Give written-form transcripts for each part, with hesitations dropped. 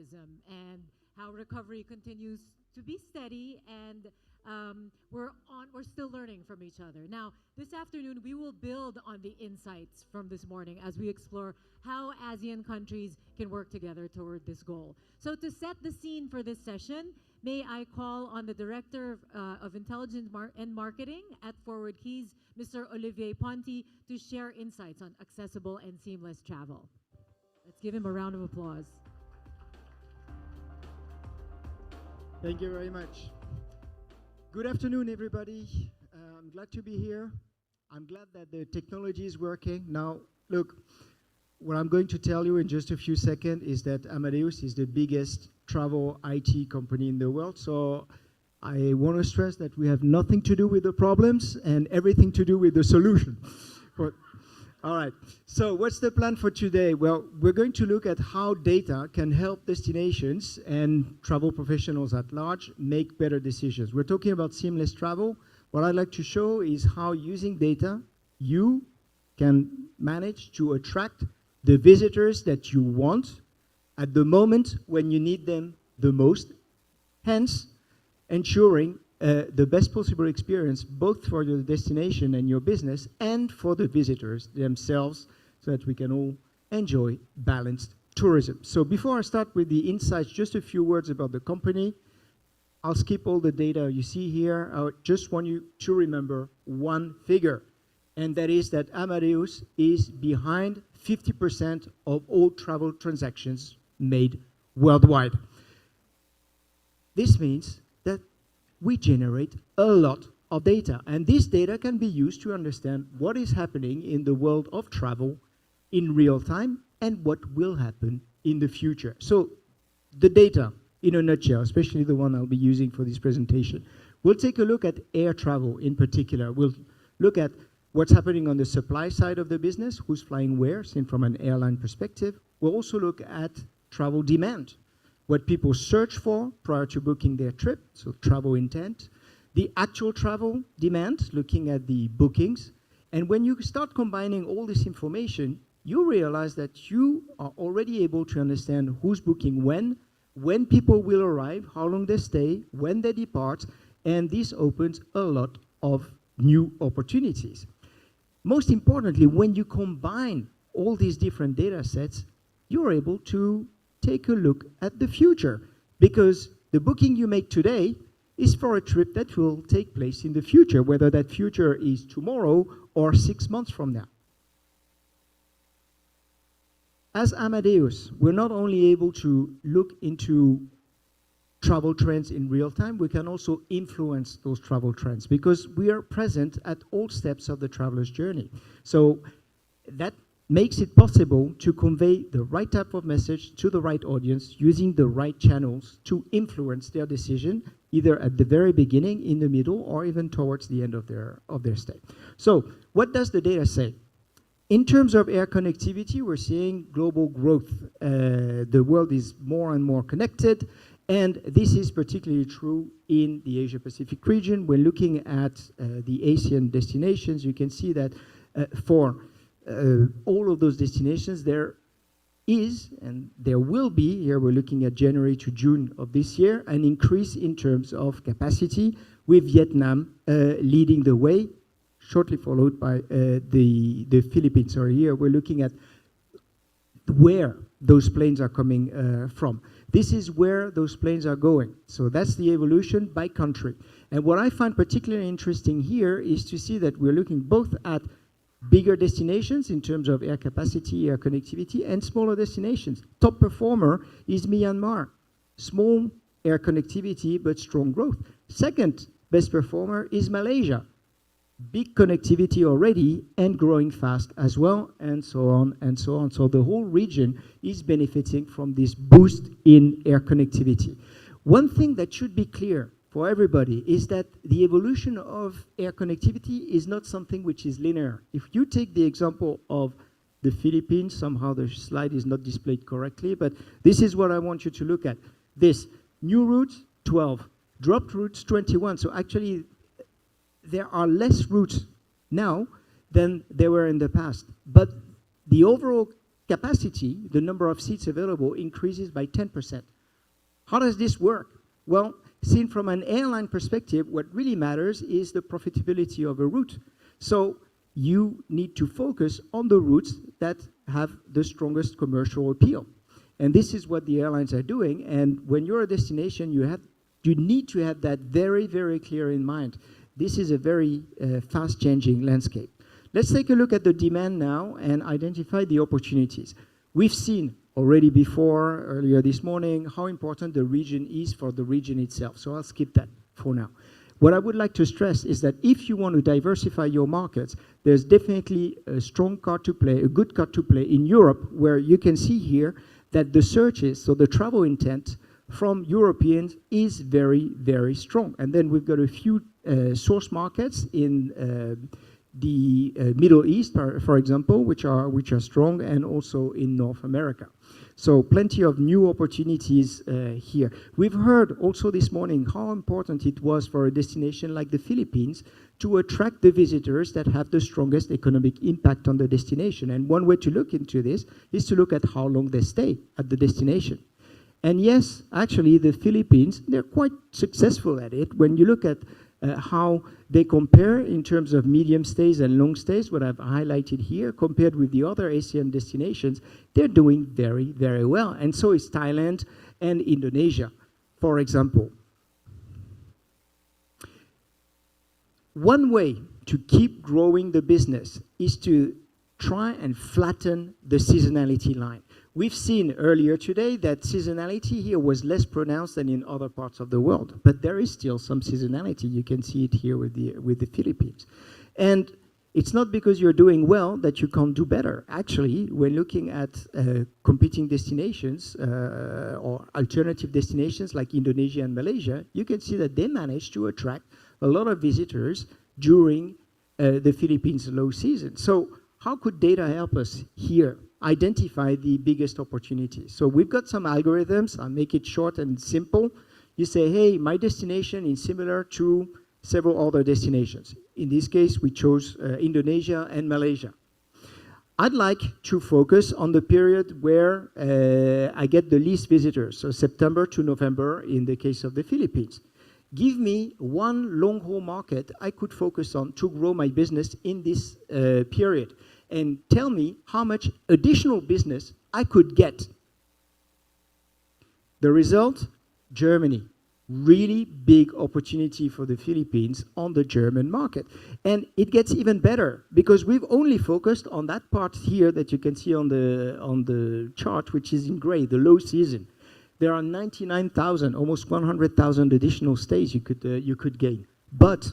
tourism and how recovery continues to be steady, and we're still learning from each other. Now, this afternoon we will build on the insights from this morning as we explore how ASEAN countries can work together toward this goal. So to set the scene for this session, may I call on the Director of Intelligence and Marketing at Forward Keys, Mr. Olivier Ponti, to share insights on accessible and seamless travel. Let's give him a round of applause. Thank you very much. Good afternoon, everybody. I'm glad to be here. I'm glad that the technology is working. Now, look, what I'm going to tell you in just a few seconds is that Amadeus is the biggest travel IT company in the world. So I want to stress that we have nothing to do with the problems and everything to do with the solution. All right, so what's the plan for today? Well, we're going to look at how data can help destinations and travel professionals at large make better decisions. We're talking about seamless travel. What I'd like to show is how using data, you can manage to attract the visitors that you want at the moment when you need them the most, hence ensuring the best possible experience both for your destination and your business and for the visitors themselves, so that we can all enjoy balanced tourism. So before I start with the insights, just a few words about the company. I'll skip all the data you see here. I just want you to remember one figure, and that is that Amadeus is behind 50% of all travel transactions made worldwide. This means that we generate a lot of data, and this data can be used to understand what is happening in the world of travel in real time and what will happen in the future. So the data in a nutshell, especially the one I'll be using for this presentation. We'll take a look at air travel in particular. We'll look at what's happening on the supply side of the business, who's flying where, seen from an airline perspective. We'll also look at travel demand, what people search for prior to booking their trip, so travel intent, the actual travel demand, looking at the bookings. And when you start combining all this information, you realize that you are already able to understand who's booking when people will arrive, how long they stay, when they depart, and this opens a lot of new opportunities. Most importantly, when you combine all these different data sets, you're able to take a look at the future, because the booking you make today is for a trip that will take place in the future, whether that future is tomorrow or 6 months from now. As Amadeus, we're not only able to look into travel trends in real time, we can also influence those travel trends because we are present at all steps of the traveler's journey. So that makes it possible to convey the right type of message to the right audience using the right channels to influence their decision, either at the very beginning, in the middle, or even towards the end of their stay. So what does the data say? In terms of air connectivity, we're seeing global growth. The world is more and more connected, and this is particularly true in the Asia-Pacific region. We're looking at the ASEAN destinations. You can see that for all of those destinations, there is, and there will be, here we're looking at January to June of this year, an increase in terms of capacity, with Vietnam leading the way, shortly followed by the Philippines. Or here we're looking at where those planes are coming from. This is where those planes are going. So that's the evolution by country. And what I find particularly interesting here is to see that we're looking both at bigger destinations in terms of air capacity, air connectivity, and smaller destinations. Top performer is Myanmar. Small air connectivity, but strong growth. Second best performer is Malaysia. Big connectivity already and growing fast as well, and so on and so on. So the whole region is benefiting from this boost in air connectivity. One thing that should be clear for everybody is that the evolution of air connectivity is not something which is linear. If you take the example of the Philippines, somehow the slide is not displayed correctly, but this is what I want you to look at. This, new routes, 12, dropped routes, 21. So actually, there are less routes now than there were in the past. But the overall capacity, the number of seats available, increases by 10%. How does this work? Well, seen from an airline perspective, what really matters is the profitability of a route. So you need to focus on the routes that have the strongest commercial appeal. And this is what the airlines are doing. And when you're a destination, you need to have that very, very clear in mind. This is a very fast-changing landscape. Let's take a look at the demand now and identify the opportunities. We've seen already before, earlier this morning, how important the region is for the region itself. So I'll skip that for now. What I would like to stress is that if you want to diversify your markets, there's definitely a strong card to play, a good card to play in Europe, where you can see here that the searches, so the travel intent from Europeans is very, very strong. And then we've got a few source markets in the Middle East, for example, which are strong, and also in North America. So plenty of new opportunities here. We've heard also this morning how important it was for a destination like the Philippines to attract the visitors that have the strongest economic impact on the destination. And one way to look into this is to look at how long they stay at the destination. And yes, actually, the Philippines, they're quite successful at it. When you look at how they compare in terms of medium stays and long stays, what I've highlighted here, compared with the other ASEAN destinations, they're doing very, very well. And so is Thailand and Indonesia, for example. One way to keep growing the business is to try and flatten the seasonality line. We've seen earlier today that seasonality here was less pronounced than in other parts of the world, but there is still some seasonality. You can see it here with the Philippines. And it's not because you're doing well that you can't do better. Actually, when looking at competing destinations or alternative destinations like Indonesia and Malaysia, you can see that they managed to attract a lot of visitors during the Philippines' low season. So how could data help us here identify the biggest opportunities? So we've got some algorithms. I'll make it short and simple. You say, hey, my destination is similar to several other destinations. In this case, we chose Indonesia and Malaysia. I'd like to focus on the period where I get the least visitors, so September to November in the case of the Philippines. Give me one long-haul market I could focus on to grow my business in this period, and tell me how much additional business I could get. The result, Germany. Really big opportunity for the Philippines on the German market. And it gets even better because we've only focused on that part here that you can see on the chart, which is in gray, the low season. There are 99,000, almost 100,000 additional stays you could gain. But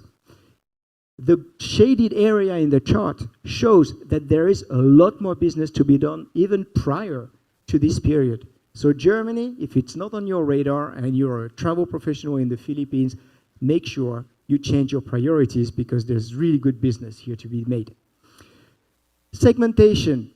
the shaded area in the chart shows that there is a lot more business to be done even prior to this period. So Germany, if it's not on your radar and you're a travel professional in the Philippines, make sure you change your priorities because there's really good business here to be made. Segmentation.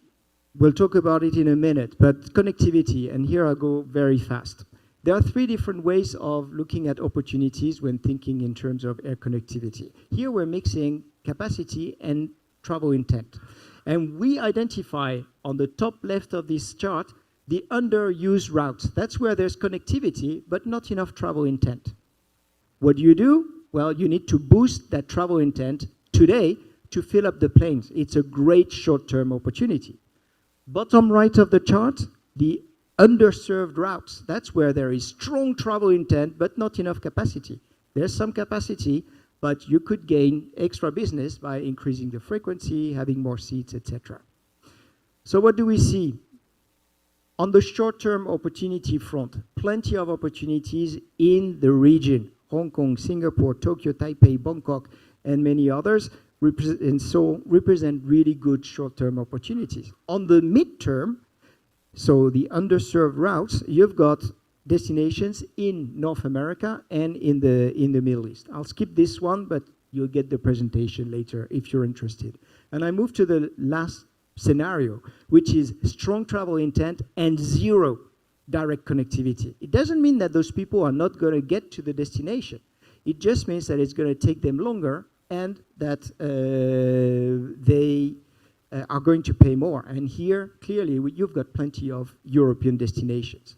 We'll talk about it in a minute, but connectivity, and here I'll go very fast. There are three different ways of looking at opportunities when thinking in terms of air connectivity. Here we're mixing capacity and travel intent. And we identify on the top left of this chart the underused routes. That's where there's connectivity, but not enough travel intent. What do you do? Well, you need to boost that travel intent today to fill up the planes. It's a great short-term opportunity. Bottom right of the chart, the underserved routes. That's where there is strong travel intent, but not enough capacity. There's some capacity, but you could gain extra business by increasing the frequency, having more seats, etc. So what do we see? On the short-term opportunity front, plenty of opportunities in the region. Hong Kong, Singapore, Tokyo, Taipei, Bangkok, and many others represent really good short-term opportunities. On the midterm, so the underserved routes, you've got destinations in North America and in the Middle East. I'll skip this one, but you'll get the presentation later if you're interested. And I move to the last scenario, which is strong travel intent and zero direct connectivity. It doesn't mean that those people are not going to get to the destination. It just means that it's going to take them longer and that they are going to pay more. And here, clearly, you've got plenty of European destinations.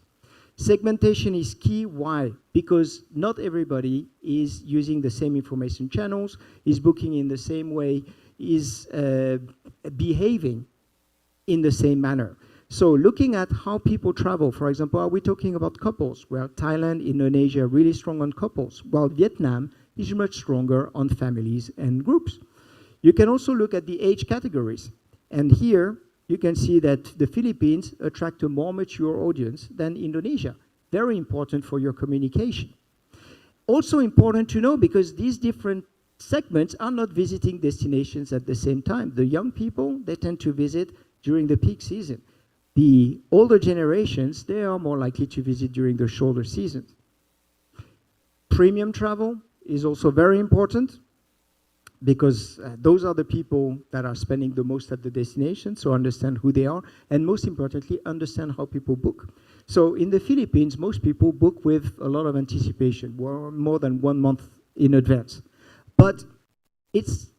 Segmentation is key. Why? Because not everybody is using the same information channels, is booking in the same way, is behaving in the same manner. So looking at how people travel, for example, are we talking about couples? Well, Thailand, Indonesia are really strong on couples, while Vietnam is much stronger on families and groups. You can also look at the age categories. And here, you can see that the Philippines attract a more mature audience than Indonesia. Very important for your communication. Also important to know, because these different segments are not visiting destinations at the same time. The young people, they tend to visit during the peak season. The older generations, they are more likely to visit during the shoulder seasons. Premium travel is also very important, because those are the people that are spending the most at the destination, so understand who they are, and most importantly, understand how people book. So in the Philippines, most people book with a lot of anticipation, more than 1 month in advance. But it's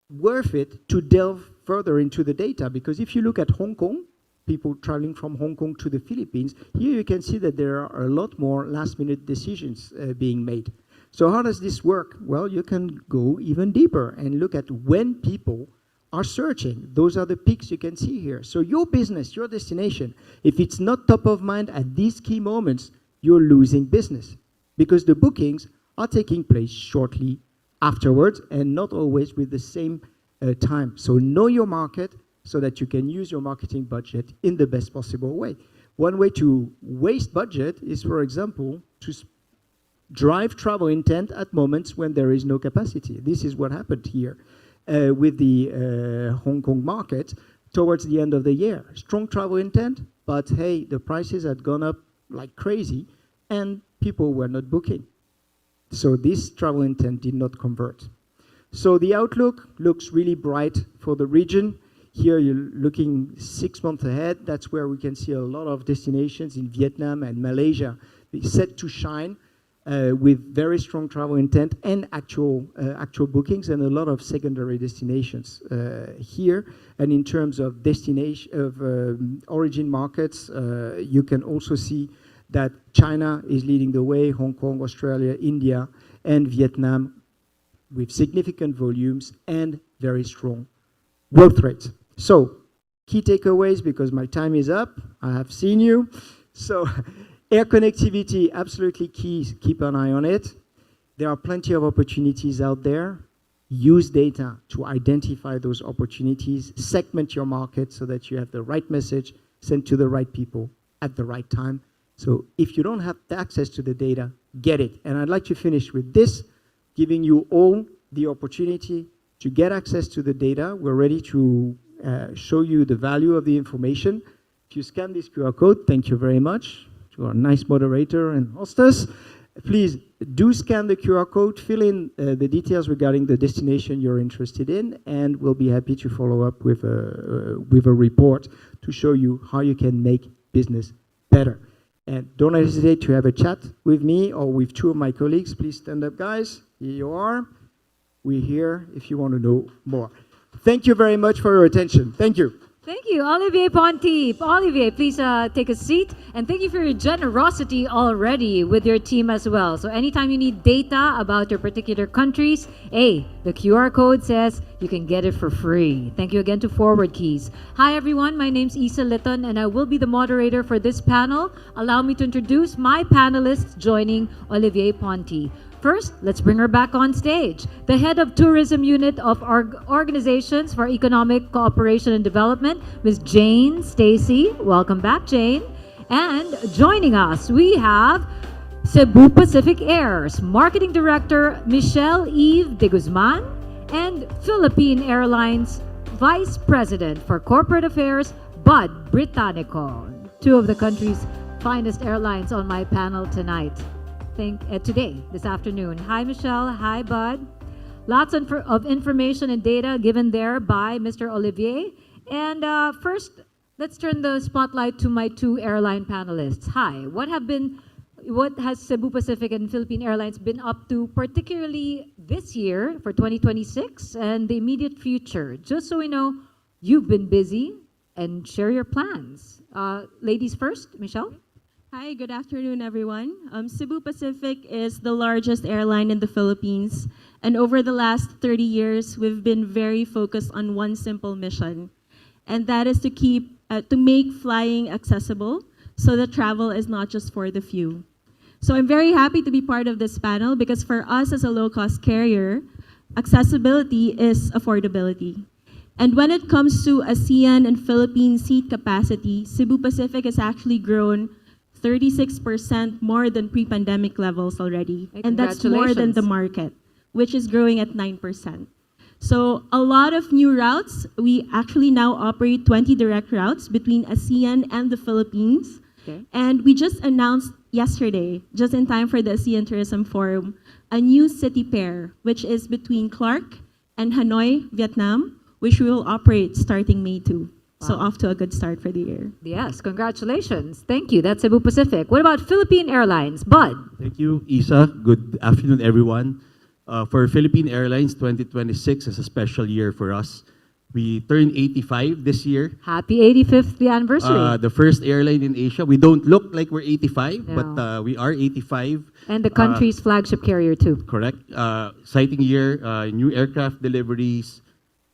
worth it to delve further into the data, because if you look at Hong Kong, people traveling from Hong Kong to the Philippines, here you can see that there are a lot more last-minute decisions being made. So how does this work? Well, you can go even deeper and look at when people are searching. Those are the peaks you can see here. So your business, your destination, if it's not top of mind at these key moments, you're losing business, because the bookings are taking place shortly afterwards and not always with the same time. So know your market so that you can use your marketing budget in the best possible way. One way to waste budget is, for example, to drive travel intent at moments when there is no capacity. This is what happened here with the Hong Kong market towards the end of the year. Strong travel intent, but hey, the prices had gone up like crazy and people were not booking. So this travel intent did not convert. So the outlook looks really bright for the region. Here you're looking 6 months ahead. That's where we can see a lot of destinations in Vietnam and Malaysia set to shine with very strong travel intent and actual bookings, and a lot of secondary destinations here. And in terms of destination origin markets, you can also see that China is leading the way, Hong Kong, Australia, India, and Vietnam with significant volumes and very strong growth rates. So, key takeaways, because my time is up. I have seen you. So, air connectivity, absolutely key. Keep an eye on it. There are plenty of opportunities out there. Use data to identify those opportunities. Segment your market so that you have the right message sent to the right people at the right time. So if you don't have access to the data, get it. And I'd like to finish with this, giving you all the opportunity to get access to the data. We're ready to show you the value of the information. If you scan this QR code, thank you very much to our nice moderator and hostess. Please do scan the QR code, fill in the details regarding the destination you're interested in, and we'll be happy to follow up with a report to show you how you can make business better. And don't hesitate to have a chat with me or with two of my colleagues. Please stand up, guys. Here you are. We're here if you want to know more. Thank you very much for your attention. Thank you. Thank you, Olivier Ponty. Olivier, please take a seat. And thank you for your generosity already with your team as well. So anytime you need data about your particular countries, hey, the QR code says you can get it for free. Thank you again to Forward Keys. Hi, everyone. My name's Isa Litton, and I will be the moderator for this panel. Allow me to introduce my panelists joining Olivier Ponty. First, let's bring her back on stage. The head of tourism unit of Organizations for Economic Cooperation and Development, Ms. Jane Stacy. Welcome back, Jane. And joining us, we have Cebu Pacific Air's Marketing Director, Michelle Eve de Guzman, and Philippine Airlines Vice President for Corporate Affairs, Bud Britannico. Two of the country's finest airlines on my panel tonight. This afternoon. Hi, Michelle. Hi, Bud. Lots of information and data given there by Mr. Olivier. And first, let's turn the spotlight to my two airline panelists. Hi. What has Cebu Pacific and Philippine Airlines been up to, particularly this year for 2026 and the immediate future? Just so we know You've been busy, and share your plans. Ladies first, Michelle? Hi, good afternoon, everyone. Cebu Pacific is the largest airline in the Philippines, and over the last 30 years, we've been very focused on one simple mission, and that is to make flying accessible so that travel is not just for the few. So I'm very happy to be part of this panel because for us as a low-cost carrier, accessibility is affordability. And when it comes to ASEAN and Philippine seat capacity, Cebu Pacific has actually grown 36% more than pre-pandemic levels already. Hey, and that's more than the market, which is growing at 9%. So a lot of new routes. We actually now operate 20 direct routes between ASEAN and the Philippines. Okay. And we just announced yesterday, just in time for the ASEAN Tourism Forum, a new city pair, which is between Clark and Hanoi, Vietnam, which we will operate starting May 2. So off to a good start for the year. Yes, congratulations. Thank you. That's Cebu Pacific. What about Philippine Airlines? Bud? Thank you, Isa. Good afternoon, everyone. For Philippine Airlines, 2026 is a special year for us. We turned 85 this year. Happy 85th anniversary. The first airline in Asia. We don't look like we're 85, No. but we are 85. And the country's flagship carrier, too. Correct. Exciting year. New aircraft deliveries,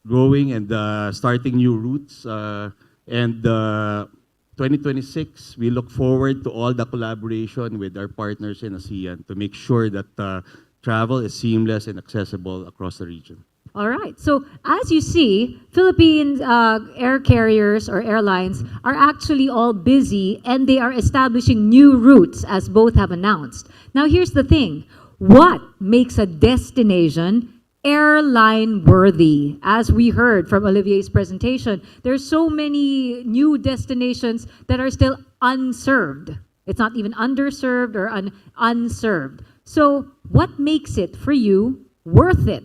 growing and starting new routes. And 2026, we look forward to all the collaboration with our partners in ASEAN to make sure that travel is seamless and accessible across the region. All right. So as you see, Philippine air carriers or airlines are actually all busy and they are establishing new routes, as both have announced. Now, here's the thing. What makes a destination airline worthy? As we heard from Olivier's presentation, there's so many new destinations that are still unserved. It's not even underserved or unserved. So what makes it for you worth it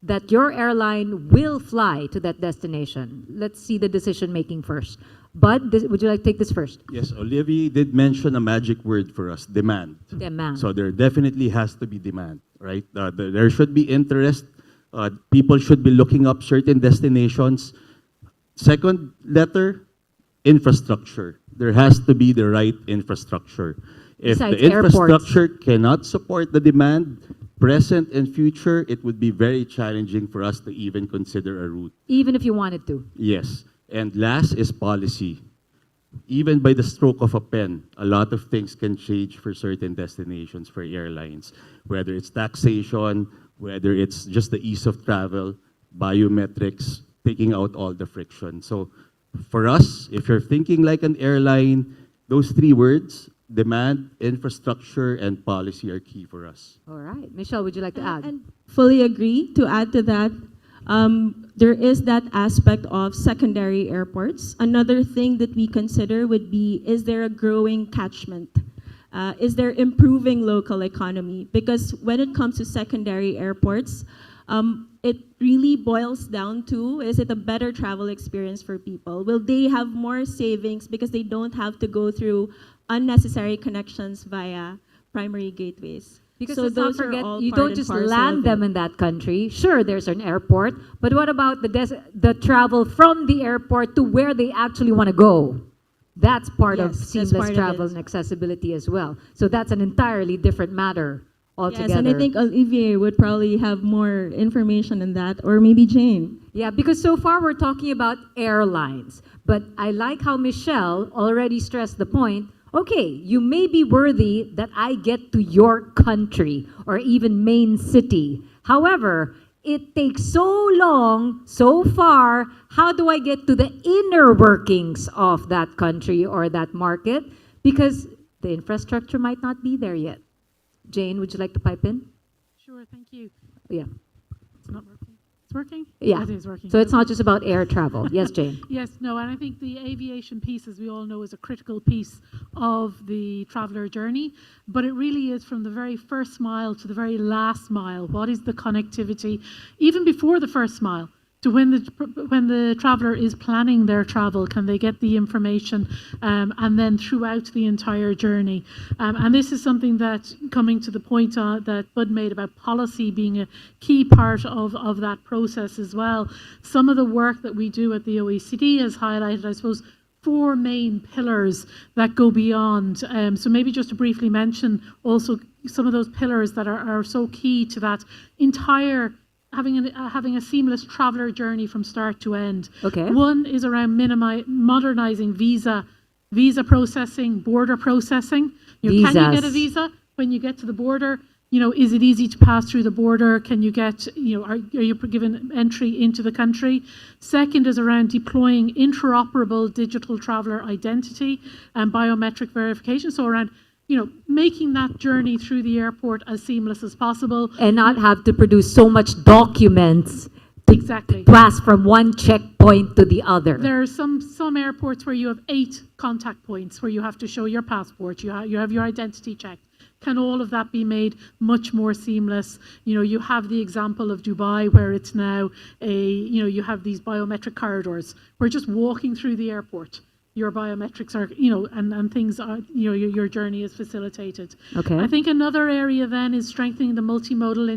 that your airline will fly to that destination? Let's see the decision making first. Bud, would you like to take this first? Yes, Olivier did mention a magic word for us, demand. Demand. So there definitely has to be demand, right? There should be interest. People should be looking up certain destinations. Second letter, infrastructure. There has to be the right infrastructure. If Besides the infrastructure airports. cannot support the demand, present and future, it would be very challenging for us to even consider a route. Even if you wanted to. Yes. And last is policy. Even by the stroke of a pen, a lot of things can change for certain destinations for airlines, whether it's taxation, whether it's just the ease of travel, biometrics, taking out all the friction. So for us, if you're thinking like an airline, those three words, demand, infrastructure, and policy are key for us. All right. Michelle, would you like to add? And fully agree. To add to that, there is that aspect of secondary airports. Another thing that we consider would be, is there a growing catchment? Is there improving local economy? Because when it comes to secondary airports, it really boils down to, is it a better travel experience for people? Will they have more savings because they don't have to go through unnecessary connections via primary gateways? Because so let's not those are forget, all you part don't and just parcel land of them it. in that country. Sure, there's an airport, but what about the travel from the airport to where they actually want to go? That's part of Yes, that's seamless part of travel it. and accessibility as well. So that's an entirely different matter altogether. Yes, and I think Olivier would probably have more information on that, or maybe Jane. Yeah, because so far we're talking about airlines. But I like how Michelle already stressed the point. Okay, you may be worthy that I get to your country or even main city. However, it takes so long, so far. How do I get to the inner workings of that country or that market? Because the infrastructure might not be there yet. Jane, would you like to pipe in? Sure, thank you. Yeah. It's not working. It's working? Yeah. It is working. So it's not just about air travel. Yes, Jane. Yes, no, and I think the aviation piece, as we all know, is a critical piece of the traveller journey, but it really is from the very first mile to the very last mile. What is the connectivity, even before the first mile, when the traveller is planning their travel, can they get the information and then throughout the entire journey? And this is something that, coming to the point that Bud made about policy being a key part of that process as well. Some of the work that we do at the OECD has highlighted, I suppose, 4 main pillars that go beyond. So maybe just to briefly mention also some of those pillars that are so key to that entire having a seamless traveller journey from start to end. Okay. One is around modernizing visa processing, border processing. Can you get a visa when you get to the border? Is it easy to pass through the border? Can you get, are you given entry into the country? Second is around deploying interoperable digital traveller identity and biometric verification. So around making that journey through the airport as seamless as possible. And not have to produce so much documents exactly. pass from one checkpoint to the other. There are some airports where you have 8 contact points where you have to show your passport, you have your identity checked. Can all of that be made much more seamless? You have the example of Dubai where it's now you have these biometric corridors where just walking through the airport, your biometrics are, and things are, your journey is facilitated. Okay. I think another area then is strengthening the multimodal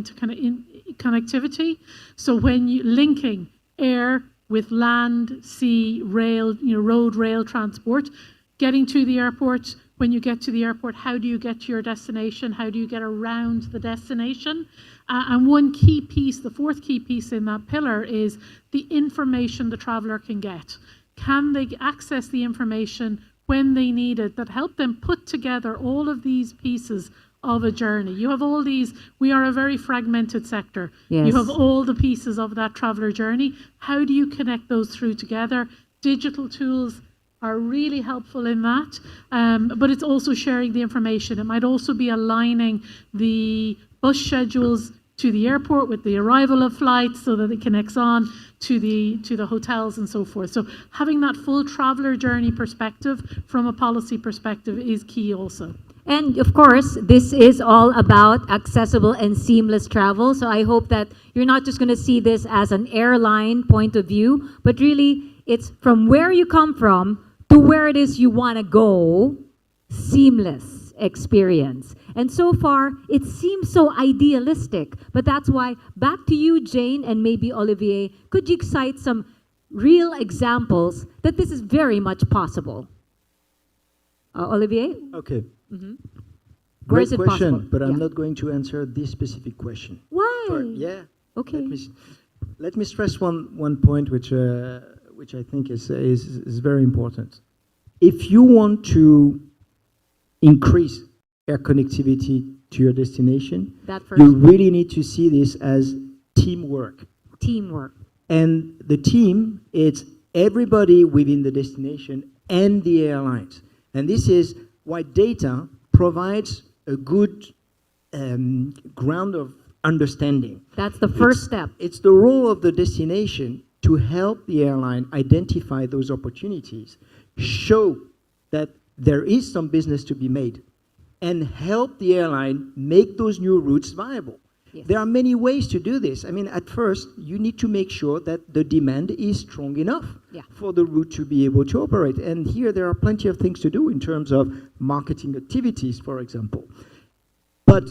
connectivity. So when you linking air with land, sea, rail, road, rail transport, getting to the airport. When you get to the airport, how do you get to your destination? How do you get around the destination? And one key piece, the 4th key piece in that pillar, is the information the traveller can get. Can they access the information when they need it that help them put together all of these pieces of a journey? You have all these, we are a very fragmented sector. Yes. You have all the pieces of that traveller journey. How do you connect those through together? Digital tools are really helpful in that, but it's also sharing the information. It might also be aligning the bus schedules to the airport with the arrival of flights so that it connects on to the hotels and so forth. So having that full traveller journey perspective from a policy perspective is key also. And of course, this is all about accessible and seamless travel. So I hope that you're not just going to see this as an airline point of view, but really it's from where you come from to where it is you want to go, seamless experience. And so far, it seems so idealistic, but that's why, back to you, Jane, and maybe Olivier, could you cite some real examples that this is very much possible? Olivier? Okay. Where Great is it question, possible? but I'm Yeah. not going to answer this specific question. Why? Yeah. Okay. Let me stress one point which I think is very important. If you want to increase air connectivity to your destination, That first. you really need to see this as teamwork. Teamwork. And the team, it's everybody within the destination and the airlines. And this is why data provides a good ground of understanding. That's the first step. It's the role of the destination to help the airline identify those opportunities, show that there is some business to be made, and help the airline make those new routes viable. Yes. There are many ways to do this. I mean, at first, you need to make sure that the demand is strong enough for the route to be able to operate. And here, there are plenty of things to do in terms of marketing activities, for example. But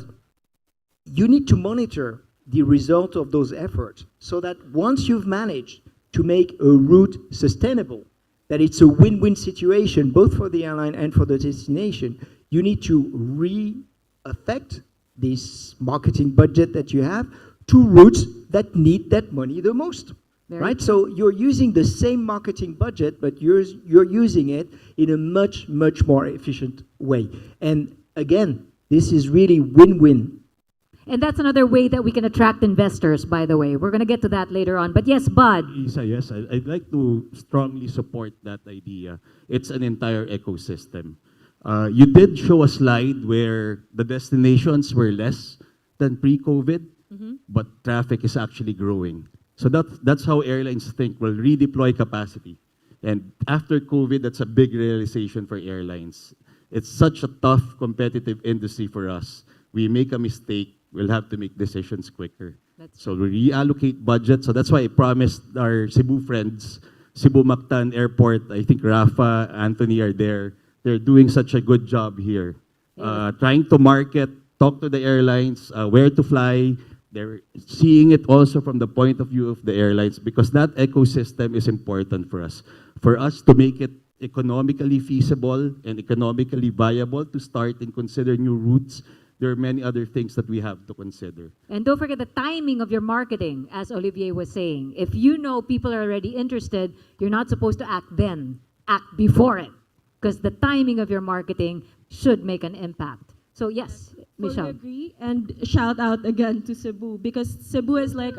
you need to monitor the result of those efforts so that once you've managed to make a route sustainable, that it's a win-win situation both for the airline and for the destination, you need to re-affect this marketing budget that you have to routes that need that money the most. Right? So you're using the same marketing budget, but you're using it in a much, much more efficient way. And again, this is really win-win. And that's another way that we can attract investors, by the way. We're going to get to that later on. But yes, Bud. Isa, yes, I'd like to strongly support that idea. It's an entire ecosystem. You did show a slide where the destinations were less than pre-COVID, but traffic is actually growing. So that's how airlines think. We'll redeploy capacity. And after COVID, that's a big realization for airlines. It's such a tough competitive industry for us. We make a mistake, we'll have to make decisions quicker. So we reallocate budget. So that's why I promised our Cebu friends, Cebu Mactan Airport, I think Rafa, Anthony are there. They're doing such a good job here. Trying to market, talk to the airlines, where to fly. They're seeing it also from the point of view of the airlines because that ecosystem is important for us. For us to make it economically feasible and economically viable to start and consider new routes, there are many other things that we have to consider. And don't forget the timing of your marketing, as Olivier was saying. If you know people are already interested, you're not supposed to act then. Act before it. Because the timing of your marketing should make an impact. So yes, Michelle. Fully agree, and shout out again to Cebu because Cebu is like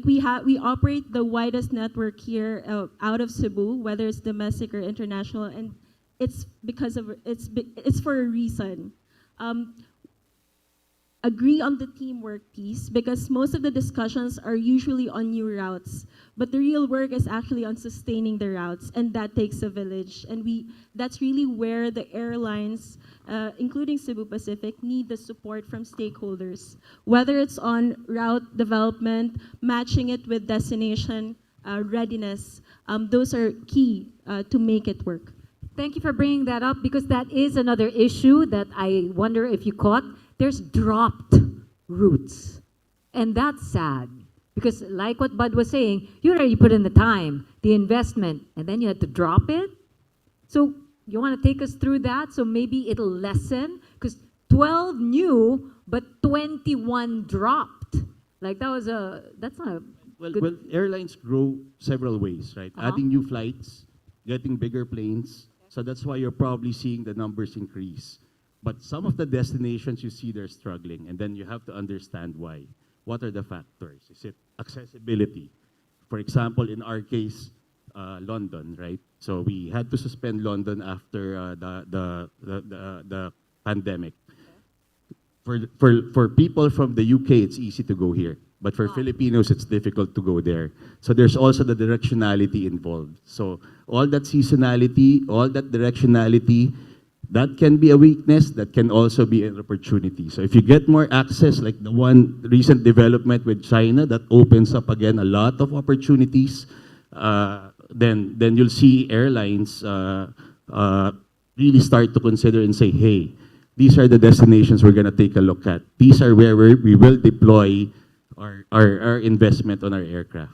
we operate the widest network here out of Cebu, whether it's domestic or international, and it's because of it's for a reason. Agree on the teamwork piece because most of the discussions are usually on new routes, but the real work is actually on sustaining the routes, and that takes a village. And that's really where the airlines, including Cebu Pacific, need the support from stakeholders, whether it's on route development, matching it with destination readiness. Those are key to make it work. Thank you for bringing that up because that is another issue that I wonder if you caught. There's dropped routes. And that's sad. Because like what Bud was saying, you already put in the time, the investment, and then you had to drop it. So you want to take us through that? So maybe it'll lessen? Because 12 new, but 21 dropped. Like that's not a good... Well, airlines grow several ways, right? Adding new flights, getting bigger planes. So that's why you're probably seeing the numbers increase. But some of the destinations you see, they're struggling. And then you have to understand why. What are the factors? Is it accessibility? For example, in our case, London, right? So we had to suspend London after the pandemic. For people from the UK, it's easy to go here. But for Filipinos, it's difficult to go there. So there's also the directionality involved. So all that seasonality, all that directionality, that can be a weakness, that can also be an opportunity. So if you get more access, like the one recent development with China, that opens up again a lot of opportunities, then you'll see airlines really start to consider and say, hey, these are the destinations we're going to take a look at. These are where we will deploy our investment on our aircraft.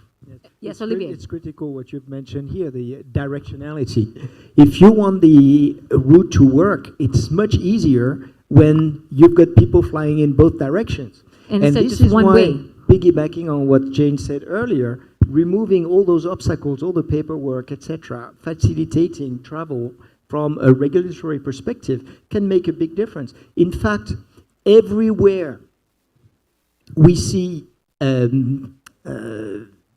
Yes, Olivier. It's critical what you've mentioned here, the directionality. If you want the route to work, it's much easier when you've got people flying in both directions. And this just is one why, way. piggybacking on what Jane said earlier, removing all those obstacles, all the paperwork, etc., facilitating travel from a regulatory perspective can make a big difference. In fact, everywhere we see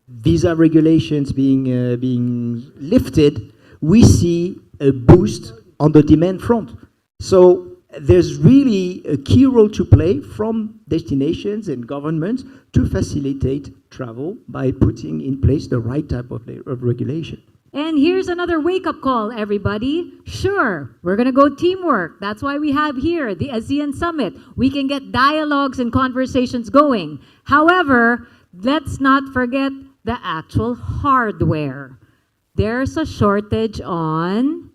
visa regulations being lifted, we see a boost on the demand front. So there's really a key role to play from destinations and governments to facilitate travel by putting in place the right type of regulation. And here's another wake-up call, everybody. Sure, we're going to go teamwork. That's why we have here the ASEAN Summit. We can get dialogues and conversations going. However, let's not forget the actual hardware. There's a shortage on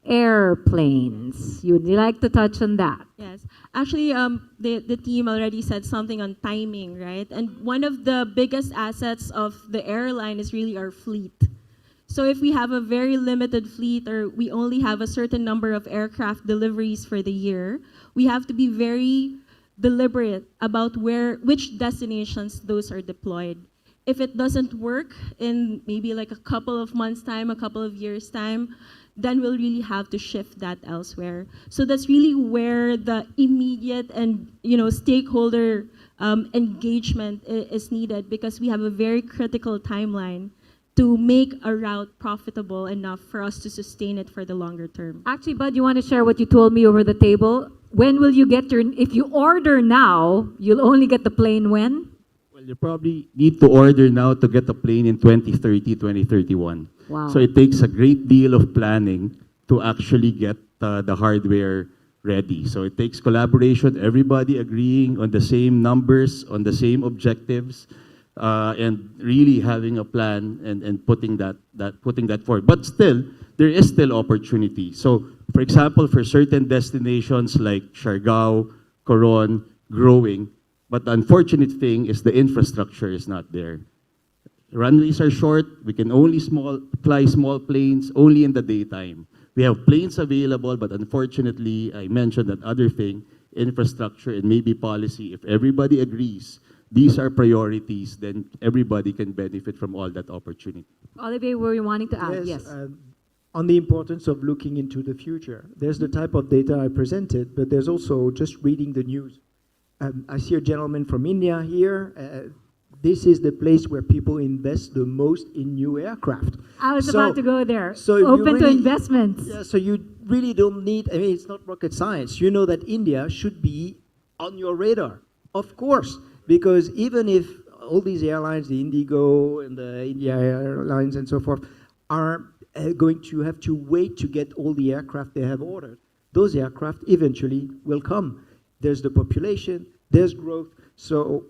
airplanes. You'd like to touch on that? Yes, actually, the team already said something on timing, right? And one of the biggest assets of the airline is really our fleet. So if we have a very limited fleet or we only have a certain number of aircraft deliveries for the year, we have to be very deliberate about which destinations those are deployed. If it doesn't work in maybe like a couple of months' time, a couple of years' time, then we'll really have to shift that elsewhere. So that's really where the immediate and stakeholder engagement is needed because we have a very critical timeline to make a route profitable enough for us to sustain it for the longer term. Actually, Bud, you want to share what you told me over the table? When will you get if you order now, you'll only get the plane when? Well, you probably need to order now to get a plane in 2030, 2031. Wow. So it takes a great deal of planning to actually get the hardware ready. So it takes collaboration, everybody agreeing on the same numbers, on the same objectives, and really having a plan and putting that forward. But still, there is still opportunity. So, for example, for certain destinations like Siargao, Coron, growing, but the unfortunate thing is the infrastructure is not there. Runways are short. We can only fly small planes only in the daytime. We have planes available, but unfortunately, I mentioned that other thing, infrastructure and maybe policy. If everybody agrees, these are priorities, then everybody can benefit from all that opportunity. Olivier, were you wanting to add? Yes. On the importance of looking into the future. There's the type of data I presented, but there's also just reading the news. I see a gentleman from India here. This is the place where people invest the most in new aircraft. I was about to go there. So you Open to really- investments. Yeah, so you really don't need, I mean, it's not rocket science. You know that India should be on your radar, of course, because even if all these airlines, the Indigo and the India Airlines and so forth, are going to have to wait to get all the aircraft they have ordered, those aircraft eventually will come. There's the population, there's growth, so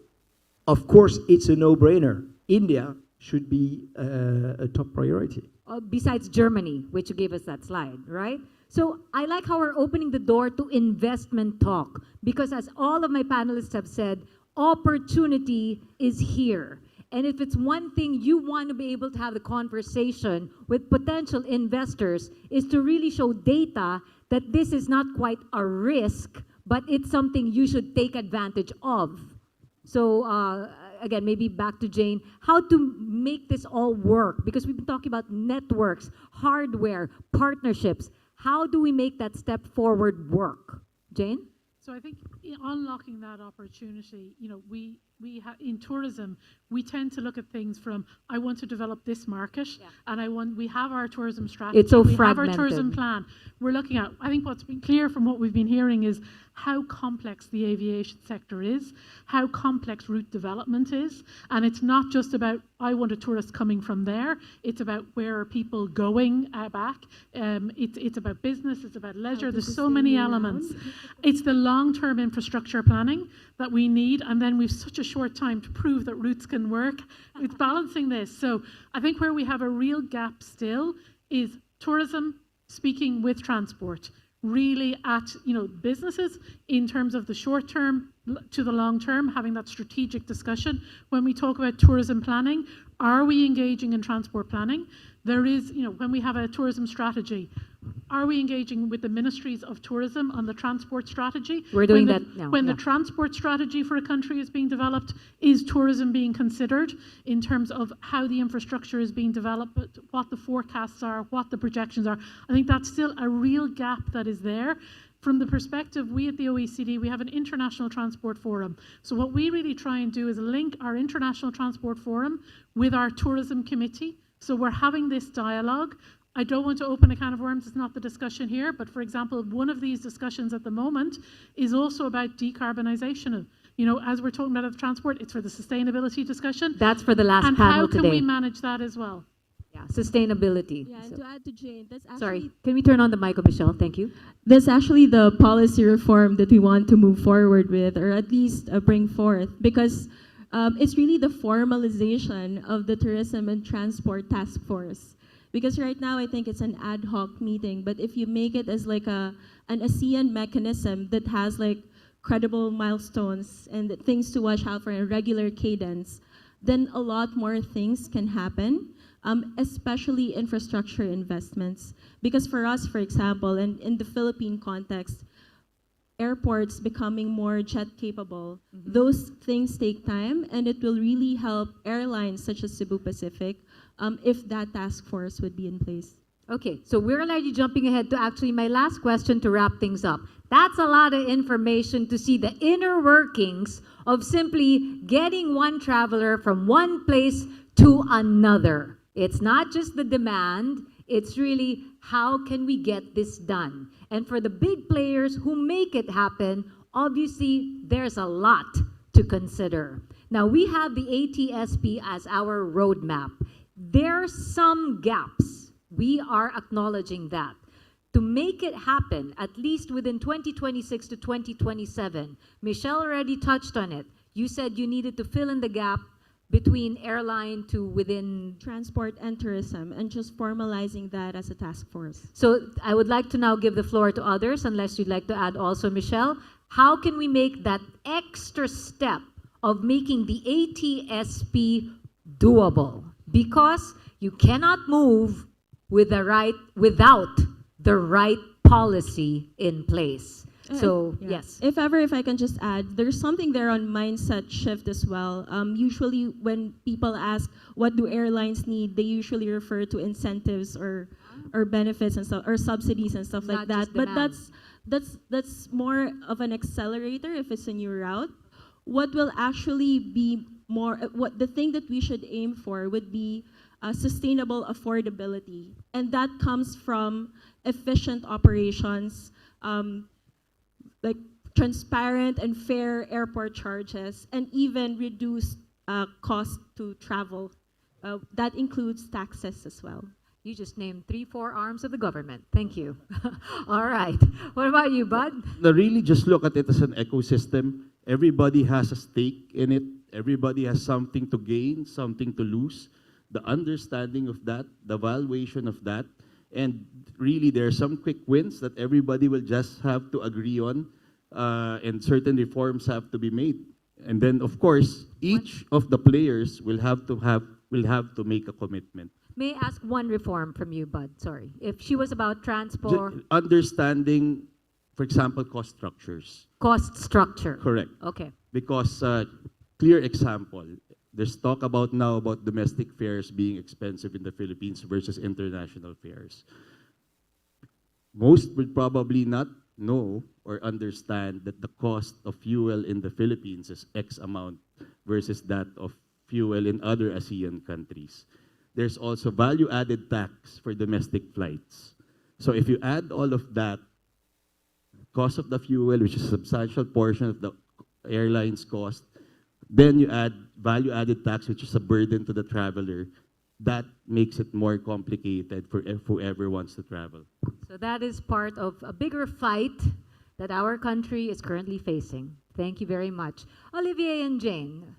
of course it's a no-brainer. India should be a top priority. Besides Germany, which you gave us that slide, right? So I like how we're opening the door to investment talk, because as all of my panelists have said, opportunity is here. And if it's one thing you want to be able to have the conversation with potential investors, is to really show data that this is not quite a risk, but it's something you should take advantage of. So again, maybe back to Jane, how to make this all work? Because we've been talking about networks, hardware, partnerships. How do we make that step forward work? Jane? So I think unlocking that opportunity, we in tourism, we tend to look at things from, I want to develop this market, and we have our tourism strategy. It's so we fragmented. have our tourism plan. We're looking at, I think what's been clear from what we've been hearing is how complex the aviation sector is, how complex route development is, and it's not just about, I want a tourist coming from there, it's about where are people going back, it's about business, it's about leisure, there's so many elements. It's the long-term infrastructure planning that we need, and then we've such a short time to prove that routes can work. It's balancing this. So I think where we have a real gap still is tourism speaking with transport, really at businesses in terms of the short term to the long term, having that strategic discussion. When we talk about tourism planning, are we engaging in transport planning? There is, when we have a tourism strategy, are we engaging with the ministries of tourism on the transport strategy? We're doing that now. When the transport strategy for a country is being developed, is tourism being considered in terms of how the infrastructure is being developed, what the forecasts are, what the projections are? I think that's still a real gap that is there. From the perspective, we at the OECD, we have an international transport forum. So what we really try and do is link our international transport forum with our tourism committee. So we're having this dialogue. I don't want to open a can of worms, it's not the discussion here, but for example, one of these discussions at the moment is also about decarbonisation. As we're talking about transport, it's for the sustainability discussion. That's for the last and panel how can today. we manage that as well? Yeah, sustainability. Yeah, and So- to add to Jane, that's actually Sorry, can we turn on the mic, Michelle? Thank you. that's actually the policy reform that we want to move forward with, or at least bring forth, because it's really the formalization of the Tourism and Transport Task Force. Because right now, I think it's an ad hoc meeting, but if you make it as like an ASEAN mechanism that has like credible milestones and things to watch out for in a regular cadence, then a lot more things can happen, especially infrastructure investments. Because for us, for example, and in the Philippine context, airports becoming more jet capable, those things take time, and it will really help airlines such as Cebu Pacific if that task force would be in place. Okay, so we're already jumping ahead to actually my last question to wrap things up. That's a lot of information to see the inner workings of simply getting one traveler from one place to another. It's not just the demand, it's really how can we get this done? And for the big players who make it happen, obviously there's a lot to consider. Now we have the ATSP as our roadmap. There are some gaps. We are acknowledging that. to make it happen, at least within 2026 to 2027, Michelle already touched on it. You said you needed to fill in the gap between airline to within. Transport and tourism, and just formalizing that as a task force. So I would like to now give the floor to others, unless you'd like to add also, Michelle. How can we make that extra step of making the ATSP doable? Because you cannot move without the right policy in place. So, Yeah. yes. If I can just add, there's something there on mindset shift as well. Usually when people ask, what do airlines need? They usually refer to incentives or benefits and stuff, or subsidies and stuff like Not just that. But demand. that's more of an accelerator if it's a new route. What will actually be more, what the thing that we should aim for would be sustainable affordability. And that comes from efficient operations, like transparent and fair airport charges, and even reduced cost to travel. That includes taxes as well. You just named 3-4 arms of the government. Thank you. All right. What about you, Bud? Now, really just look at it as an ecosystem. Everybody has a stake in it. Everybody has something to gain, something to lose. The understanding of that, the valuation of that, and really there are some quick wins that everybody will just have to agree on, and certain reforms have to be made. And then, of course, each of the players will have to make a commitment. May I ask one reform from you, Bud? Sorry. If she was about transport, Understanding, for example, cost structures. cost structure. Correct. Okay. Because, clear example, there's talk about now about domestic fares being expensive in the Philippines versus international fares. Most will probably not know or understand that the cost of fuel in the Philippines is X amount versus that of fuel in other ASEAN countries. There's also value-added tax for domestic flights. So if you add all of that, cost of the fuel, which is a substantial portion of the airline's cost, then you add value-added tax, which is a burden to the traveler, that makes it more complicated for whoever wants to travel. So that is part of a bigger fight that our country is currently facing. Thank you very much. Olivier and Jane.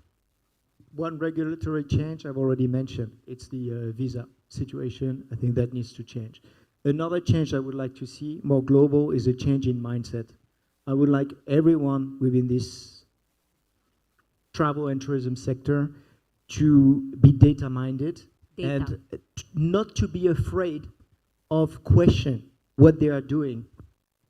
One regulatory change I've already mentioned. It's the visa situation. I think that needs to change. Another change I would like to see, more global, is a change in mindset. I would like everyone within this travel and tourism sector to be data-minded and not to be afraid of question what they are doing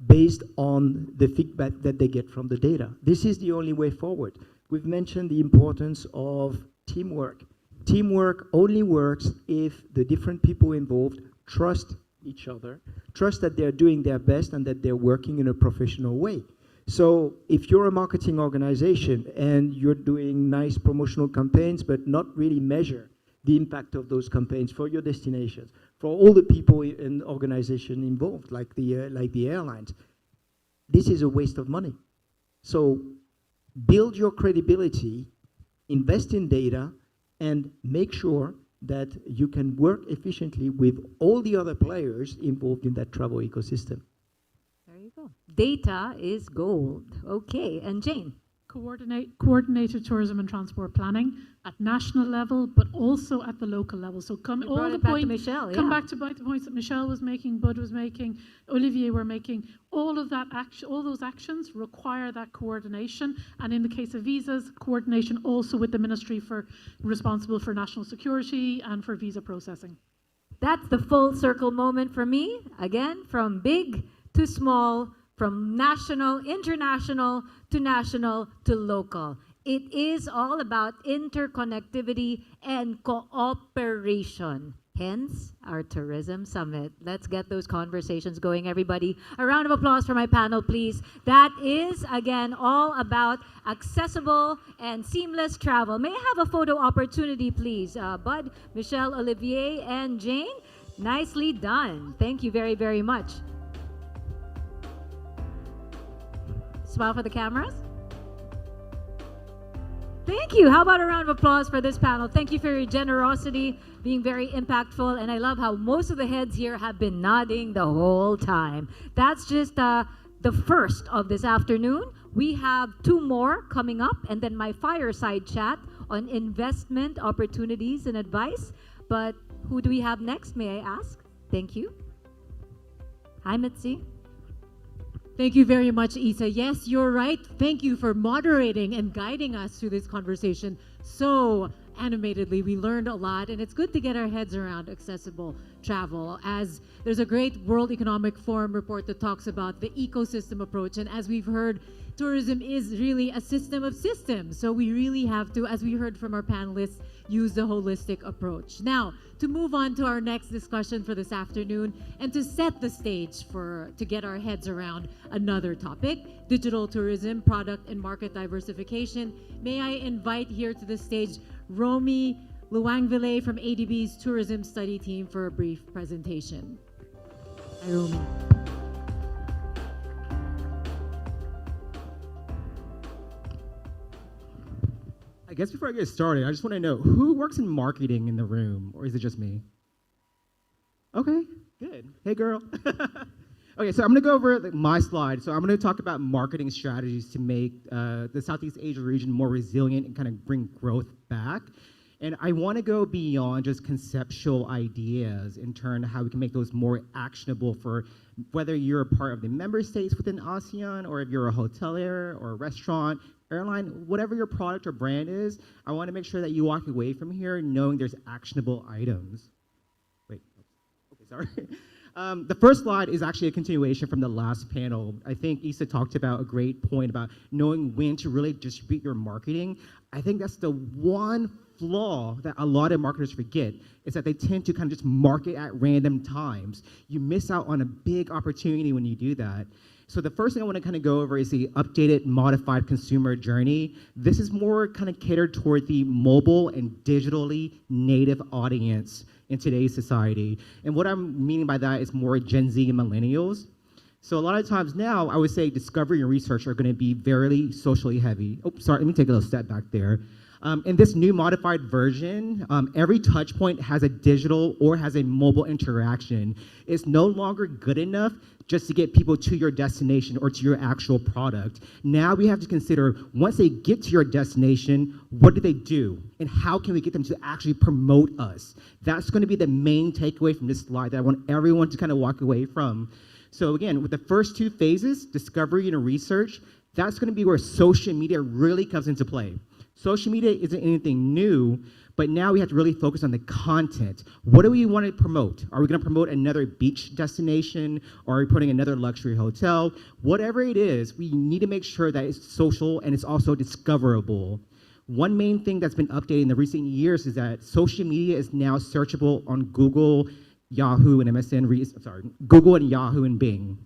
based on the feedback that they get from the data. This is the only way forward. We've mentioned the importance of teamwork. Teamwork only works if the different people involved trust each other, trust that they're doing their best and that they're working in a professional way. So if you're a marketing organization and you're doing nice promotional campaigns but not really measure the impact of those campaigns for your destinations, for all the people in the organization involved, like the airlines, this is a waste of money. So build your credibility, invest in data, and make sure that you can work efficiently with all the other players involved in that travel ecosystem. There you go. Data is gold. Okay. And Jane. Coordinated tourism and transport planning at national level, but also at the local level. So come You all brought the it back to points. Michelle, Come yeah. back to the points that Michelle was making, Bud was making, Olivier were making. All of that action, all those actions require that coordination. And in the case of visas, coordination also with the ministry responsible for national security and for visa processing. That's the full circle moment for me. Again, from big to small, from national, international, to national, to local. It is all about interconnectivity and cooperation. Hence, our tourism summit. Let's get those conversations going, everybody. A round of applause for my panel, please. That is, again, all about accessible and seamless travel. May I have a photo opportunity, please? Bud, Michelle, Olivier, and Jane. Nicely done. Thank you very, very much. Smile for the cameras. Thank you. How about a round of applause for this panel? Thank you for your generosity, being very impactful, and I love how most of the heads here have been nodding the whole time. That's just the first of this afternoon. We have two more coming up, and then my fireside chat on investment opportunities and advice. But who do we have next, may I ask? Thank you. Hi, Mitzi. Thank you very much, Isa. Yes, you're right. Thank you for moderating and guiding us through this conversation so animatedly. We learned a lot, and it's good to get our heads around accessible travel, as there's a great World Economic Forum report that talks about the ecosystem approach. And as we've heard, tourism is really a system of systems. So we really have to, as we heard from our panelists, use the holistic approach. Now, to move on to our next discussion for this afternoon and to set the stage to get our heads around another topic, digital tourism, product and market diversification, may I invite here to the stage Romy Luangville from ADB's Tourism Study Team for a brief presentation. Hi, Romy. I guess before I get started, I just want to know, who works in marketing in the room, or is it just me? Okay, good. Hey, girl. Okay, so I'm going to go over my slide. So I'm going to talk about marketing strategies to make the Southeast Asia region more resilient and kind of bring growth back. And I want to go beyond just conceptual ideas in terms of how we can make those more actionable for whether you're a part of the member states within ASEAN, or if you're a hotelier or a restaurant, airline, whatever your product or brand is. I want to make sure that you walk away from here knowing there's actionable items. Wait, okay, sorry. The first slide is actually a continuation from the last panel. I think Issa talked about a great point about knowing when to really distribute your marketing. I think that's the one flaw that a lot of marketers forget, is that they tend to kind of just market at random times. You miss out on a big opportunity when you do that. So the first thing I want to kind of go over is the updated, modified consumer journey. This is more kind of catered toward the mobile and digitally native audience in today's society. And what I'm meaning by that is more Gen Z and millennials. So a lot of times now, I would say discovery and research are going to be very socially heavy. Oh, sorry, let me take a little step back there. In this new modified version, every touch point has a digital or has a mobile interaction. It's no longer good enough just to get people to your destination or to your actual product. Now we have to consider, once they get to your destination, what do they do? And how can we get them to actually promote us? That's going to be the main takeaway from this slide that I want everyone to kind of walk away from. So again, with the first two phases, discovery and research, that's going to be where social media really comes into play. Social media isn't anything new, but now we have to really focus on the content. What do we want to promote? Are we going to promote another beach destination? Or are we putting another luxury hotel? Whatever it is, we need to make sure that it's social and it's also discoverable. One main thing that's been updated in the recent years is that social media is now searchable on Google, Yahoo, and Google and Yahoo and Bing.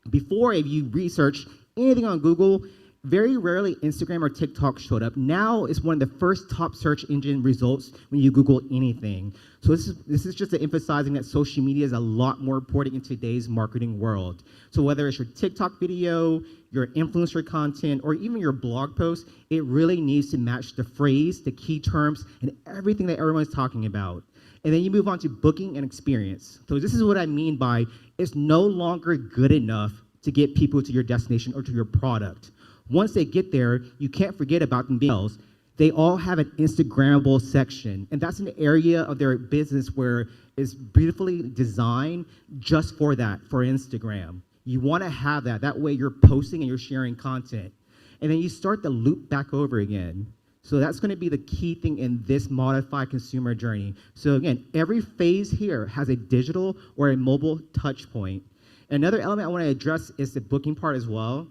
Before, if you research anything on Google, very rarely Instagram or TikTok showed up. Now it's one of the first top search engine results when you Google anything. So this is just emphasizing that social media is a lot more important in today's marketing world. So whether it's your TikTok video, your influencer content, or even your blog post, it really needs to match the phrase, the key terms, and everything that everyone's talking about. And then you move on to booking and experience. So this is what I mean by it's no longer good enough to get people to your destination or to your product. Once they get there, you can't forget about them being else. They all have an Instagrammable section, and that's an area of their business where it's beautifully designed just for that, for Instagram. You want to have that. That way you're posting and you're sharing content. And then you start the loop back over again. So that's going to be the key thing in this modified consumer journey. So again, every phase here has a digital or a mobile touch point. Another element I want to address is the booking part as well.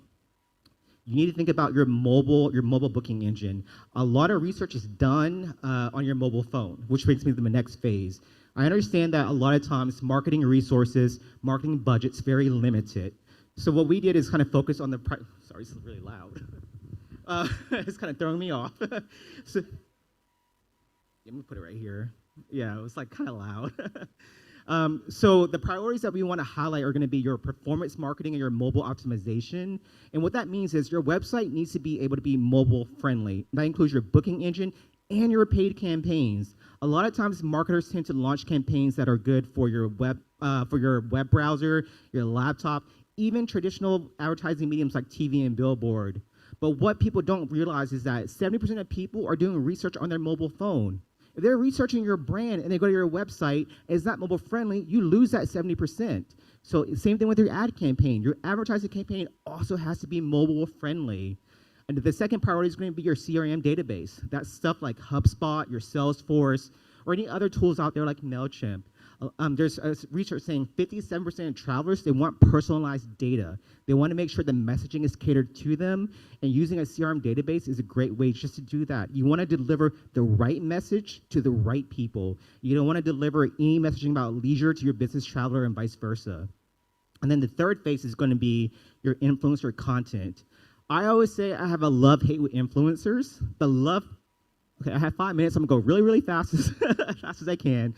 You need to think about your mobile booking engine. A lot of research is done on your mobile phone, which brings me to the next phase. I understand that a lot of times marketing resources, marketing budget's very limited. So what we did is kind of focus on the sorry, this is really loud. It's kind of throwing me off. So, let me put it right here. Yeah, it was like kind of loud. So the priorities that we want to highlight are going to be your performance marketing and your mobile optimization. And what that means is your website needs to be able to be mobile friendly. That includes your booking engine and your paid campaigns. A lot of times marketers tend to launch campaigns that are good for your web browser, your laptop, even traditional advertising mediums like TV and billboard. But what people don't realize is that 70% of people are doing research on their mobile phone. If they're researching your brand and they go to your website and it's not mobile friendly, you lose that 70%. So same thing with your ad campaign. Your advertising campaign also has to be mobile friendly. And the second priority is going to be your CRM database. That's stuff like HubSpot, your Salesforce, or any other tools out there like MailChimp. There's research saying 57% of travelers, they want personalized data. They want to make sure the messaging is catered to them, and using a CRM database is a great way just to do that. You want to deliver the right message to the right people. You don't want to deliver any messaging about leisure to your business traveler and vice versa. And then the third phase is going to be your influencer content. I always say I have a love-hate with influencers. Okay, I have 5 minutes. I'm going to go really, really fast, as fast as I can.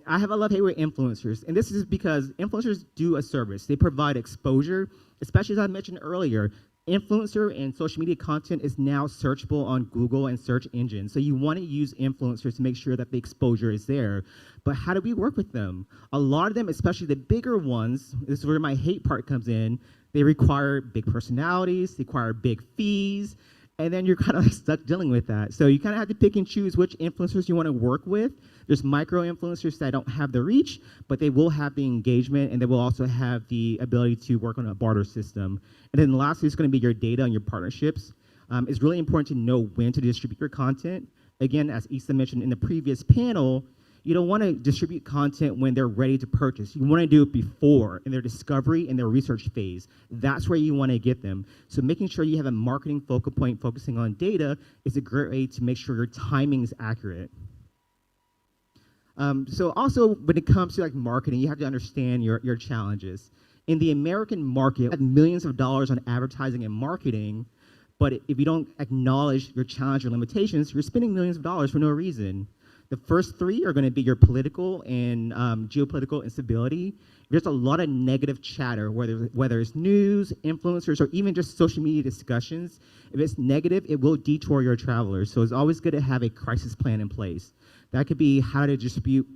I have a love-hate with influencers, and this is because influencers do a service. They provide exposure, especially as I mentioned earlier. Influencer and social media content is now searchable on Google and search engines. So you want to use influencers to make sure that the exposure is there. But how do we work with them? A lot of them, especially the bigger ones, this is where my hate part comes in, they require big personalities, they require big fees, and then you're kind of like stuck dealing with that. So you kind of have to pick and choose which influencers you want to work with. There's micro influencers that don't have the reach, but they will have the engagement, and they will also have the ability to work on a barter system. And then lastly, it's going to be your data and your partnerships. It's really important to know when to distribute your content. Again, as Issa mentioned in the previous panel, you don't want to distribute content when they're ready to purchase. You want to do it before, in their discovery and their research phase. That's where you want to get them. So making sure you have a marketing focal point focusing on data is a great way to make sure your timing is accurate. So also, when it comes to like marketing, you have to understand your challenges. In the American market, we have millions of dollars on advertising and marketing, but if you don't acknowledge your challenge or limitations, you're spending millions of dollars for no reason. The first three are going to be your political and geopolitical instability. There's a lot of negative chatter, whether it's news, influencers, or even just social media discussions. If it's negative, it will detour your travelers. So it's always good to have a crisis plan in place. That could be how to distribute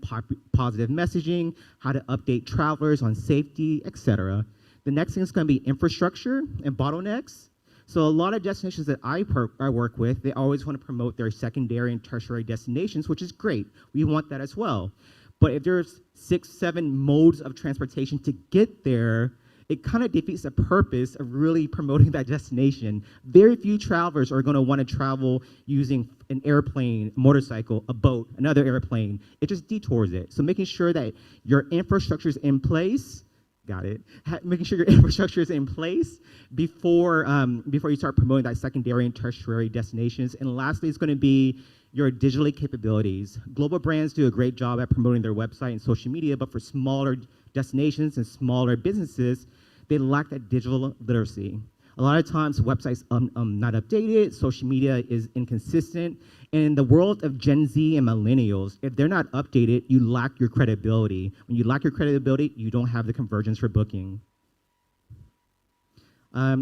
positive messaging, how to update travelers on safety, etc. The next thing is going to be infrastructure and bottlenecks. So a lot of destinations that I work with, they always want to promote their secondary and tertiary destinations, which is great. We want that as well. But if there's 6, 7 modes of transportation to get there, it kind of defeats the purpose of really promoting that destination. Very few travelers are going to want to travel using an airplane, motorcycle, a boat, another airplane. It just detours it. So making sure that your infrastructure is in place, making sure your infrastructure is in place before you start promoting that secondary and tertiary destinations. And lastly, it's going to be your digital capabilities. Global brands do a great job at promoting their website and social media, but for smaller destinations and smaller businesses, they lack that digital literacy. A lot of times, websites not updated, social media is inconsistent, and in the world of Gen Z and millennials, if they're not updated, you lack your credibility. When you lack your credibility, you don't have the conversions for booking.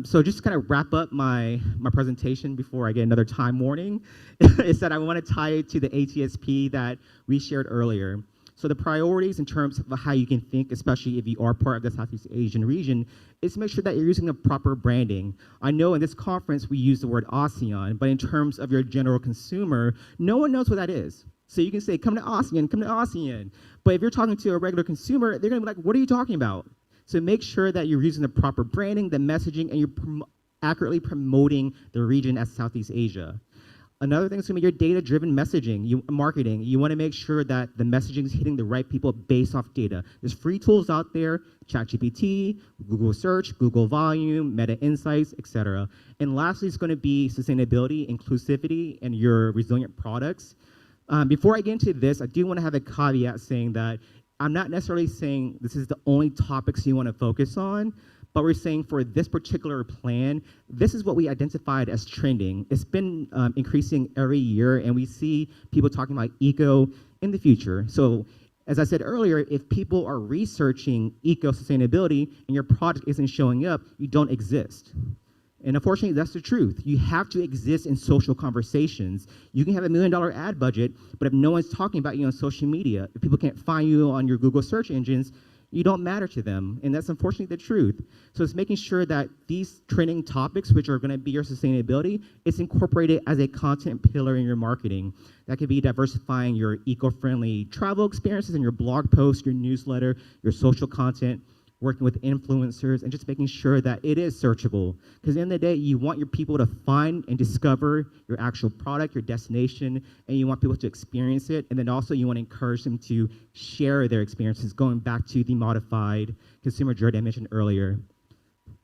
So just to kind of wrap up my presentation before I get another time warning, is that I want to tie it to the ATSP that we shared earlier. So the priorities in terms of how you can think, especially if you are part of the Southeast Asian region, is to make sure that you're using the proper branding. I know in this conference we use the word ASEAN, but in terms of your general consumer, no one knows what that is. So you can say, come to ASEAN, come to ASEAN. But if you're talking to a regular consumer, they're going to be like, what are you talking about? So make sure that you're using the proper branding, the messaging, and you're accurately promoting the region as Southeast Asia. Another thing is going to be your data-driven messaging, marketing. You want to make sure that the messaging is hitting the right people based off data. There's free tools out there, ChatGPT, Google Search, Google Volume, Meta Insights, etc. And lastly, it's going to be sustainability, inclusivity, and your resilient products. Before I get into this, I do want to have a caveat saying that I'm not necessarily saying this is the only topics you want to focus on, but we're saying for this particular plan, this is what we identified as trending. It's been increasing every year, and we see people talking about eco in the future. So As I said earlier, if people are researching eco-sustainability and your product isn't showing up, you don't exist. And unfortunately, that's the truth. You have to exist in social conversations. You can have $1 million ad budget, but if no one's talking about you on social media, if people can't find you on your Google search engines, you don't matter to them. And that's unfortunately the truth. So it's making sure that these trending topics, which are going to be your sustainability, it's incorporated as a content pillar in your marketing. That could be diversifying your eco-friendly travel experiences in your blog posts, your newsletter, your social content, working with influencers, and just making sure that it is searchable. Because at the end of the day, you want your people to find and discover your actual product, your destination, and you want people to experience it. And then also you want to encourage them to share their experiences, going back to the modified consumer journey I mentioned earlier.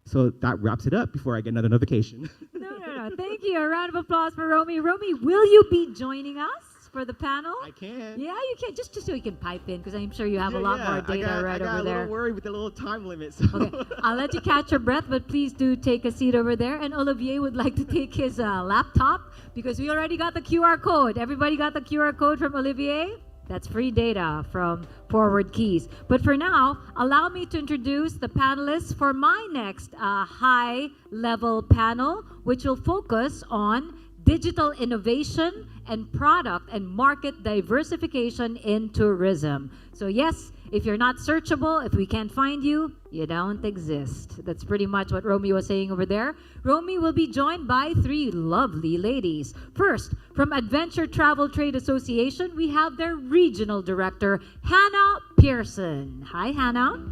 So that wraps it up before I get another notification. No. Thank you. A round of applause for Romy. Romy, will you be joining us for the panel? I can. Yeah, you can. Just so you can pipe in, because I'm sure you have a lot more data right over there. I got a little worried with the little time limit. So. Okay, I'll let you catch your breath, but please do take a seat over there. And Olivier would like to take his laptop, because we already got the QR code. Everybody got the QR code from Olivier? That's free data from Forward Keys. But for now, allow me to introduce the panelists for my next high-level panel, which will focus on digital innovation and product and market diversification in tourism. So yes, if you're not searchable, if we can't find you, you don't exist. That's pretty much what Romy was saying over there. Romy will be joined by 3 lovely ladies. First, from Adventure Travel Trade Association, we have their regional director, Hannah Pearson. Hi, Hannah.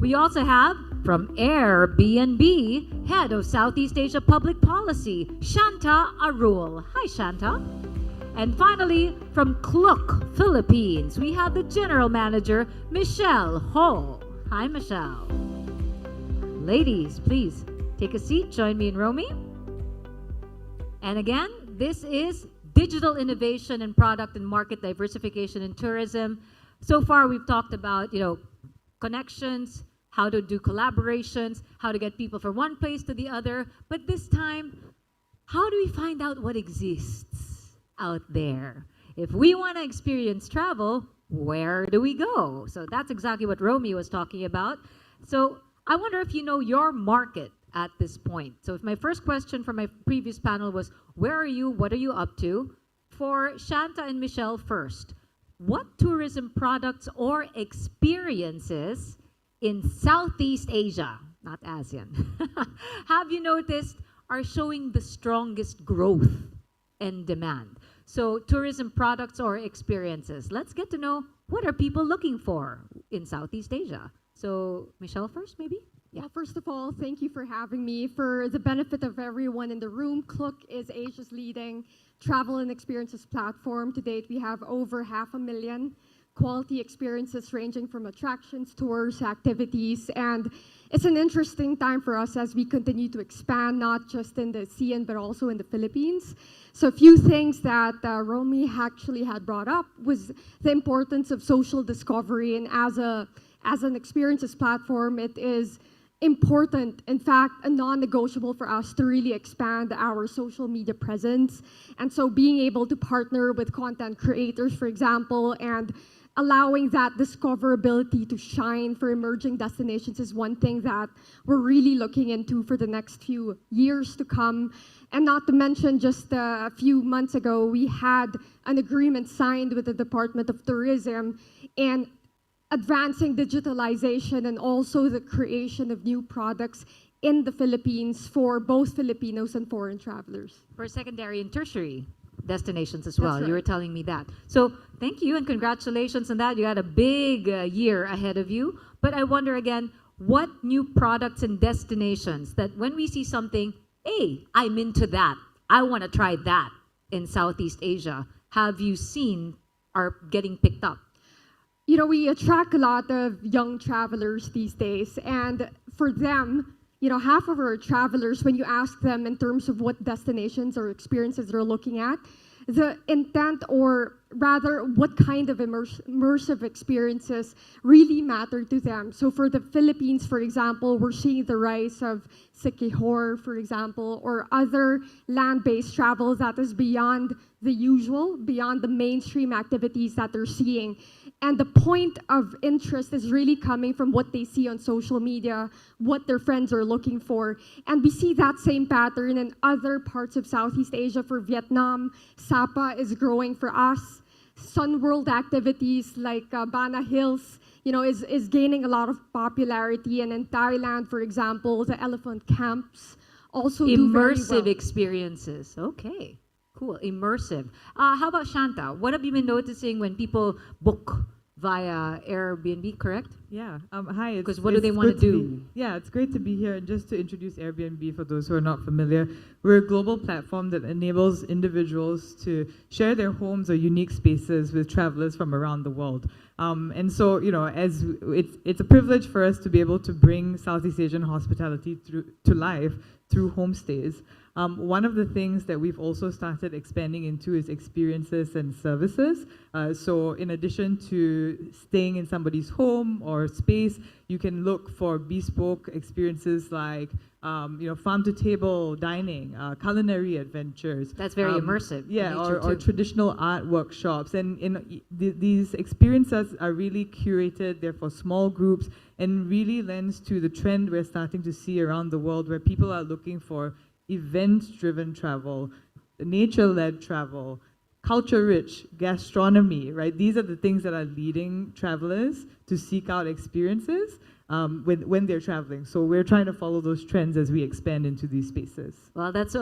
We also have from Airbnb, head of Southeast Asia Public Policy, Shanta Arul. Hi, Shanta. And finally, from Klook, Philippines, we have the General Manager, Michelle Ho. Hi, Michelle. Ladies, please take a seat. Join me in Romy. And again, this is digital innovation and product and market diversification in tourism. So far, we've talked about, connections, how to do collaborations, how to get people from one place to the other. But this time, how do we find out what exists out there? If we want to experience travel, where do we go? So that's exactly what Romy was talking about. So I wonder if you know your market at this point. So if my first question from my previous panel was, where are you? What are you up to? For Shanta and Michelle first, what tourism products or experiences in Southeast Asia, not ASEAN, have you noticed are showing the strongest growth and demand? So tourism products or experiences. Let's get to know, what are people looking for in Southeast Asia? So Michelle first, maybe? Yeah, first of all, thank you for having me. For the benefit of everyone in the room, Klook is Asia's leading travel and experiences platform. To date, we have over 500,000 quality experiences ranging from attractions, tours, activities, and it's an interesting time for us as we continue to expand, not just in the ASEAN, but also in the Philippines. So a few things that Romy actually had brought up was the importance of social discovery, and as an experiences platform, it is important, in fact, a non-negotiable for us to really expand our social media presence. And so being able to partner with content creators, for example, and allowing that discoverability to shine for emerging destinations is one thing that we're really looking into for the next few years to come. And not to mention, just a few months ago, we had an agreement signed with the Department of Tourism and advancing digitalization and also the creation of new products in the Philippines for both Filipinos and foreign travelers. For secondary and tertiary destinations as well. That's right. You were telling me that. So thank you and congratulations on that. You had a big year ahead of you. But I wonder again, what new products and destinations that when we see something, hey, I'm into that, I want to try that in Southeast Asia, have you seen are getting picked up? You know, we attract a lot of young travelers these days, and for them, half of our travelers, when you ask them in terms of what destinations or experiences they're looking at, the intent, or rather what kind of immersive experiences really matter to them. So for the Philippines, for example, we're seeing the rise of Sikihor, for example, or other land-based travel that is beyond the usual, beyond the mainstream activities that they're seeing. And the point of interest is really coming from what they see on social media, what their friends are looking for. And we see that same pattern in other parts of Southeast Asia. For Vietnam, Sapa is growing for us. Sun World activities like Bana Hills, is gaining a lot of popularity. And in Thailand, for example, the elephant camps also do very Immersive well. experiences. Okay, cool. Immersive. How about Shanta? What have you been noticing when people book via Airbnb, correct? Yeah. Hi. It's- 'Cause what do they it's wanna good to do? Yeah, it's great to be here. And just to introduce Airbnb for those who are not familiar, we're a global platform that enables individuals to share their homes or unique spaces with travelers from around the world. And so, as it's a privilege for us to be able to bring Southeast Asian hospitality to life through homestays. One of the things that we've also started expanding into is experiences and services. So in addition to staying in somebody's home or space, you can look for bespoke experiences like farm-to-table dining, culinary adventures. That's very immersive. in Yeah, nature or too. traditional art workshops. And these experiences are really curated. They're for small groups and really lends to the trend we're starting to see around the world where people are looking for event-driven travel, nature-led travel, culture-rich gastronomy, right? These are the things that are leading travelers to seek out experiences when they're traveling. So we're trying to follow those trends as we expand into these spaces. Well, that's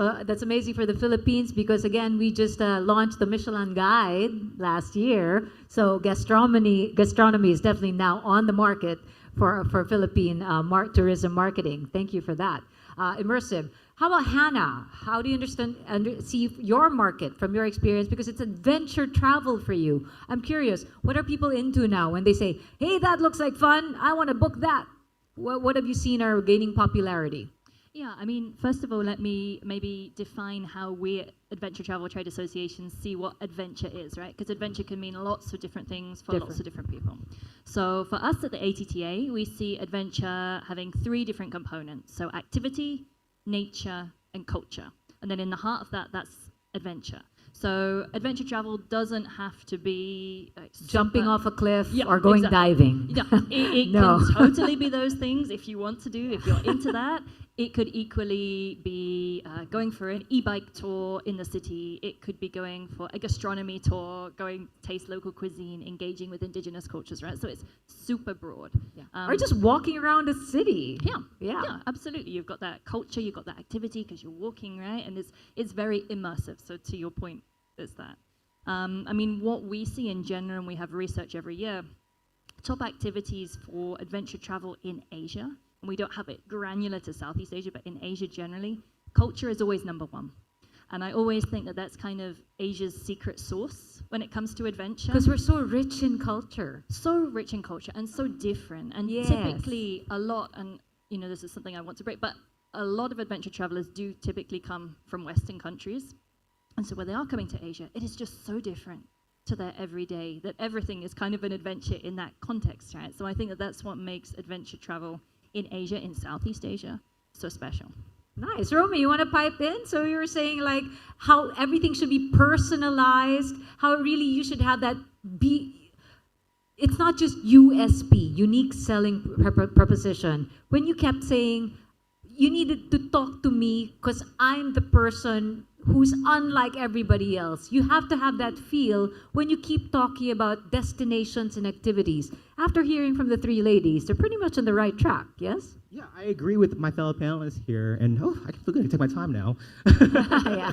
amazing for the Philippines because again, we just launched the Michelin Guide last year. So gastronomy is definitely now on the market for Philippine tourism marketing. Thank you for that. Immersive. How about Hannah? How do you see your market from your experience? Because it's adventure travel for you. I'm curious, what are people into now when they say, hey, that looks like fun, I want to book that? What have you seen are gaining popularity? Yeah, I mean, first of all, let me maybe define how we at Adventure Travel Trade Associations see what adventure is, right? Because adventure can mean lots of different things for lots of different people. So for us at the ATTA, we see adventure having 3 different components. So activity, nature, and culture. And then in the heart of that, that's adventure. So adventure travel doesn't have to be Jumping off a cliff Yeah, or going exactly. diving? Yeah, it No. can totally be those things if you want to do, if you're into that. It could equally be going for an e-bike tour in the city. It could be going for a gastronomy tour, going taste local cuisine, engaging with indigenous cultures, right? So it's super broad. Yeah. Or just walking around a city. Yeah, absolutely. You've got that culture, you've got that activity because you're walking, right? And it's very immersive. So to your point, there's that. I mean, what we see in general, and we have research every year, top activities for adventure travel in Asia, and we don't have it granular to Southeast Asia, but in Asia generally, culture is always number 1. And I always think that that's kind of Asia's secret sauce when it comes to adventure. Because we're so rich in culture. So rich in culture and so different. And Yes. typically a lot, and this is something I want to break, but a lot of adventure travelers do typically come from Western countries. And so when they are coming to Asia, it is just so different to their everyday, that everything is kind of an adventure in that context, right? So I think that that's what makes adventure travel in Asia, in Southeast Asia, so special. Nice. Romy, you want to pipe in? So you were saying like how everything should be personalized, how really you should have that it's not just USP, unique selling proposition. When you kept saying you needed to talk to me because I'm the person who's unlike everybody else. You have to have that feel when you keep talking about destinations and activities. After hearing from the 3 ladies, they're pretty much on the right track, yes? Yeah, I agree with my fellow panelists here, and I feel good. I can take my time now. Yeah.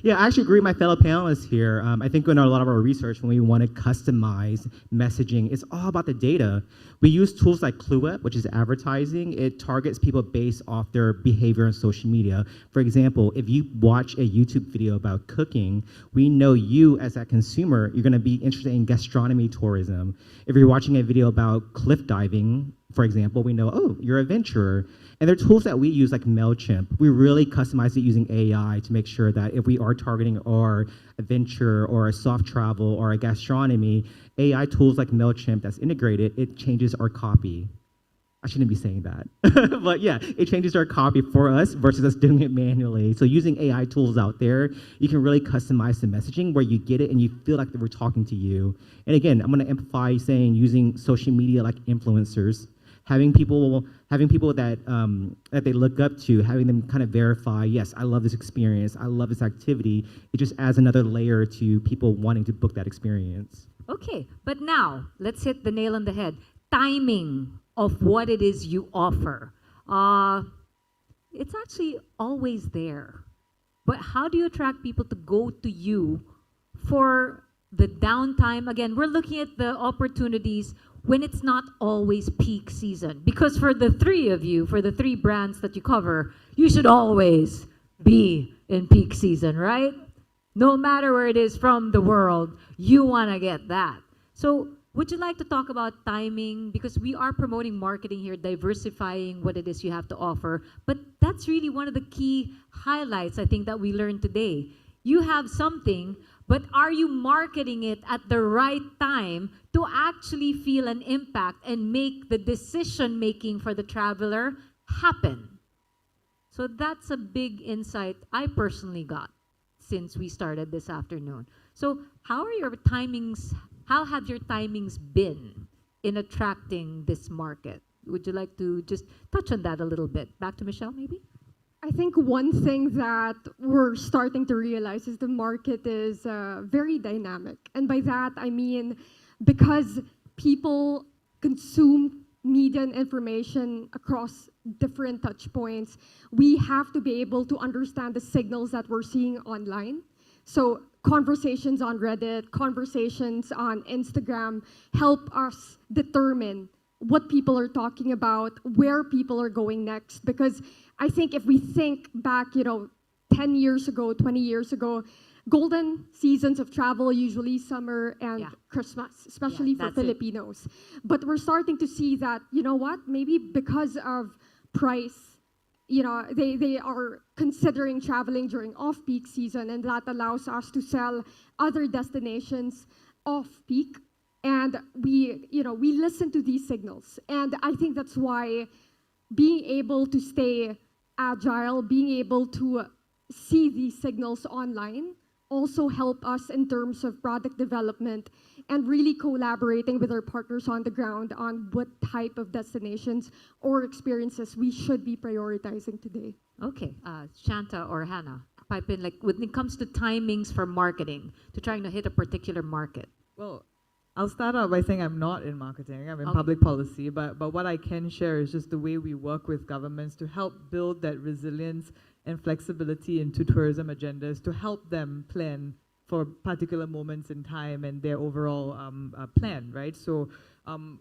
Yeah, I actually agree with my fellow panelists here. I think in a lot of our research, when we want to customize messaging, it's all about the data. We use tools like ClueUp, which is advertising. It targets people based off their behavior on social media. For example, if you watch a YouTube video about cooking, we know you as that consumer, you're going to be interested in gastronomy tourism. If you're watching a video about cliff diving, for example, we know, oh, you're an adventurer. And there are tools that we use like MailChimp. We really customize it using AI to make sure that if we are targeting our adventure or a soft travel or a gastronomy, AI tools like MailChimp that's integrated, it changes our copy. I shouldn't be saying that. But yeah, it changes our copy for us versus us doing it manually. So using AI tools out there, you can really customize the messaging where you get it and you feel like that we're talking to you. And again, I'm going to amplify saying using social media like influencers, having people that that they look up to, having them kind of verify, yes, I love this experience, I love this activity. It just adds another layer to people wanting to book that experience. Okay, but now let's hit the nail on the head. Timing of what it is you offer. It's actually always there. But how do you attract people to go to you for the downtime? Again, we're looking at the opportunities when it's not always peak season. Because for the three of you, for the three brands that you cover, you should always be in peak season, right? No matter where it is from the world, you want to get that. So would you like to talk about timing? Because we are promoting marketing here, diversifying what it is you have to offer. But that's really one of the key highlights, I think, that we learned today. You have something, but are you marketing it at the right time to actually feel an impact and make the decision making for the traveler happen? So that's a big insight I personally got since we started this afternoon. So how have your timings been in attracting this market? Would you like to just touch on that a little bit? Back to Michelle, maybe? I think one thing that we're starting to realize is the market is very dynamic. And by that, I mean because people consume media and information across different touch points, we have to be able to understand the signals that we're seeing online. So conversations on Reddit, conversations on Instagram help us determine what people are talking about, where people are going next. Because I think if we think back, 10 years ago, 20 years ago, golden seasons of travel, usually summer and Christmas, especially for Filipinos. But we're starting to see that, maybe because of price, they are considering traveling during off-peak season, and that allows us to sell other destinations off-peak. And we listen to these signals. And I think that's why being able to stay agile, being able to see these signals online also help us in terms of product development and really collaborating with our partners on the ground on what type of destinations or experiences we should be prioritizing today. Okay, Shanta or Hannah, pipe in, like when it comes to timings for marketing, to trying to hit a particular market. Well, I'll start out by saying I'm not in marketing, I'm in public policy, but what I can share is just the way we work with governments to help build that resilience and flexibility into tourism agendas to help them plan for particular moments in time and their overall plan, right? So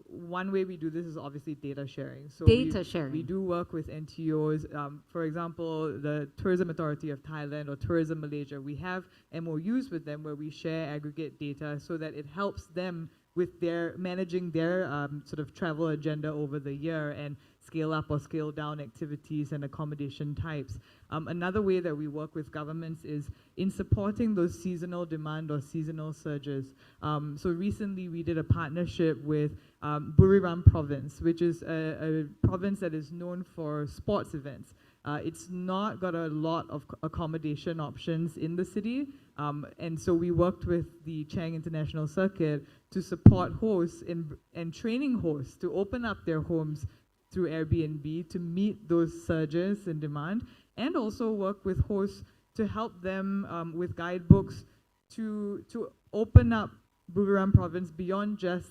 one way we do this is obviously data sharing. So we do work with NTOs. For example, the Tourism Authority of Thailand or Tourism Malaysia, we have MOUs with them where we share aggregate data so that it helps them with their managing their sort of travel agenda over the year and scale up or scale down activities and accommodation types. Another way that we work with governments is in supporting those seasonal demand or seasonal surges. So recently we did a partnership with Buriram province, which is a province that is known for sports events. It's not got a lot of accommodation options in the city, and so we worked with the Chang International Circuit to support hosts and training hosts to open up their homes through Airbnb to meet those surges in demand, and also work with hosts to help them with guidebooks to open up Buriram province beyond just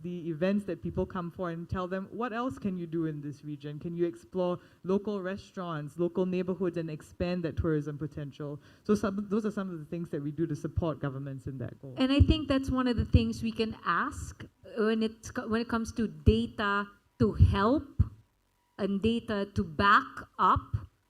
the events that people come for and tell them, what else can you do in this region? Can you explore local restaurants, local neighborhoods, and expand that tourism potential? So those are some of the things that we do to support governments in that goal. And I think that's one of the things we can ask when it comes to data to help and data to back up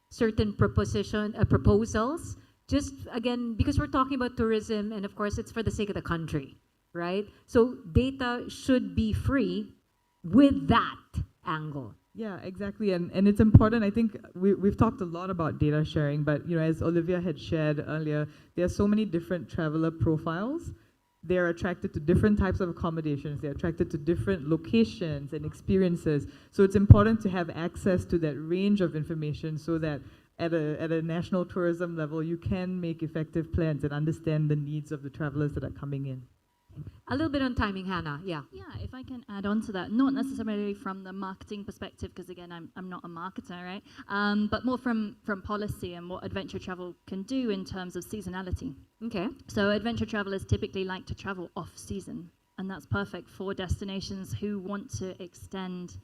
certain proposals. Just again, because we're talking about tourism, and of course it's for the sake of the country, right? So data should be free with that angle. Yeah, exactly, and it's important. I think we've talked a lot about data sharing, but as Olivia had shared earlier, there are so many different traveler profiles, they're attracted to different types of accommodations, they're attracted to different locations and experiences. So it's important to have access to that range of information so that at a national tourism level, you can make effective plans and understand the needs of the travelers that are coming in. A little bit on timing, Hannah. Yeah. Yeah, if I can add on to that, not necessarily from the marketing perspective, because again, I'm not a marketer, right? But more from policy and what adventure travel can do in terms of seasonality. Okay. So adventure travelers typically like to travel off-season, and that's perfect for destinations who want to extend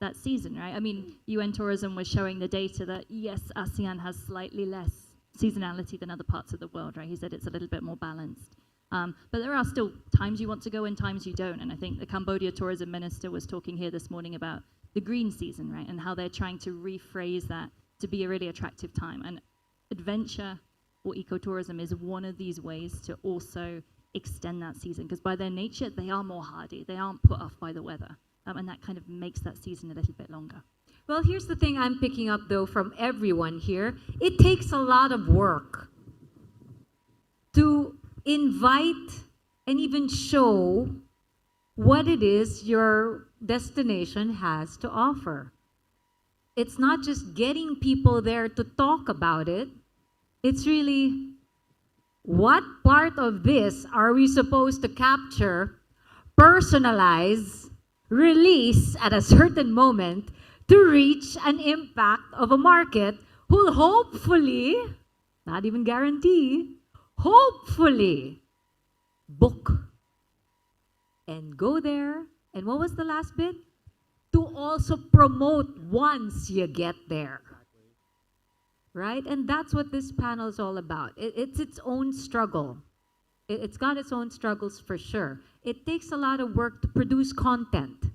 that season, right? I mean, UN Tourism was showing the data that, yes, ASEAN has slightly less seasonality than other parts of the world, right? He said it's a little bit more balanced. But there are still times you want to go and times you don't. And I think the Cambodia tourism minister was talking here this morning about the green season, right? And how they're trying to rephrase that to be a really attractive time. And adventure or ecotourism is one of these ways to also extend that season. Because by their nature, they are more hardy. They aren't put off by the weather. And that kind of makes that season a little bit longer. Well, here's the thing I'm picking up, though, from everyone here. It takes a lot of work to invite and even show what it is your destination has to offer. It's not just getting people there to talk about it. It's really, what part of this are we supposed to capture, personalize, release at a certain moment to reach an impact of a market who'll hopefully, not even guarantee, hopefully book and go there. And what was the last bit? To also promote once you get there. Right? And that's what this panel is all about. It's its own struggle. It's got its own struggles for sure. It takes a lot of work to produce content.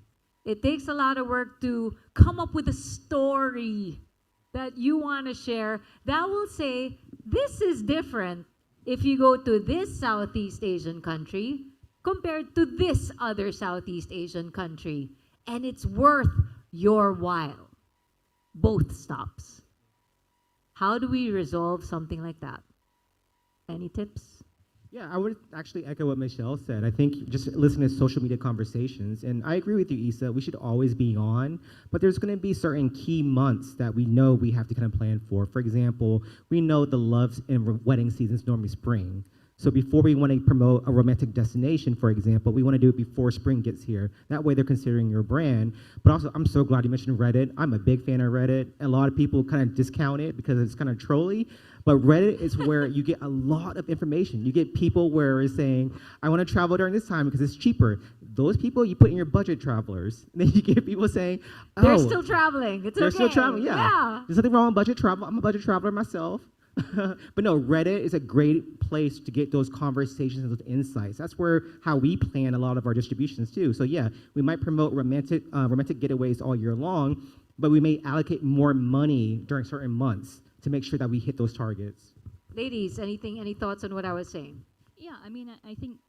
It takes a lot of work to come up with a story that you want to share that will say, this is different if you go to this Southeast Asian country compared to this other Southeast Asian country. And it's worth your while. Both stops. How do we resolve something like that? Any tips? Yeah, I would actually echo what Michelle said. I think just listening to social media conversations, and I agree with you, Issa, we should always be on, but there's going to be certain key months that we know we have to kind of plan for. For example, we know the love and wedding season is normally spring. So before we want to promote a romantic destination, for example, we want to do it before spring gets here. That way they're considering your brand. But also, I'm so glad you mentioned Reddit. I'm a big fan of Reddit. A lot of people kind of discount it because it's kind of trolly. But Reddit is where you get a lot of information. You get people where it's saying, I want to travel during this time because it's cheaper. Those people you put in your budget travelers. And then you get people saying, oh, they're still traveling. It's they're okay. still traveling, yeah. There's nothing wrong with budget travel. I'm a budget traveler myself. But no, Reddit is a great place to get those conversations and those insights. That's where how we plan a lot of our distributions too. So yeah, we might promote romantic getaways all year long, but we may allocate more money during certain months to make sure that we hit those targets. Ladies, any thoughts on what I was saying? Yeah, I mean, I think.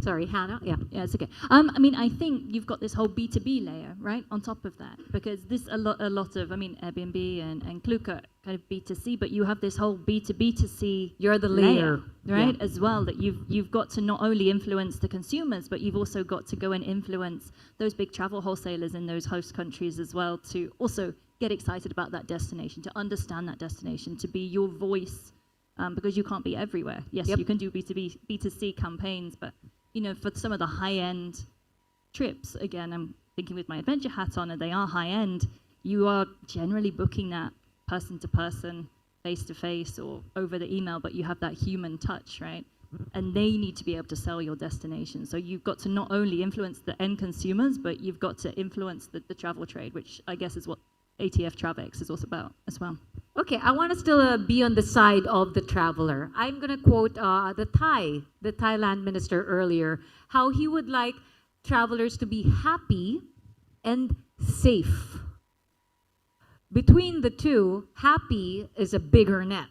Sorry, Hannah? Yeah. Yeah, it's okay. I mean, I think you've got this whole B2B layer, right, on top of that, because this a lot of, I mean, Airbnb and Klook are kind of B2C, but you have this whole B2B2C. You're the layer, right, yeah. As well, that you've got to not only influence the consumers, but you've also got to go and influence those big travel wholesalers in those host countries as well to also get excited about that destination, to understand that destination, to be your voice, because you can't be everywhere. Yes, you can do B2B, B2C campaigns, but you know, for some of the high-end trips, again, I'm thinking with my adventure hat on, and they are high-end, you are generally booking that person-to-person, face-to-face, or over the email, but you have that human touch, right? And they need to be able to sell your destination. So you've got to not only influence the end consumers, but you've got to influence the travel trade, which I guess is what ATF Travex is also about as well. Okay, I want to still be on the side of the traveler. I'm going to quote the Thailand minister earlier, how he would like travelers to be happy and safe. Between the two, happy is a bigger net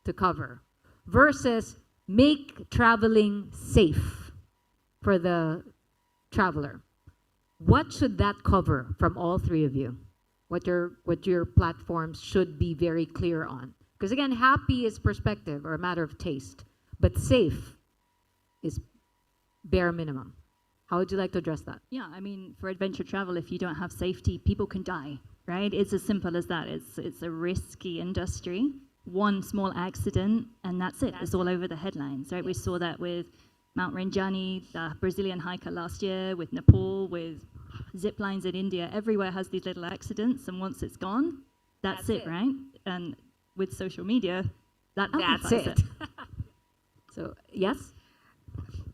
to cover versus make traveling safe for the traveler. What should that cover from all three of you? What your platforms should be very clear on. Because again, happy is perspective or a matter of taste, but safe is bare minimum. How would you like to address that? Yeah, I mean, for adventure travel, if you don't have safety, people can die, right? It's as simple as that. It's a risky industry. One small accident, and that's it. It's all over the headlines, right? We saw that with Mount Ranjani, the Brazilian hiker last year, with Nepal, with zip lines in India. Everywhere has these little accidents, and once it's gone, that's it, right? And with social media, that amplifies it. So, yes?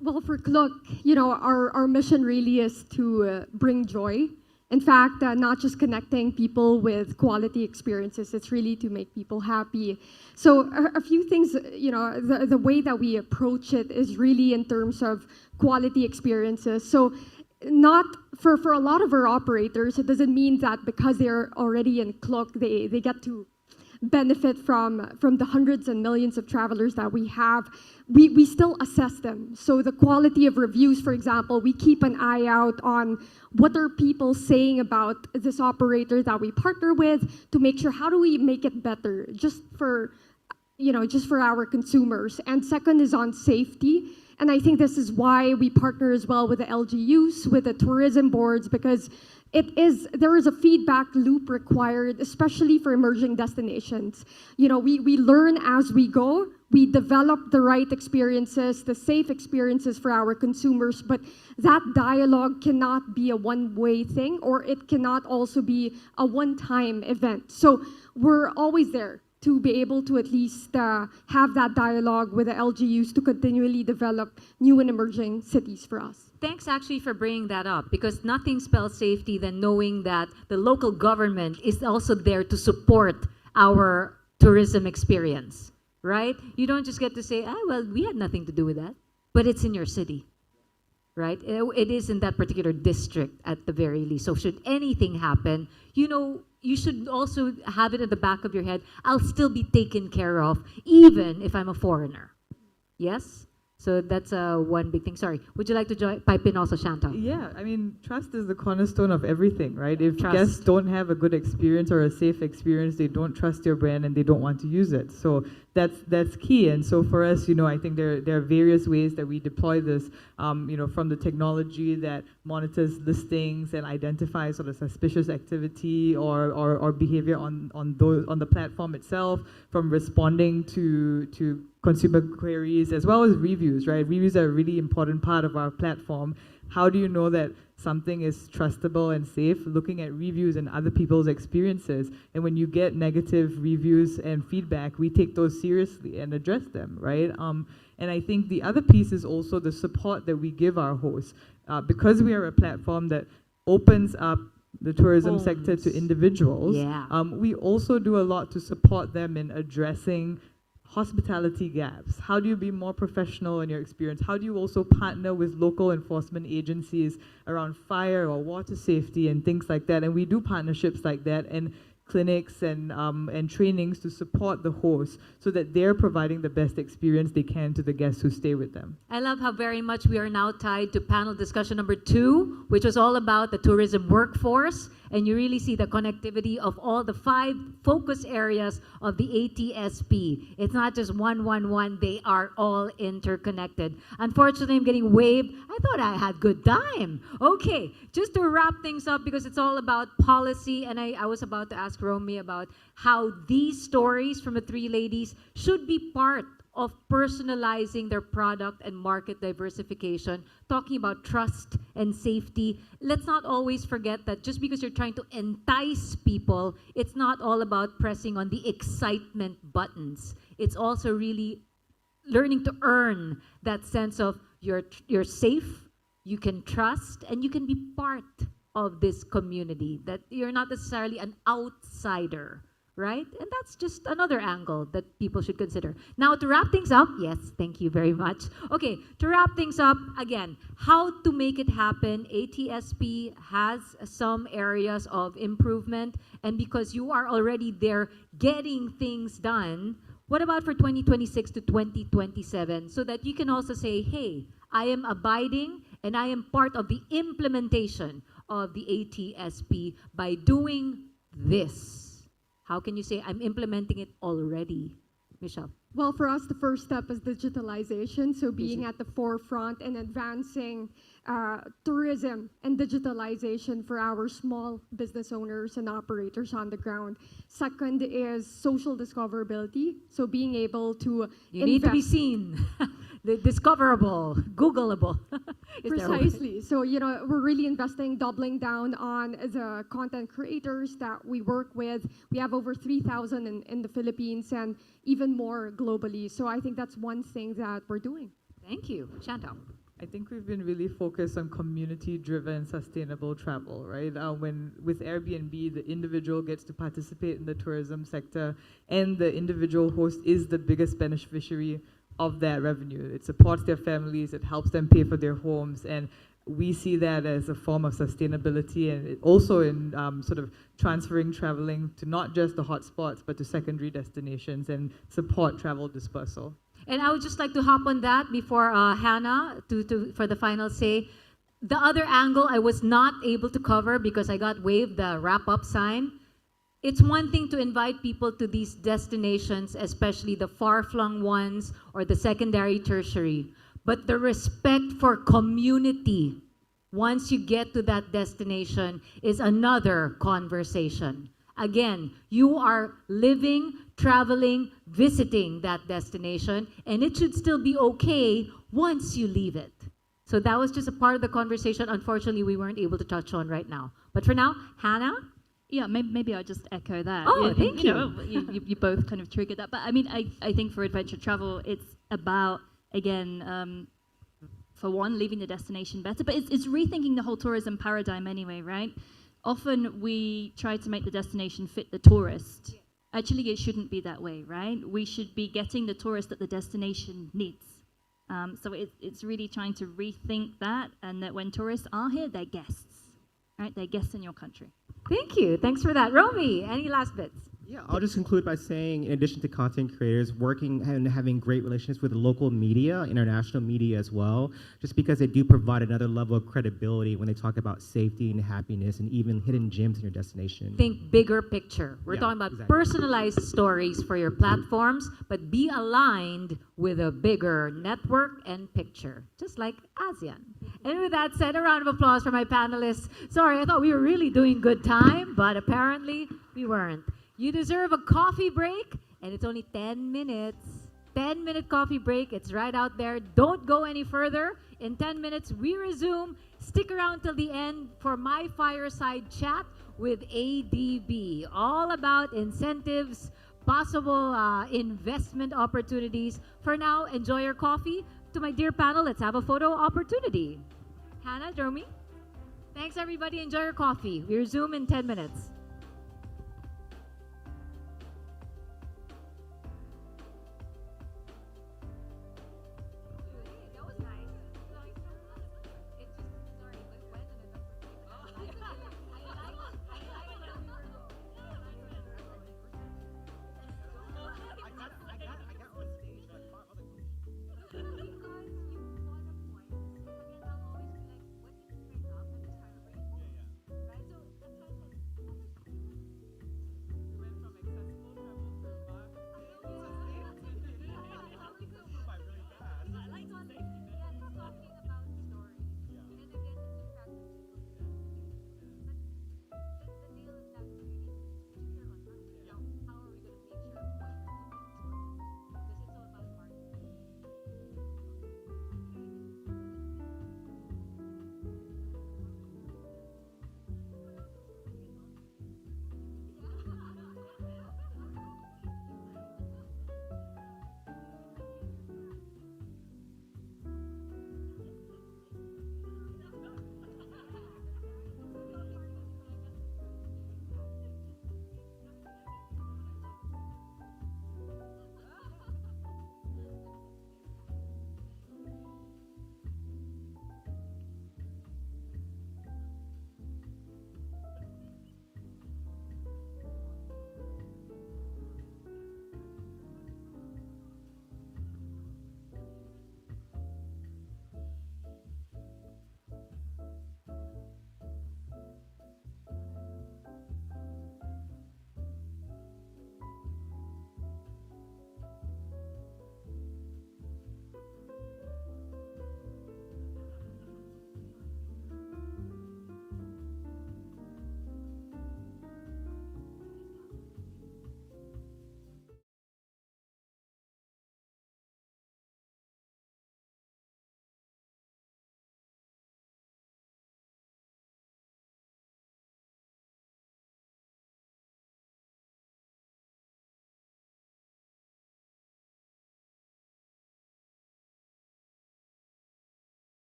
Well, for Kluk, our mission really is to bring joy. In fact, not just connecting people with quality experiences, it's really to make people happy. So a few things, the way that we approach it is really in terms of quality experiences. So not for a lot of our operators, it doesn't mean that because they're already in Kluk, they get to benefit from the hundreds and millions of travelers that we have. We still assess them. So the quality of reviews, for example, we keep an eye out on what are people saying about this operator that we partner with to make sure how do we make it better just for our consumers. And second is on safety. And I think this is why we partner as well with the LGUs, with the tourism boards, because there is a feedback loop required, especially for emerging destinations. We learn as we go. We develop the right experiences, the safe experiences for our consumers, but that dialogue cannot be a one-way thing, or it cannot also be a one-time event. So we're always there to be able to at least have that dialogue with the LGUs to continually develop new and emerging cities for us. Thanks actually for bringing that up, because nothing spells safety than knowing that the local government is also there to support our tourism experience, right? You don't just get to say, well, we had nothing to do with that, but it's in your city, right? It is in that particular district at the very least. So should anything happen, you should also have it in the back of your head, I'll still be taken care of, even if I'm a foreigner. Yes? So that's one big thing. Sorry, would you like to pipe in also, Chantal? Yeah, I mean, trust is the cornerstone of everything, right? If Trust. guests don't have a good experience or a safe experience, they don't trust your brand and they don't want to use it. So that's key. And so for us, I think there are various ways that we deploy this, from the technology that monitors listings and identifies sort of suspicious activity or behavior on the platform itself, from responding to consumer queries as well as reviews, right? Reviews are a really important part of our platform. How do you know that something is trustable and safe? Looking at reviews and other people's experiences. And when you get negative reviews and feedback, we take those seriously and address them, right? And I think the other piece is also the support that we give our hosts. Because we are a platform that opens up the tourism sector to individuals, we also do a lot to support them in addressing hospitality gaps. How do you be more professional in your experience? How do you also partner with local enforcement agencies around fire or water safety and things like that? And we do partnerships like that and clinics and trainings to support the hosts so that they're providing the best experience they can to the guests who stay with them. I love how very much we are now tied to panel discussion number 2, which was all about the tourism workforce. And you really see the connectivity of all the 5 focus areas of the ATSP. It's not just one, they are all interconnected. Unfortunately, I'm getting waved. I thought I had good time. Okay, just to wrap things up, because it's all about policy, and I was about to ask Romy about how these stories from the 3 ladies should be part of personalizing their product and market diversification, talking about trust and safety. Let's not always forget that just because you're trying to entice people, it's not all about pressing on the excitement buttons. It's also really learning to earn that sense of you're safe, you can trust, and you can be part of this community, that you're not necessarily an outsider, right? And that's just another angle that people should consider. Now, to wrap things up, yes, thank you very much. Okay, to wrap things up, again, how to make it happen. ATSP has some areas of improvement, and because you are already there getting things done, what about for 2026 to 2027, so that you can also say, hey, I am abiding and I am part of the implementation of the ATSP by doing this. How can you say I'm implementing it already? Michelle. Well, for us, the first step is digitalization. So being at the forefront and advancing tourism and digitalization for our small business owners and operators on the ground. Second is social discoverability. So being able to You need to be seen, discoverable, Googleable. Is there a way? Precisely. So, we're really investing, doubling down on the content creators that we work with. We have over 3,000 in the Philippines and even more globally. So I think that's one thing that we're doing. Thank you. Chantal. I think we've been really focused on community-driven sustainable travel, right? When with Airbnb, the individual gets to participate in the tourism sector, and the individual host is the biggest beneficiary of that revenue. It supports their families, it helps them pay for their homes, and we see that as a form of sustainability, and it also in sort of transferring traveling to not just the hotspots, but to secondary destinations and support travel dispersal. And I would just like to hop on that before Hannah for the final say. The other angle I was not able to cover because I got waved the wrap-up sign. It's one thing to invite people to these destinations, especially the far-flung ones or the secondary, tertiary. But the respect for community once you get to that destination is another conversation. Again, you are living, traveling, visiting that destination, and it should still be okay once you leave it. So that was just a part of the conversation. Unfortunately, we weren't able to touch on right now. But for now, Hannah? Yeah, maybe I'll just echo that. Oh, thank you. You both kind of triggered that. But I mean, I think for adventure travel, it's about, again, for one, leaving the destination better, but it's rethinking the whole tourism paradigm anyway, right? Often we try to make the destination fit the tourist. Actually, it shouldn't be that way, right? We should be getting the tourist that the destination needs. So it's really trying to rethink that, and that when tourists are here, they're guests, right? They're guests in your country. Thank you. Thanks for that. Romy, any last bits? Yeah, I'll just conclude by saying, in addition to content creators, working and having great relationships with local media, international media as well, just because they do provide another level of credibility when they talk about safety and happiness and even hidden gems in your destination. Think bigger picture. We're talking about exactly. personalized stories for your platforms, but be aligned with a bigger network and picture, just like ASEAN. And with that said, a round of applause for my panelists. Sorry, I thought we were really doing good time, but apparently we weren't. You deserve a coffee break, and it's only 10 minutes. 10-minute coffee break. It's right out there. Don't go any further. In 10 minutes, we resume. Stick around till the end for my fireside chat with ADB. All about incentives, possible investment opportunities. For now, enjoy your coffee. To my dear panel, let's have a photo opportunity. Hannah, Jeremy. Thanks, everybody. Enjoy your coffee. We resume in 10 minutes.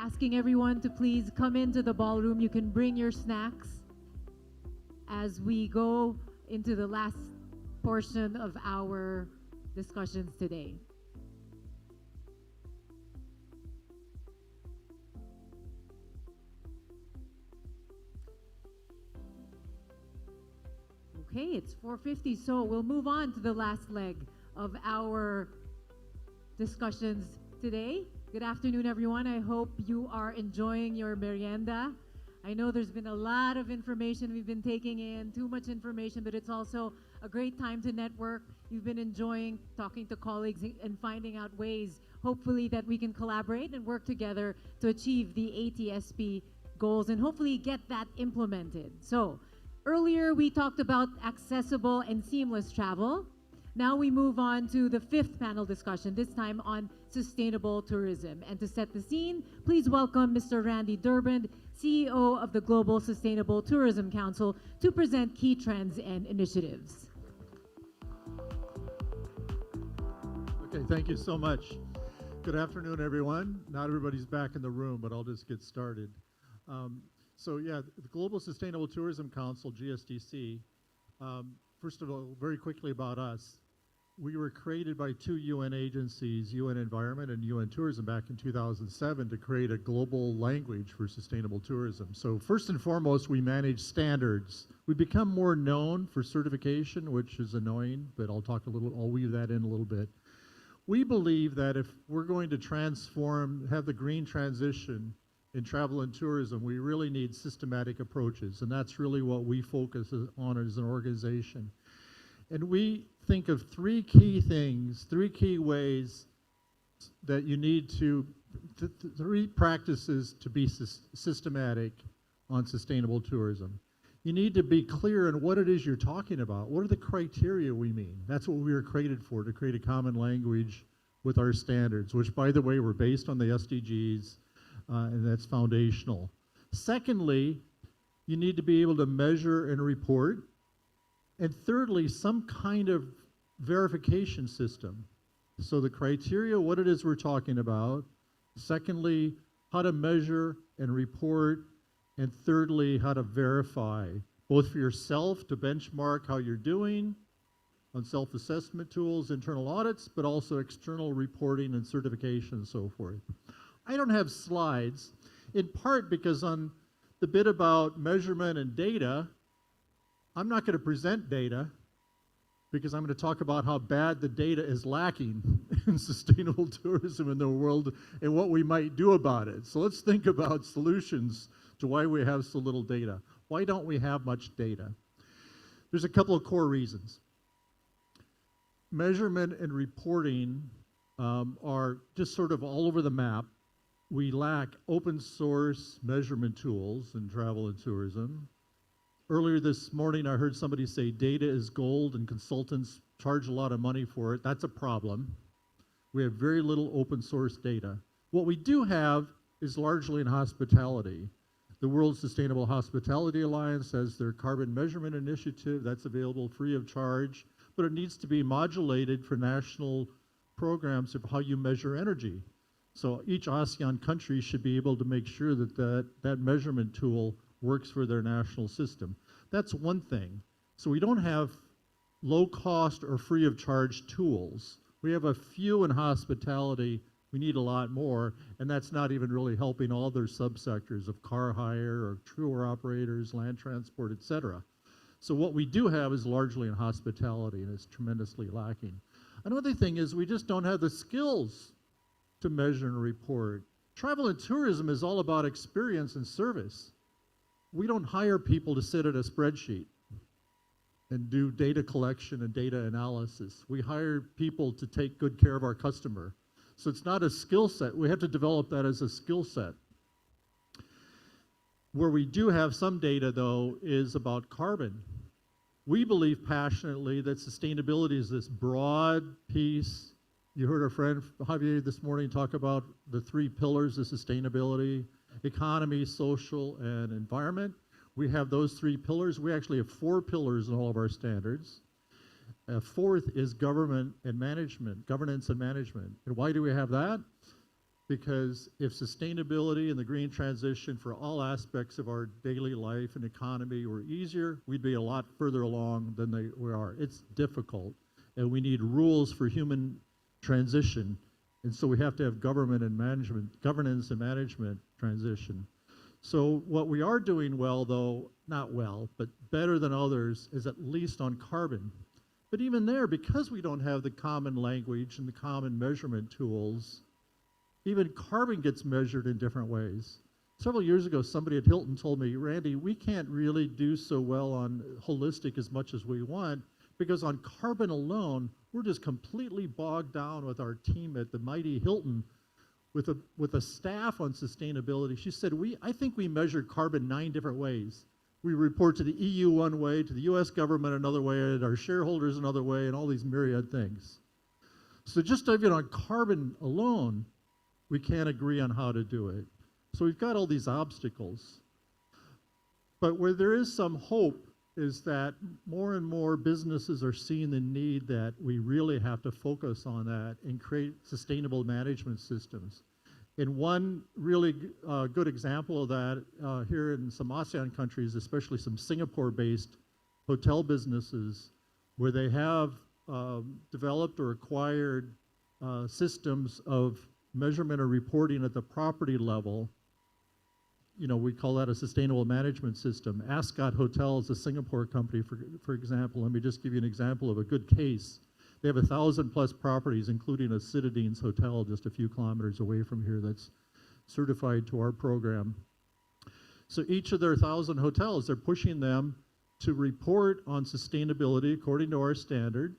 asking everyone to please come into the ballroom. You can bring your snacks as we go into the last portion of our discussions today. Okay, it's 4:50, so we'll move on to the last leg of our discussions today. Good afternoon, everyone. I hope you are enjoying your merienda. I know there's been a lot of information we've been taking in, too much information, but it's also a great time to network. You've been enjoying talking to colleagues and finding out ways, hopefully, that we can collaborate and work together to achieve the ATSP goals and hopefully get that implemented. So, earlier we talked about accessible and seamless travel. Now we move on to the fifth panel discussion, this time on sustainable tourism. And to set the scene, please welcome Mr. Randy Durbin, CEO of the Global Sustainable Tourism Council, to present key trends and initiatives. Okay, thank you so much. Good afternoon, everyone. Not everybody's back in the room, but I'll just get started. The Global Sustainable Tourism Council, GSTC, first of all, very quickly about us. We were created by two UN agencies, UN Environment and UN Tourism, back in 2007 to create a global language for sustainable tourism. So first and foremost, we manage standards. We become more known for certification, which is annoying, but I'll weave that in a little bit. We believe that if we're going to have the green transition in travel and tourism, we really need systematic approaches, and that's really what we focus on as an organization. And we think of three key ways that you need three practices to be systematic on sustainable tourism. You need to be clear on what it is you're talking about. What are the criteria we mean? That's what we were created for, to create a common language with our standards, which, by the way, were based on the SDGs, and that's foundational. Secondly, you need to be able to measure and report. And thirdly, some kind of verification system. So the criteria, what it is we're talking about. Secondly, how to measure and report. And thirdly, how to verify, both for yourself to benchmark how you're doing on self-assessment tools, internal audits, but also external reporting and certification and so forth. I don't have slides, in part because on the bit about measurement and data, I'm not going to present data because I'm going to talk about how bad the data is lacking in sustainable tourism in the world and what we might do about it. So let's think about solutions to why we have so little data. Why don't we have much data? There's a couple of core reasons. Measurement and reporting are just sort of all over the map. We lack open source measurement tools in travel and tourism. Earlier this morning, I heard somebody say data is gold and consultants charge a lot of money for it. That's a problem. We have very little open source data. What we do have is largely in hospitality. The World Sustainable Hospitality Alliance has their carbon measurement initiative. That's available free of charge, but it needs to be modulated for national programs of how you measure energy. So each ASEAN country should be able to make sure that that measurement tool works for their national system. That's one thing. So we don't have low cost or free of charge tools. We have a few in hospitality. We need a lot more, and that's not even really helping all their subsectors of car hire or tour operators, land transport, etc. So what we do have is largely in hospitality, and it's tremendously lacking. Another thing is we just don't have the skills to measure and report. Travel and tourism is all about experience and service. We don't hire people to sit at a spreadsheet and do data collection and data analysis. We hire people to take good care of our customer. So it's not a skill set. We have to develop that as a skill set. Where we do have some data, though, is about carbon. We believe passionately that sustainability is this broad piece. You heard our friend Javier this morning talk about the three pillars of sustainability: economy, social, and environment. We have those three pillars. We actually have 4 pillars in all of our standards. A fourth is governance and management. And why do we have that? because if sustainability and the green transition for all aspects of our daily life and economy were easier, we'd be a lot further along than we are. It's difficult, and we need rules for human transition, and so we have to have governance and management transition. So what we are doing well, though, not well, but better than others, is at least on carbon. But even there, because we don't have the common language and the common measurement tools, even carbon gets measured in different ways. Several years ago, somebody at Hilton told me, Randy, we can't really do so well on holistic as much as we want, because on carbon alone, we're just completely bogged down with our team at the mighty Hilton with a staff on sustainability. She said, I think we measure carbon 9 different ways. We report to the EU one way, to the US government another way, and our shareholders another way, and all these myriad things. So just even on carbon alone, we can't agree on how to do it. So we've got all these obstacles. But where there is some hope is that more and more businesses are seeing the need that we really have to focus on that and create sustainable management systems. And one really good example of that here in some ASEAN countries, especially some Singapore-based hotel businesses, where they have developed or acquired systems of measurement or reporting at the property level. You know, we call that a sustainable management system. Ascot Hotels, a Singapore company, for example, let me just give you an example of a good case. They have 1,000+ properties, including a Citadines hotel just a few kilometers away from here that's certified to our program. So each of their 1,000 hotels, they're pushing them to report on sustainability according to our standard.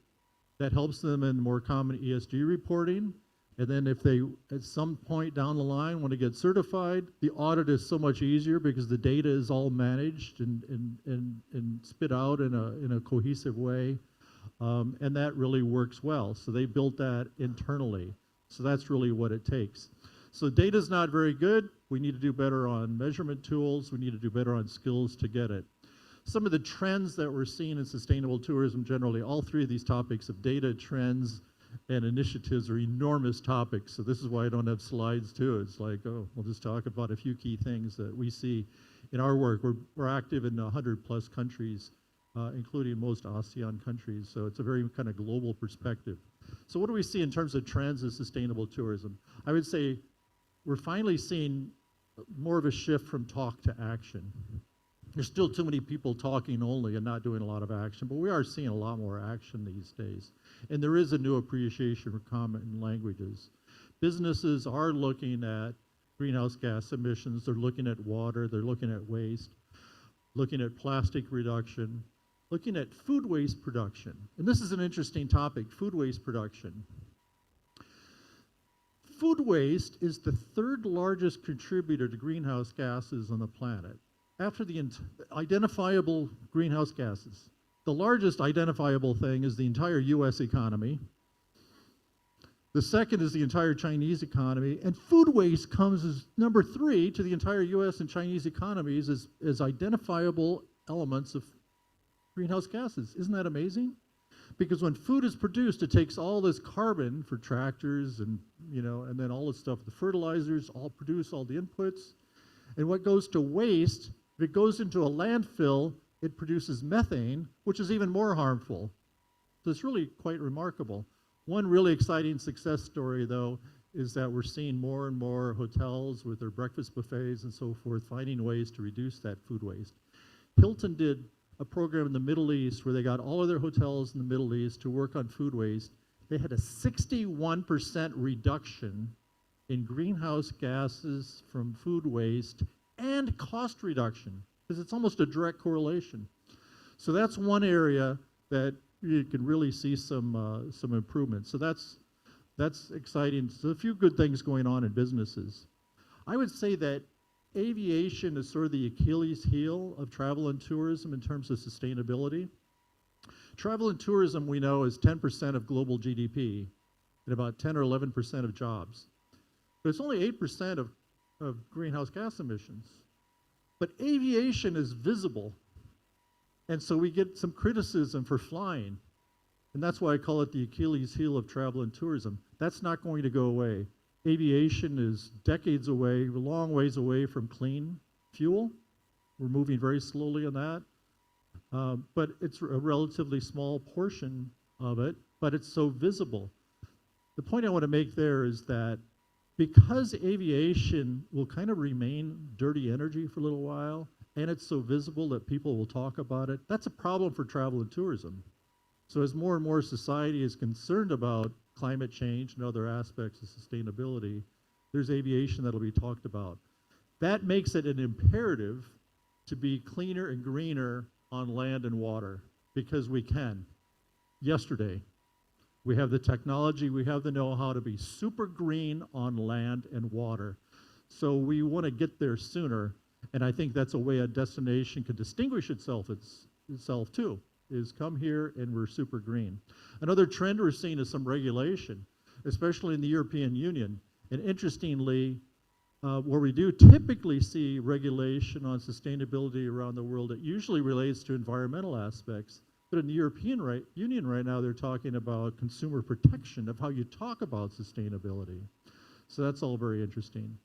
That helps them in more common ESG reporting. And then if they, at some point down the line, want to get certified, the audit is so much easier because the data is all managed and spit out in a cohesive way. And that really works well. So they built that internally. So that's really what it takes. So data's not very good. We need to do better on measurement tools. We need to do better on skills to get it. Some of the trends that we're seeing in sustainable tourism generally, all three of these topics of data, trends, and initiatives are enormous topics. So this is why I don't have slides too. It's like, oh, we'll just talk about a few key things that we see in our work. We're active in 100+ countries, including most ASEAN countries. So it's a very kind of global perspective. So what do we see in terms of trends of sustainable tourism? I would say we're finally seeing more of a shift from talk to action. There's still too many people talking only and not doing a lot of action, but we are seeing a lot more action these days. And there is a new appreciation for common languages. Businesses are looking at greenhouse gas emissions, they're looking at water, they're looking at waste, looking at plastic reduction, looking at food waste production. And this is an interesting topic, food waste production. Food waste is the third largest contributor to greenhouse gases on the planet. After the identifiable greenhouse gases, the largest identifiable thing is the entire US economy. The second is the entire Chinese economy, and food waste comes as number 3 to the entire US and Chinese economies as identifiable elements of greenhouse gases. Isn't that amazing? Because when food is produced, it takes all this carbon for tractors and, you know, and then all this stuff, the fertilizers, all produce all the inputs. And what goes to waste, if it goes into a landfill, it produces methane, which is even more harmful. So it's really quite remarkable. One really exciting success story, though, is that we're seeing more and more hotels with their breakfast buffets and so forth finding ways to reduce that food waste. Hilton did a program in the Middle East where they got all of their hotels in the Middle East to work on food waste. They had a 61% reduction in greenhouse gases from food waste and cost reduction, because it's almost a direct correlation. So that's one area that you can really see some improvement. So that's exciting. So a few good things going on in businesses. I would say that aviation is sort of the Achilles heel of travel and tourism in terms of sustainability. Travel and tourism, we know, is 10% of global GDP and about 10 or 11% of jobs. But it's only 8% of greenhouse gas emissions. But aviation is visible. And so we get some criticism for flying. And that's why I call it the Achilles heel of travel and tourism. That's not going to go away. aviation is decades away, a long ways away from clean fuel. We're moving very slowly on that. But it's a relatively small portion of it, but it's so visible. The point I want to make there is that because aviation will kind of remain dirty energy for a little while, and it's so visible that people will talk about it, that's a problem for travel and tourism. So as more and more society is concerned about climate change and other aspects of sustainability, there's aviation that'll be talked about. That makes it an imperative to be cleaner and greener on land and water, because we can. Yesterday, we have the technology, we have the know-how to be super green on land and water. So we want to get there sooner, and I think that's a way a destination can distinguish itself too, is come here and we're super green. Another trend we're seeing is some regulation, especially in the European Union. And interestingly, where we do typically see regulation on sustainability around the world, it usually relates to environmental aspects. But in the European Union right now, they're talking about consumer protection of how you talk about sustainability. So that's all very interesting.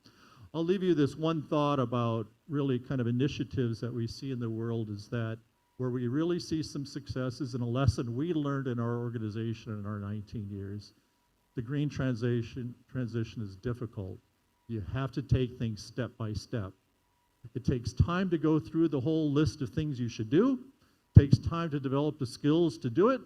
I'll leave you this one thought about really kind of initiatives that we see in the world, is that where we really see some successes and a lesson we learned in our organization in our 19 years, the green transition is difficult. You have to take things step by step. It takes time to go through the whole list of things you should do. It takes time to develop the skills to do it.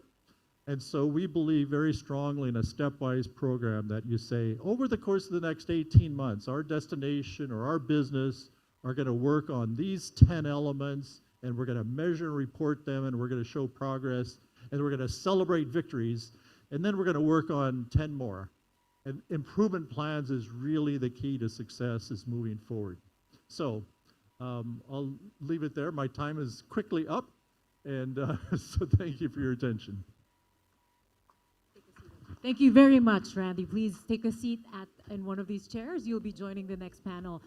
And so we believe very strongly in a stepwise program that you say, over the course of the next 18 months, our destination or our business are going to work on these 10 elements, and we're going to measure and report them, and we're going to show progress, and we're going to celebrate victories, and then we're going to work on 10 more. And improvement plans is really the key to success is moving forward. So I'll leave it there. My time is quickly up, and so thank you for your attention. Thank you very much, Randy. Please take a seat in one of these chairs. You'll be joining the next panel.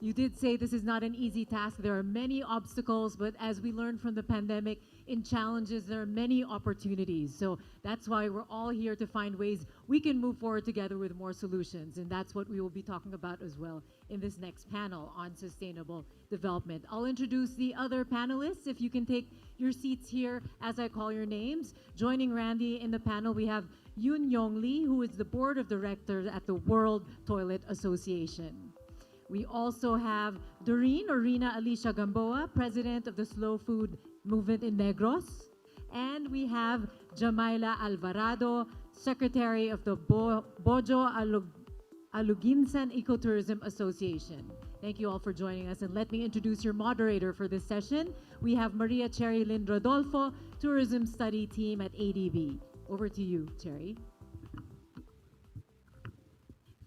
You did say this is not an easy task. There are many obstacles, but as we learned from the pandemic, in challenges, there are many opportunities. So that's why we're all here to find ways we can move forward together with more solutions. And that's what we will be talking about as well in this next panel on sustainable development. I'll introduce the other panelists. If you can take your seats here as I call your names. Joining Randy in the panel, we have Yoon Yong Lee, who is the board of directors at the World Toilet Association. We also have Doreen or Rina Alicia Gamboa, president of the Slow Food Movement in Negros. And we have Jamaila Alvarado, secretary of the Bojo Aluginsan Ecotourism Association. Thank you all for joining us, and let me introduce your moderator for this session. We have Maria Cherry Lynn Rodolfo, Tourism Study Team at ADB. Over to you, Cherry.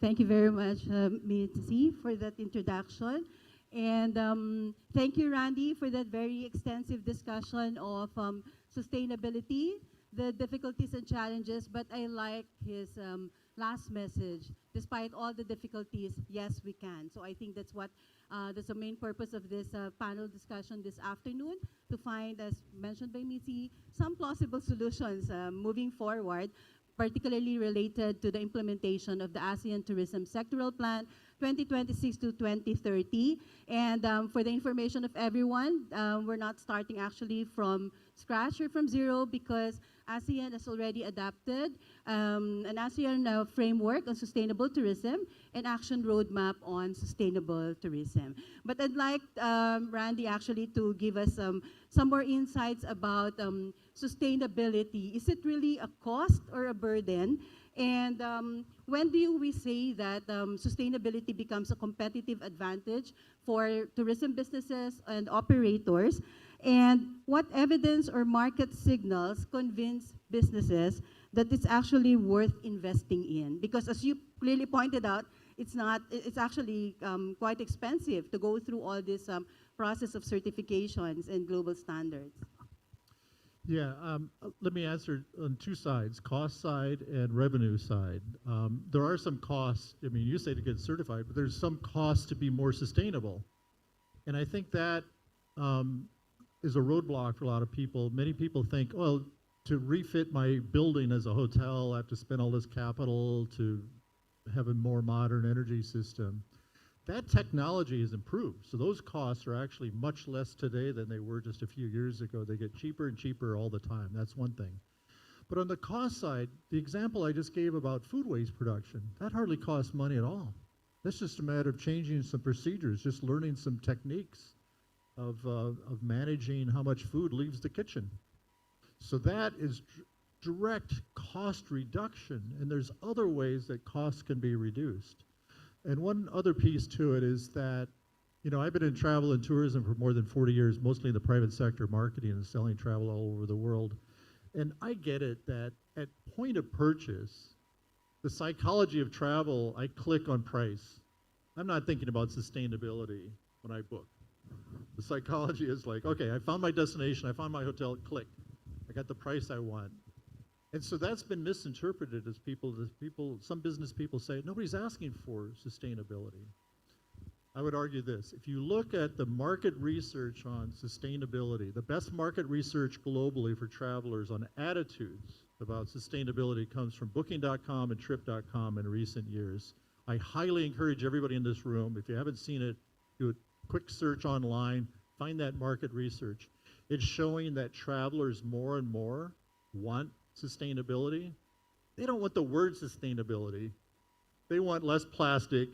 Thank you very much, Mitzi, for that introduction. And thank you, Randy, for that very extensive discussion of sustainability, the difficulties and challenges. But I like his last message. Despite all the difficulties, yes, we can. So I think that's the main purpose of this panel discussion this afternoon, to find, as mentioned by Mitzi, some plausible solutions moving forward, particularly related to the implementation of the ASEAN Tourism Sectoral Plan 2026 to 2030. And for the information of everyone, we're not starting actually from scratch or from zero, because ASEAN has already adopted an ASEAN framework on sustainable tourism and action roadmap on sustainable tourism. But I'd like Randy actually to give us some more insights about sustainability. Is it really a cost or a burden? And when do we say that sustainability becomes a competitive advantage for tourism businesses and operators? And what evidence or market signals convince businesses that it's actually worth investing in? Because as you clearly pointed out, it's actually quite expensive to go through all this process of certifications and global standards. Yeah, let me answer on two sides, cost side and revenue side. There are some costs, I mean, you say to get certified, but there's some costs to be more sustainable. And I think that is a roadblock for a lot of people. Many people think, well, to refit my building as a hotel, I have to spend all this capital to have a more modern energy system. That technology has improved. So those costs are actually much less today than they were just a few years ago. They get cheaper and cheaper all the time. That's one thing. But on the cost side, the example I just gave about food waste production, that hardly costs money at all. That's just a matter of changing some procedures, just learning some techniques of managing how much food leaves the kitchen. So that is direct cost reduction, and there's other ways that costs can be reduced. And one other piece to it is that, I've been in travel and tourism for more than 40 years, mostly in the private sector, marketing and selling travel all over the world. And I get it that at point of purchase, the psychology of travel, I click on price. I'm not thinking about sustainability when I book. The psychology is like, okay, I found my destination, I found my hotel, click. I got the price I want. And so that's been misinterpreted as some business people say, nobody's asking for sustainability. I would argue this. If you look at the market research on sustainability, the best market research globally for travelers on attitudes about sustainability comes from Booking.com and Trip.com in recent years. I highly encourage everybody in this room, if you haven't seen it, do a quick search online, find that market research. It's showing that travelers more and more want sustainability. They don't want the word sustainability. They want less plastic.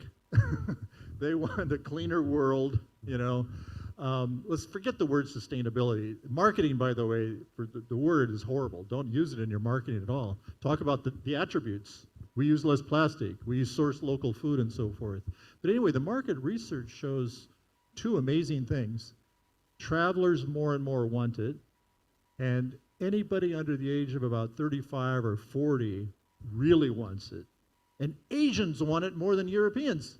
They want a cleaner world, Let's forget the word sustainability. Marketing, by the way, for the word is horrible. Don't use it in your marketing at all. Talk about the attributes. We use less plastic. We source local food and so forth. But anyway, the market research shows two amazing things. Travelers more and more want it, and anybody under the age of about 35 or 40 really wants it. And Asians want it more than Europeans.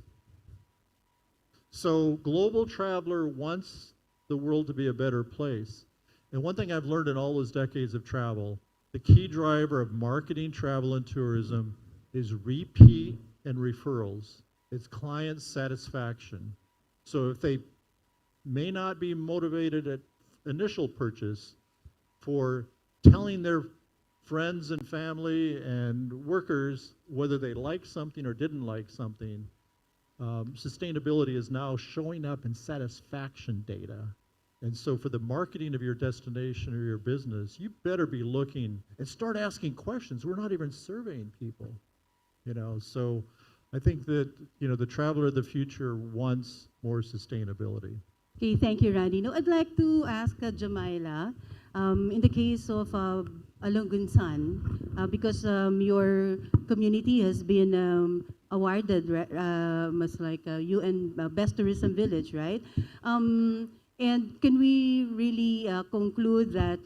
So global traveler wants the world to be a better place. And one thing I've learned in all those decades of travel, the key driver of marketing, travel, and tourism is repeat and referrals. It's client satisfaction. So if they may not be motivated at initial purchase for telling their friends and family and workers whether they liked something or didn't like something, sustainability is now showing up in satisfaction data. And so for the marketing of your destination or your business, you better be looking and start asking questions. We're not even surveying people, So I think that, the traveler of the future wants more sustainability. Okay, thank you, Randy. Now, I'd like to ask Jamaila, in the case of Alungunsan, because your community has been awarded as like a UN Best Tourism Village, right? And can we really conclude that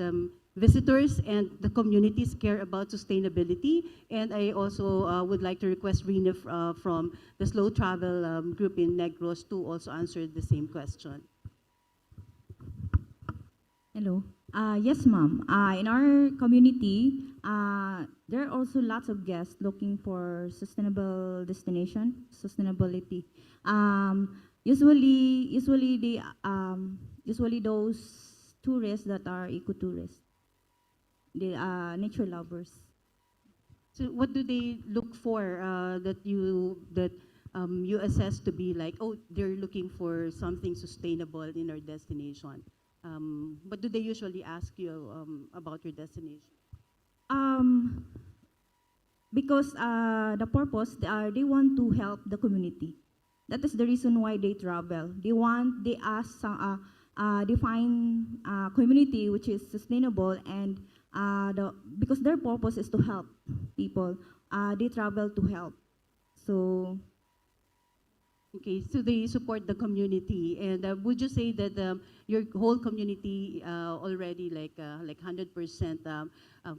visitors and the communities care about sustainability? And I also would like to request Rina from the Slow Travel group in Negros to also answer the same question. Hello. Yes, ma'am. In our community, there are also lots of guests looking for sustainable destination, sustainability. Usually those tourists that are ecotourists, they are nature lovers. So what do they look for that you assess to be like, oh, they're looking for something sustainable in our destination? What do they usually ask you about your destination? Because the purpose, they want to help the community. That is the reason why they travel. They find a community which is sustainable, and because their purpose is to help people, they travel to help. So. Okay, so they support the community, and would you say that your whole community already like 100%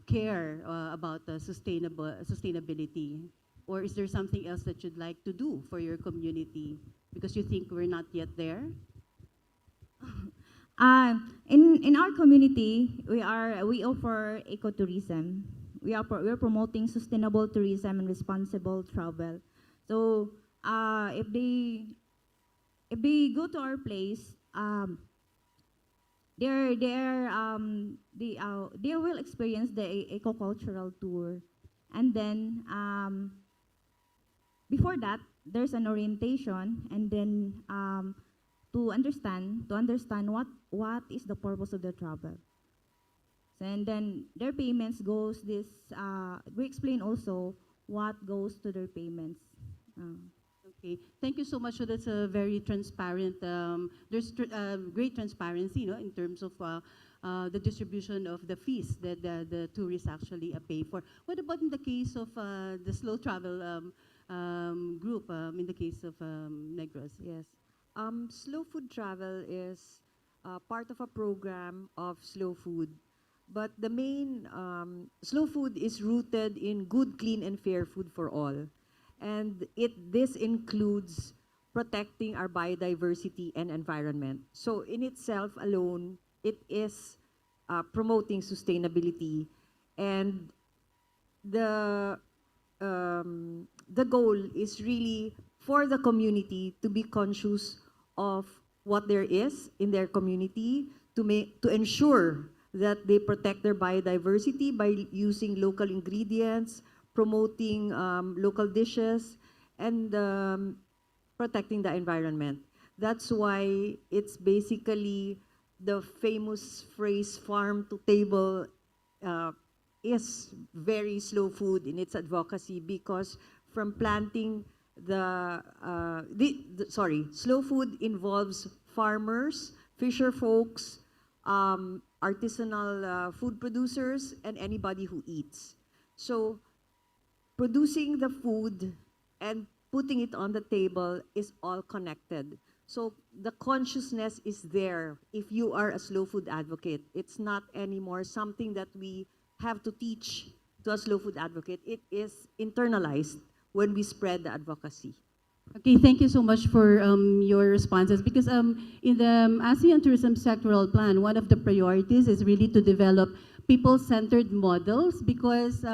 care about sustainability, or is there something else that you'd like to do for your community because you think we're not yet there? In our community, we offer ecotourism. We're promoting sustainable tourism and responsible travel. So. If they go to our place, they will experience the eco-cultural tour, and then before that, there's an orientation, and then to understand what is the purpose of the travel. So, and then their payments goes this. We explain also what goes to their payments. Okay, thank you so much. So that's a very transparent. There's great transparency, in terms of the distribution of the fees that the tourists actually pay for. What about in the case of the slow travel group? In the case of Negros, yes. Slow food travel is part of a program of slow food. But the main slow food is rooted in good, clean, and fair food for all. And this includes protecting our biodiversity and environment. So in itself alone, it is promoting sustainability. And the goal is really for the community to be conscious of what there is in their community, to ensure that they protect their biodiversity by using local ingredients, promoting local dishes, and protecting the environment. That's why it's basically the famous phrase farm to table is very slow food in its advocacy, because from planting slow food involves farmers, fisher folks, artisanal food producers, and anybody who eats. So producing the food and putting it on the table is all connected. So the consciousness is there if you are a slow food advocate. It's not anymore something that we have to teach to a slow food advocate. It is internalized when we spread the advocacy. Okay, thank you so much for your responses. Because in the ASEAN Tourism Sectoral Plan, one of the priorities is really to develop people-centered models, because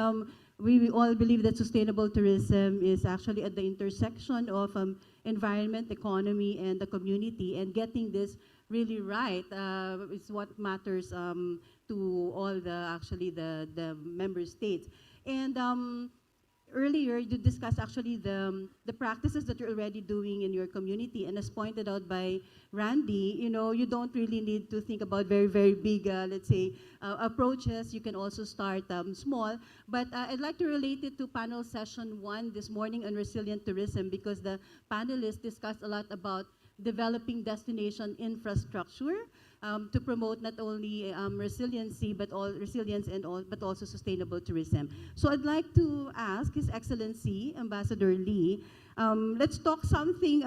we all believe that sustainable tourism is actually at the intersection of environment, economy, and the community. And getting this really right is what matters to all the member states. And earlier, you discussed actually the practices that you're already doing in your community, and as pointed out by Randy, you don't really need to think about very, very big, let's say, approaches. You can also start small. But I'd like to relate it to panel session 1 this morning on resilient tourism, because the panelists discussed a lot about developing destination infrastructure to promote not only resiliency, but also sustainable tourism. So I'd like to ask His Excellency Ambassador Lee, let's talk something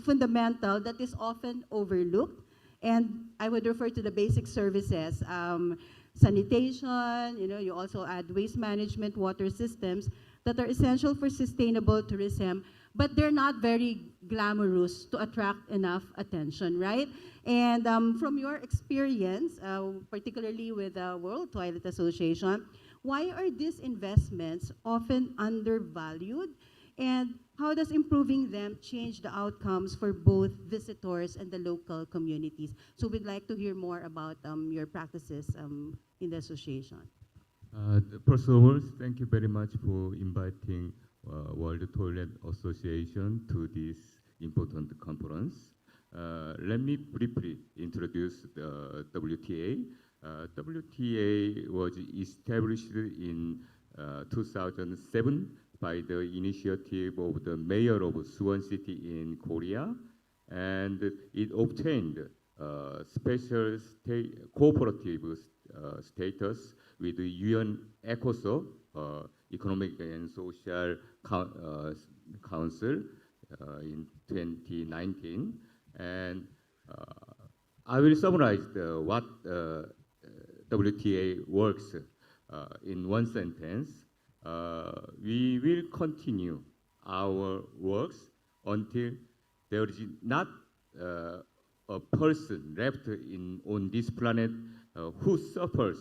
fundamental that is often overlooked, and I would refer to the basic services, sanitation. You also add waste management, water systems that are essential for sustainable tourism, but they're not very glamorous to attract enough attention, right? And from your experience, particularly with the World Toilet Association, why are these investments often undervalued? And how does improving them change the outcomes for both visitors and the local communities? So we'd like to hear more about your practices in the association. First of all, thank you very much for inviting World Toilet Association to this important conference. Let me briefly introduce the WTA. WTA was established in 2007 by the initiative of the mayor of Suwon City in Korea, and it obtained special cooperative status with the UN ECOSOC, Economic and Social Council, in 2019. And I will summarize what WTA works in one sentence. We will continue our works until there is not a person left on this planet who suffers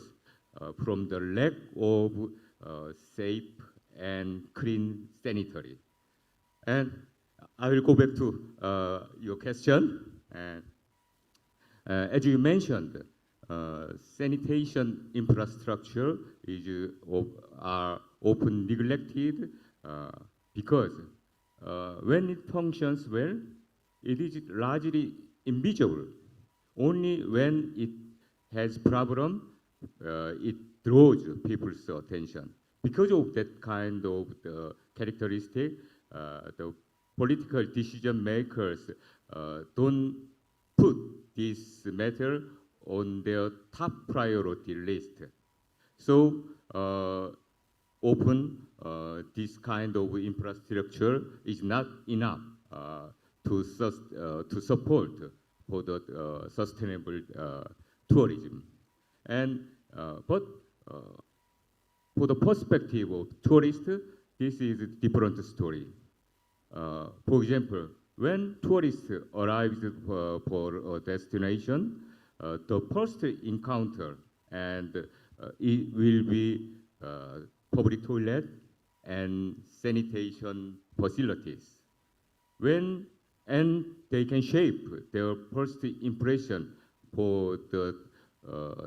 from the lack of safe and clean sanitary. And I will go back to your question. And as you mentioned, sanitation infrastructure are often neglected because when it functions well, it is largely invisible. Only when it has problem, it draws people's attention. Because of that kind of the characteristic, the political decision makers don't put this matter on their top priority list. So often this kind of infrastructure is not enough to support for the sustainable tourism. And but for the perspective of tourists, this is a different story. For example, when tourists arrive for a destination, the first encounter and it will be public toilet and sanitation facilities. And they can shape their first impression for the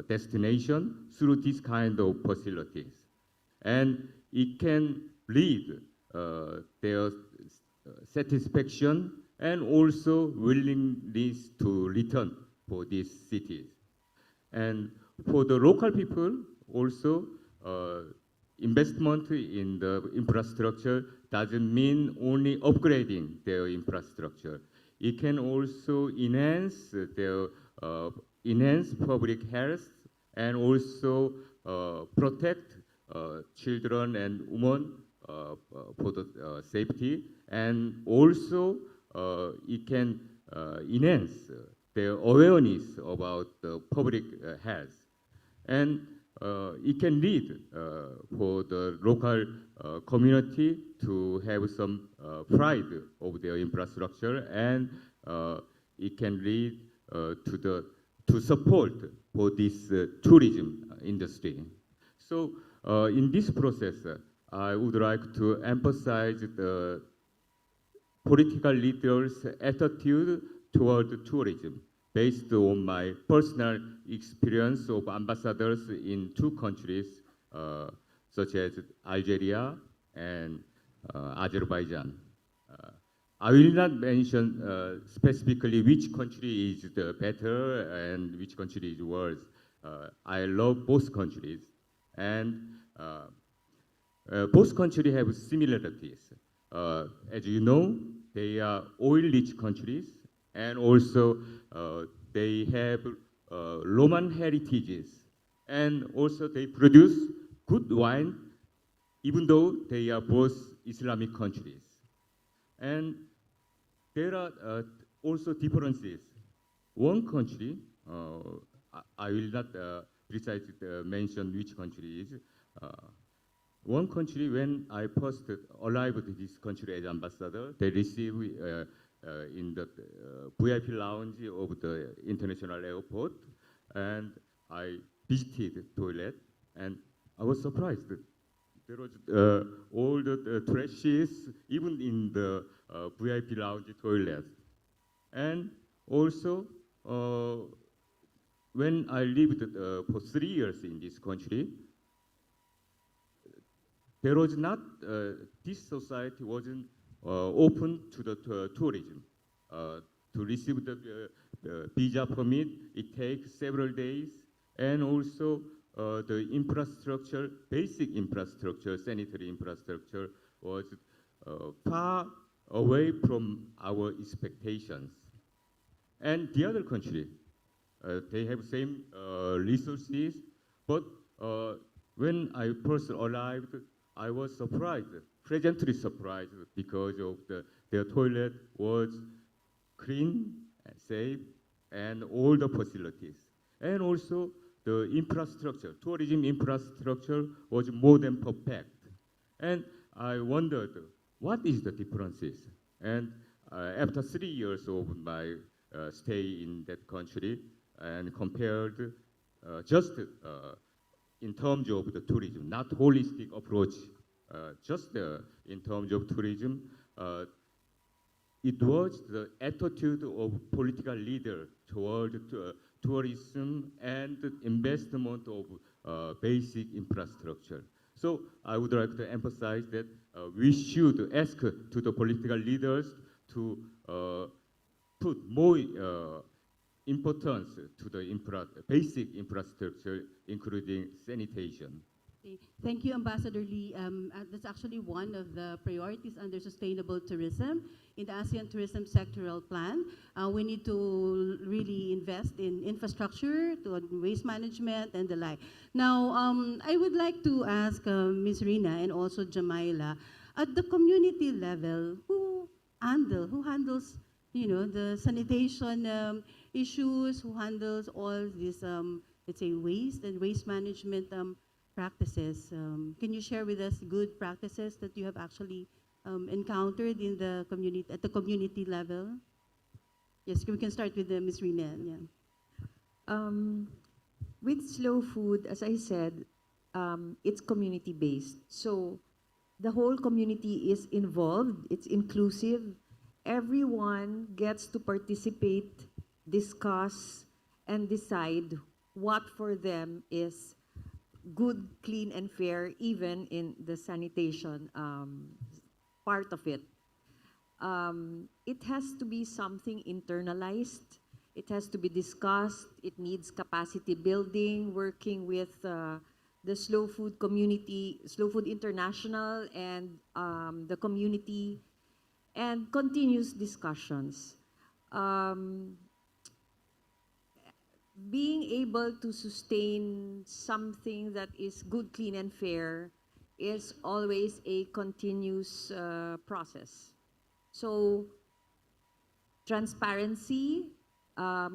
destination through this kind of facilities. And it can lead their satisfaction and also willingness to return for these cities. And for the local people, also, investment in the infrastructure doesn't mean only upgrading their infrastructure. It can also enhance their enhance public health and also protect children and women for the safety, and also it can enhance their awareness about the public health, and it can lead for the local community to have some pride of their infrastructure, and it can lead to support for this tourism industry. So in this process, I would like to emphasize the political leaders' attitude toward tourism based on my personal experience of ambassadors in two countries, such as Algeria and Azerbaijan. I will not mention specifically which country is the better and which country is worse. I love both countries, and both countries have similarities. As you know, they are oil-rich countries, and also they have Roman heritages, and also they produce good wine, even though they are both Islamic countries. And there are also differences. One country, I will not precisely mention which country is. One country, when I first arrived to this country as ambassador, they received in the VIP lounge of the international airport, and I visited the toilet, and I was surprised. There was all the trashes, even in the VIP lounge toilet. And also, when I lived for 3 years in this country, there was not, this society wasn't open to the tourism. To receive the visa permit, it takes several days, and also the infrastructure, basic infrastructure, sanitary infrastructure was far away from our expectations. And the other country, they have same resources, but when I first arrived, I was surprised, pleasantly surprised, because of their toilet was clean, and safe, and all the facilities. And also the infrastructure, tourism infrastructure was more than perfect. And I wondered, what is the differences? And after 3 years of my stay in that country, and compared just in terms of the tourism, not holistic approach, just in terms of tourism, it was the attitude of political leader toward tourism and investment of basic infrastructure. So I would like to emphasize that we should ask to the political leaders to put more importance to the basic infrastructure, including sanitation. Okay. Thank you, Ambassador Lee. That's actually one of the priorities under sustainable tourism in the ASEAN Tourism Sectoral Plan. We need to really invest in infrastructure, to waste management, and the like. Now, I would like to ask Ms. Rina and also Jamaila, at the community level, who handles, the sanitation issues, who handles all this, let's say, waste and waste management practices? Can you share with us good practices that you have actually encountered in the community at the community level? Yes, we can start with Ms. Rina. Yeah. With slow food, as I said, it's community-based. So the whole community is involved, it's inclusive. Everyone gets to participate, discuss, and decide what for them is good, clean, and fair, even in the sanitation part of it. It has to be something internalized. It has to be discussed. It needs capacity building, working with the Slow Food community, Slow Food International, and the community, and continuous discussions. Being able to sustain something that is good, clean, and fair is always a continuous process. So transparency,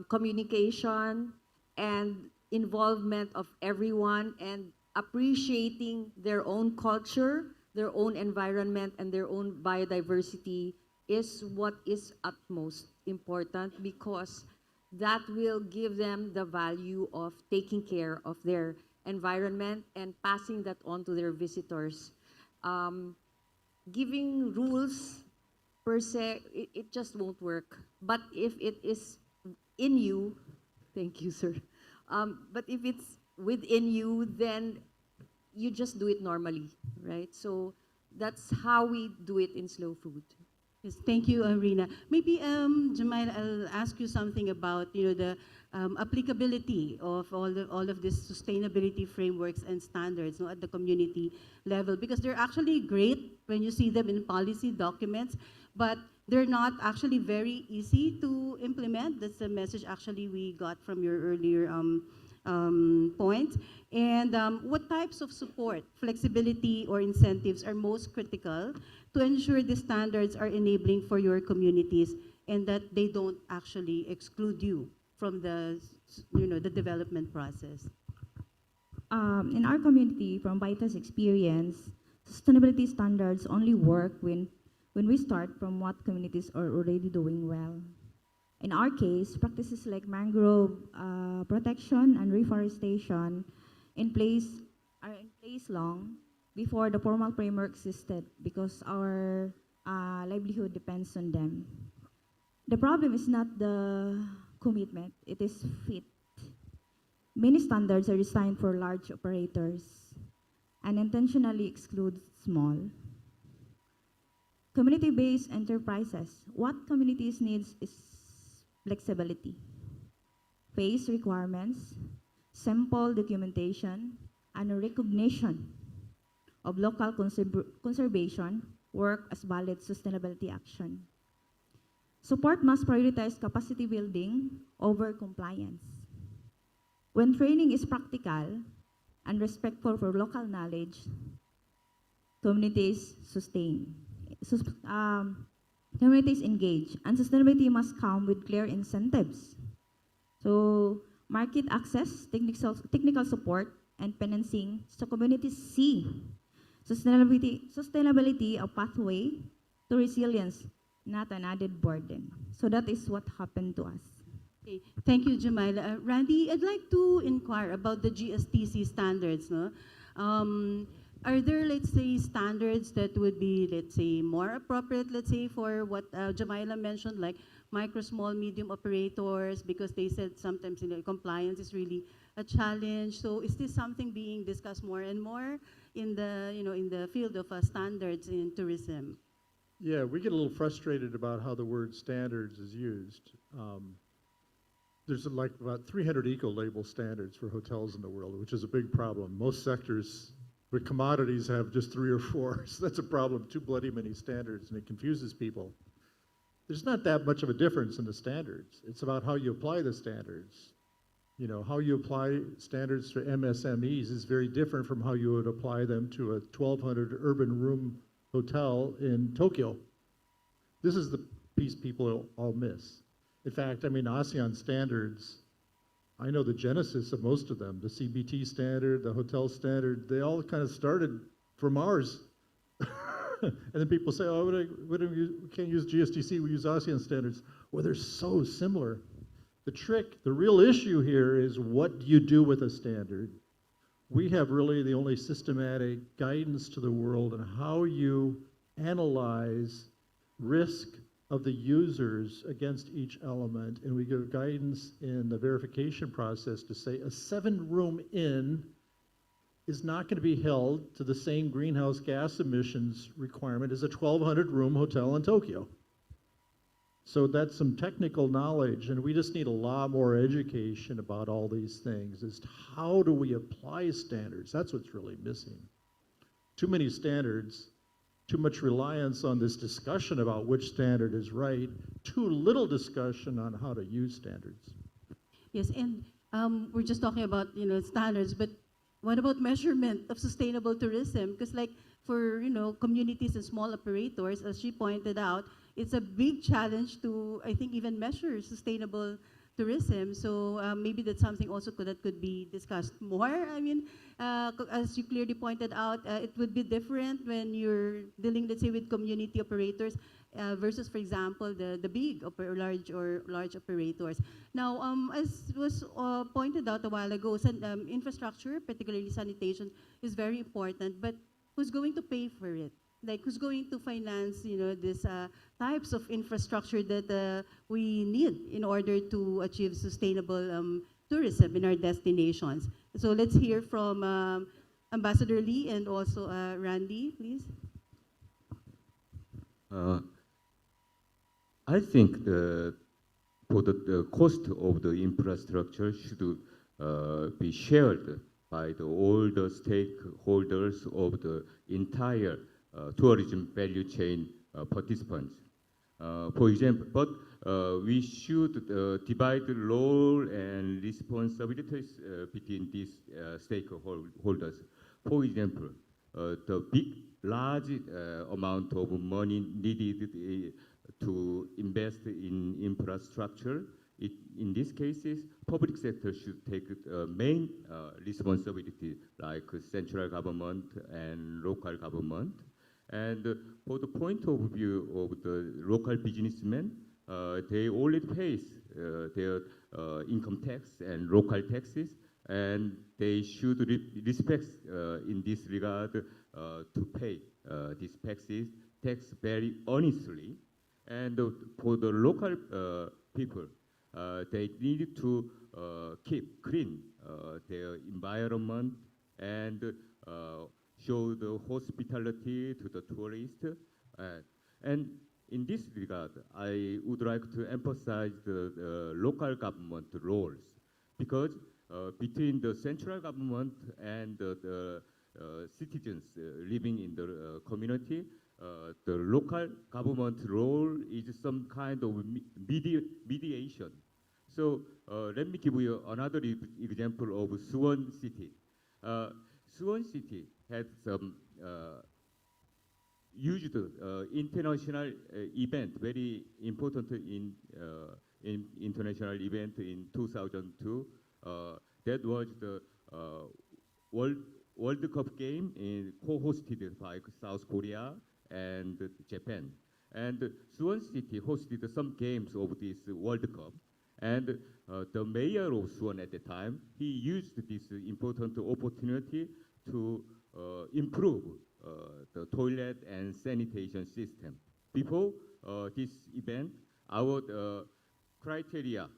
communication, and involvement of everyone, and appreciating their own culture, their own environment, and their own biodiversity is what is utmost important, because that will give them the value of taking care of their environment and passing that on to their visitors. Giving rules per se, it just won't work. But if it is in you, thank you, sir. But if it's within you, then you just do it normally, right? So that's how we do it in Slow Food. Yes, thank you, Rina. Maybe, Jamaila, I'll ask you something about the applicability of all of these sustainability frameworks and standards at the community level, because they're actually great when you see them in policy documents, but they're not actually very easy to implement. That's the message actually we got from your earlier point. And what types of support, flexibility, or incentives are most critical to ensure the standards are enabling for your communities and that they don't actually exclude you from the development process? In our community, from Baita's experience, sustainability standards only work when we start from what communities are already doing well. In our case, practices like mangrove protection and reforestation are in place long before the formal framework existed, because our livelihood depends on them. The problem is not the commitment, it is fit. Many standards are designed for large operators and intentionally exclude small. Community-based enterprises. What communities needs is flexibility, phase requirements, simple documentation, and a recognition of local conservation work as valid sustainability action. Support must prioritize capacity building over compliance. When training is practical and respectful for local knowledge, communities sustain. Communities engage, and sustainability must come with clear incentives. So market access, technical support, and financing, so communities see sustainability a pathway to resilience, not an added burden. So that is what happened to us. Okay. Thank you, Jamaila. Randy, I'd like to inquire about the GSTC standards. No? Are there, let's say, standards that would be, let's say, more appropriate, let's say, for what Jamaila mentioned, like micro, small, medium operators, because they said sometimes compliance is really a challenge. So is this something being discussed more and more in the, in the field of standards in tourism. Yeah, we get a little frustrated about how the word standards is used. There's like about 300 eco-label standards for hotels in the world, which is a big problem. Most sectors with commodities have just 3 or 4, so that's a problem, too bloody many standards, and it confuses people. There's not that much of a difference in the standards. It's about how you apply the standards. You know, how you apply standards for MSMEs is very different from how you would apply them to a 1,200 urban room hotel in Tokyo. This is the piece people all miss. In fact, I mean, ASEAN standards, I know the genesis of most of them, the CBT standard, the hotel standard, they all kind of started from ours. And then people say, oh, we can't use GSTC, we use ASEAN standards. Well, they're so similar. The trick, the real issue here is what do you do with a standard? We have really the only systematic guidance to the world on how you analyze risk of the users against each element, and we give guidance in the verification process to say a 7-room inn is not going to be held to the same greenhouse gas emissions requirement as a 1,200-room hotel in Tokyo. So that's some technical knowledge, and we just need a lot more education about all these things as to how do we apply standards. That's what's really missing. Too many standards, too much reliance on this discussion about which standard is right, too little discussion on how to use standards. Yes, and we're just talking about, standards, but what about measurement of sustainable tourism? Because like for, communities and small operators, as she pointed out, it's a big challenge to, I think, even measure sustainable tourism. So maybe that's something also that could be discussed more. I mean, as you clearly pointed out, it would be different when you're dealing, let's say, with community operators versus, for example, the big large operators. Now, as was pointed out a while ago, infrastructure, particularly sanitation, is very important. But who's going to pay for it? Like, who's going to finance, these types of infrastructure that we need in order to achieve sustainable tourism in our destinations? So let's hear from Ambassador Lee and also Randy, please. I think the cost of the infrastructure should be shared by all the stakeholders of the entire tourism value chain participants. For example, but we should divide the role and responsibilities between these stakeholders. For example, the large amount of money needed to invest in infrastructure, in these cases, public sector should take main responsibility, like central government and local government. And for the point of view of the local businessmen, they already pay their income tax and local taxes, and they should respect in this regard to pay these tax very honestly. And for the local people, they need to keep clean their environment and show the hospitality to the tourists. And in this regard, I would like to emphasize the local government roles, because between the central government and the citizens living in the community, the local government role is some kind of mediation. So let me give you another example of Suwon City. Suwon City had some used international event, very important in international event in 2002. That was the World Cup game co-hosted by South Korea and Japan. And Suwon City hosted some games of this World Cup. And the mayor of Suwon at the time, he used this important opportunity to improve the toilet and sanitation system. Before this event, our criteria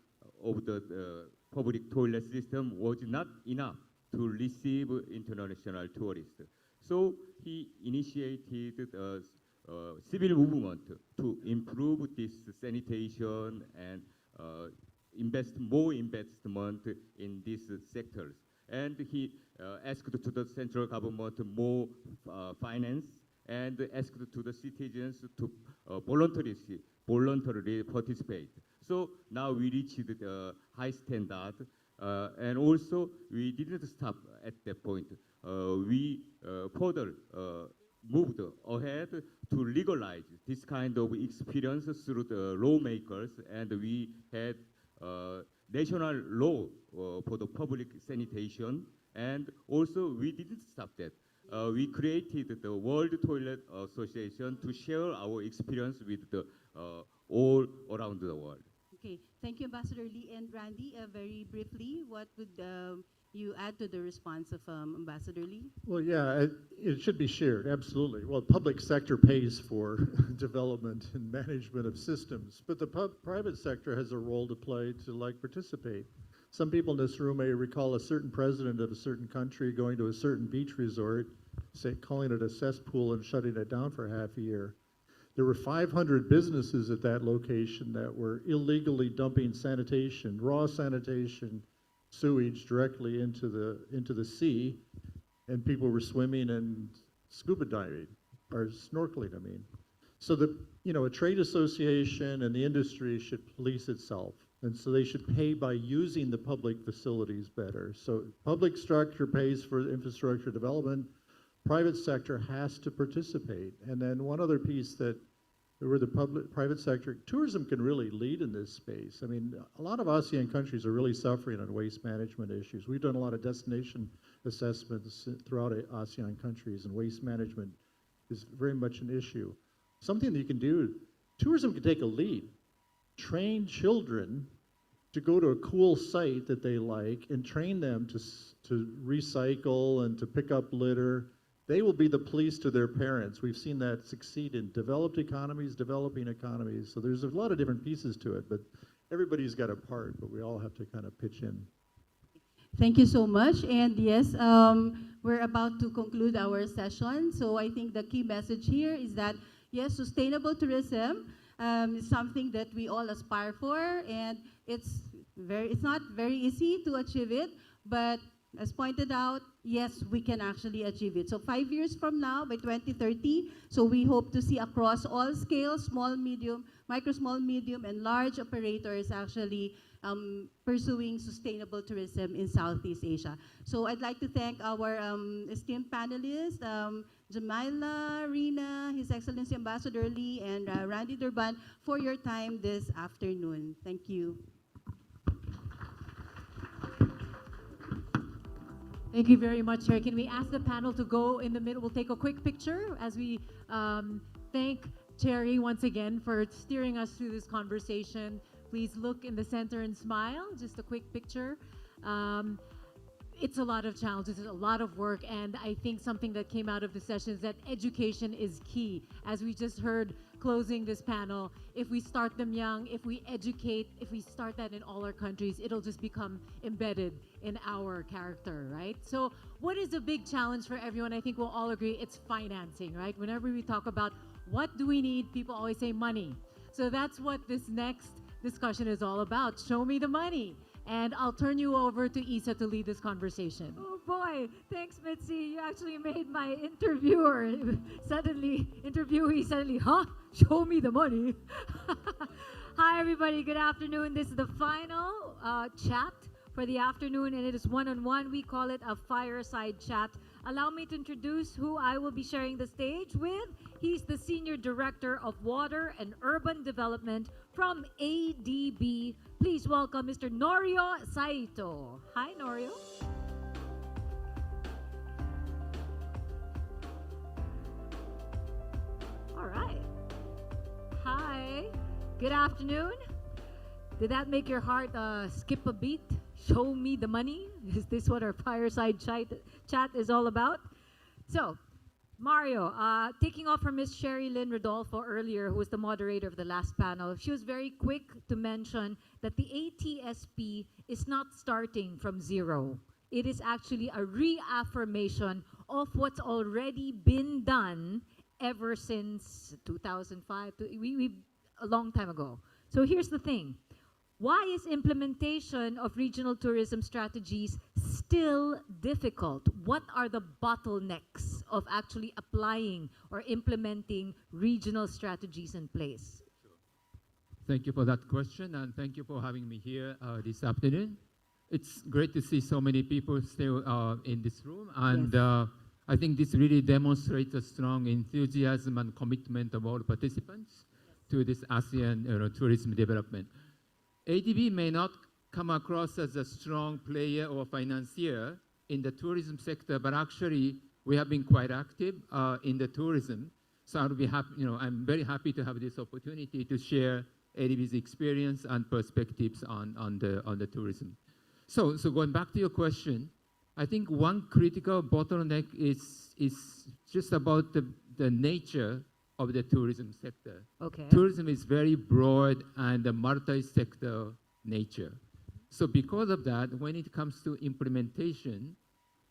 of the public toilet system was not enough to receive international tourists. So he initiated a civil movement to improve this sanitation and invest more investment in these sectors. And he asked to the central government more finance and asked to the citizens to voluntarily participate. So now we reached the high standard, and also we didn't stop at that point. We further moved ahead to legalize this kind of experience through the lawmakers, and we had national law for the public sanitation, and also we didn't stop that. We created the World Toilet Association to share our experience with the all around the world. Okay, thank you, Ambassador Lee. And Randy, very briefly, what would you add to the response of Ambassador Lee? Well, yeah, it should be shared, absolutely. Well, public sector pays for development and management of systems, but the private sector has a role to play to participate. Some people in this room may recall a certain president of a certain country going to a certain beach resort, calling it a cesspool and shutting it down for half a year. There were 500 businesses at that location that were illegally dumping sanitation, raw sanitation, sewage directly into the sea, and people were swimming and scuba diving, or snorkeling, I mean. So a trade association and the industry should police itself, and so they should pay by using the public facilities better. So public structure pays for infrastructure development, private sector has to participate. And then one other piece where the private sector, tourism can really lead in this space. I mean, a lot of ASEAN countries are really suffering on waste management issues. We've done a lot of destination assessments throughout ASEAN countries, and waste management is very much an issue. Something that you can do, tourism can take a lead. Train children to go to a cool site that they like and train them to recycle and to pick up litter. They will be the police to their parents. We've seen that succeed in developed economies, developing economies. So there's a lot of different pieces to it, but everybody's got a part, but we all have to kind of pitch in. Thank you so much. And yes, we're about to conclude our session. So I think the key message here is that, yes, sustainable tourism is something that we all aspire for, and it's not very easy to achieve it, but as pointed out, yes, we can actually achieve it. So 5 years from now, by 2030, so we hope to see across all scales, small, medium, micro, small, medium, and large operators actually pursuing sustainable tourism in Southeast Asia. So I'd like to thank our esteemed panelists, Jamila, Rina, His Excellency Ambassador Lee, and Randy Durban for your time this afternoon. Thank you. Thank you very much, Chair. Can we ask the panel to go in the middle? We'll take a quick picture as we thank Cherry once again for steering us through this conversation. Please look in the center and smile. Just a quick picture. It's a lot of challenges, it's a lot of work, and I think something that came out of the session is that education is key. As we just heard closing this panel, if we start them young, if we educate, if we start that in all our countries, it'll just become embedded in our character, right? So what is a big challenge for everyone? I think we'll all agree it's financing, right? Whenever we talk about what do we need, people always say money. So that's what this next discussion is all about. Show me the money. And I'll turn you over to Isa to lead this conversation. Oh boy, thanks Mitzi. You actually made my interviewee suddenly, huh? Show me the money. Hi everybody, good afternoon. This is the final chat for the afternoon, and it is one-on-one. We call it a fireside chat. Allow me to introduce who I will be sharing the stage with. He's the Senior Director of Water and Urban Development from ADB. Please welcome Mr. Norio Saito. Hi, Norio. All right. Hi. Good afternoon. Did that make your heart skip a beat? Show me the money? Is this what our fireside chat is all about? So, Mario, taking off from Miss Sherry Lynn Rodolfo earlier, who was the moderator of the last panel, she was very quick to mention that the ATSP is not starting from zero. It is actually a reaffirmation of what's already been done ever since 2005, a long time ago. So here's the thing. Why is implementation of regional tourism strategies still difficult? What are the bottlenecks of actually applying or implementing regional strategies in place? Thank you for that question, and thank you for having me here this afternoon. It's great to see so many people still in this room, and I think this really demonstrates a strong enthusiasm and commitment of all participants to this ASEAN tourism development. ADB may not come across as a strong player or financier in the tourism sector, but actually we have been quite active in the tourism. So I'll be happy, I'm very happy to have this opportunity to share ADB's experience and perspectives on the tourism. So going back to your question, I think one critical bottleneck is just about the nature of the tourism sector. Okay. Tourism is very broad and a multi-sector nature. So because of that, when it comes to implementation,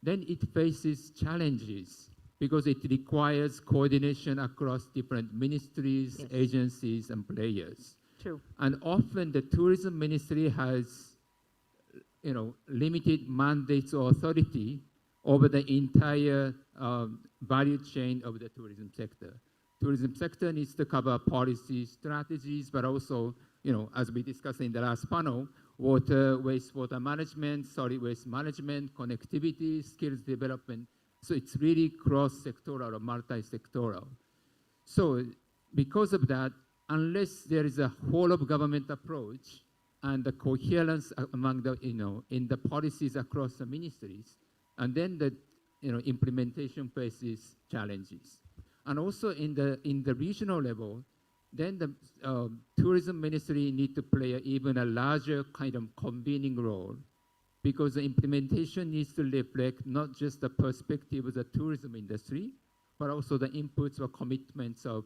then it faces challenges because it requires coordination across different ministries, agencies, and players. True. And often the tourism ministry has, limited mandates or authority over the entire value chain of the tourism sector. Tourism sector needs to cover policies, strategies, but also, as we discussed in the last panel, water, wastewater management, solid waste management, connectivity, skills development. So it's really cross-sectoral or multi-sectoral. So because of that, unless there is a whole of government approach and the coherence among the, in the policies across the ministries, and then the, implementation faces challenges. And also in the regional level, then the tourism ministry need to play even a larger kind of convening role, because the implementation needs to reflect not just the perspective of the tourism industry, but also the inputs or commitments of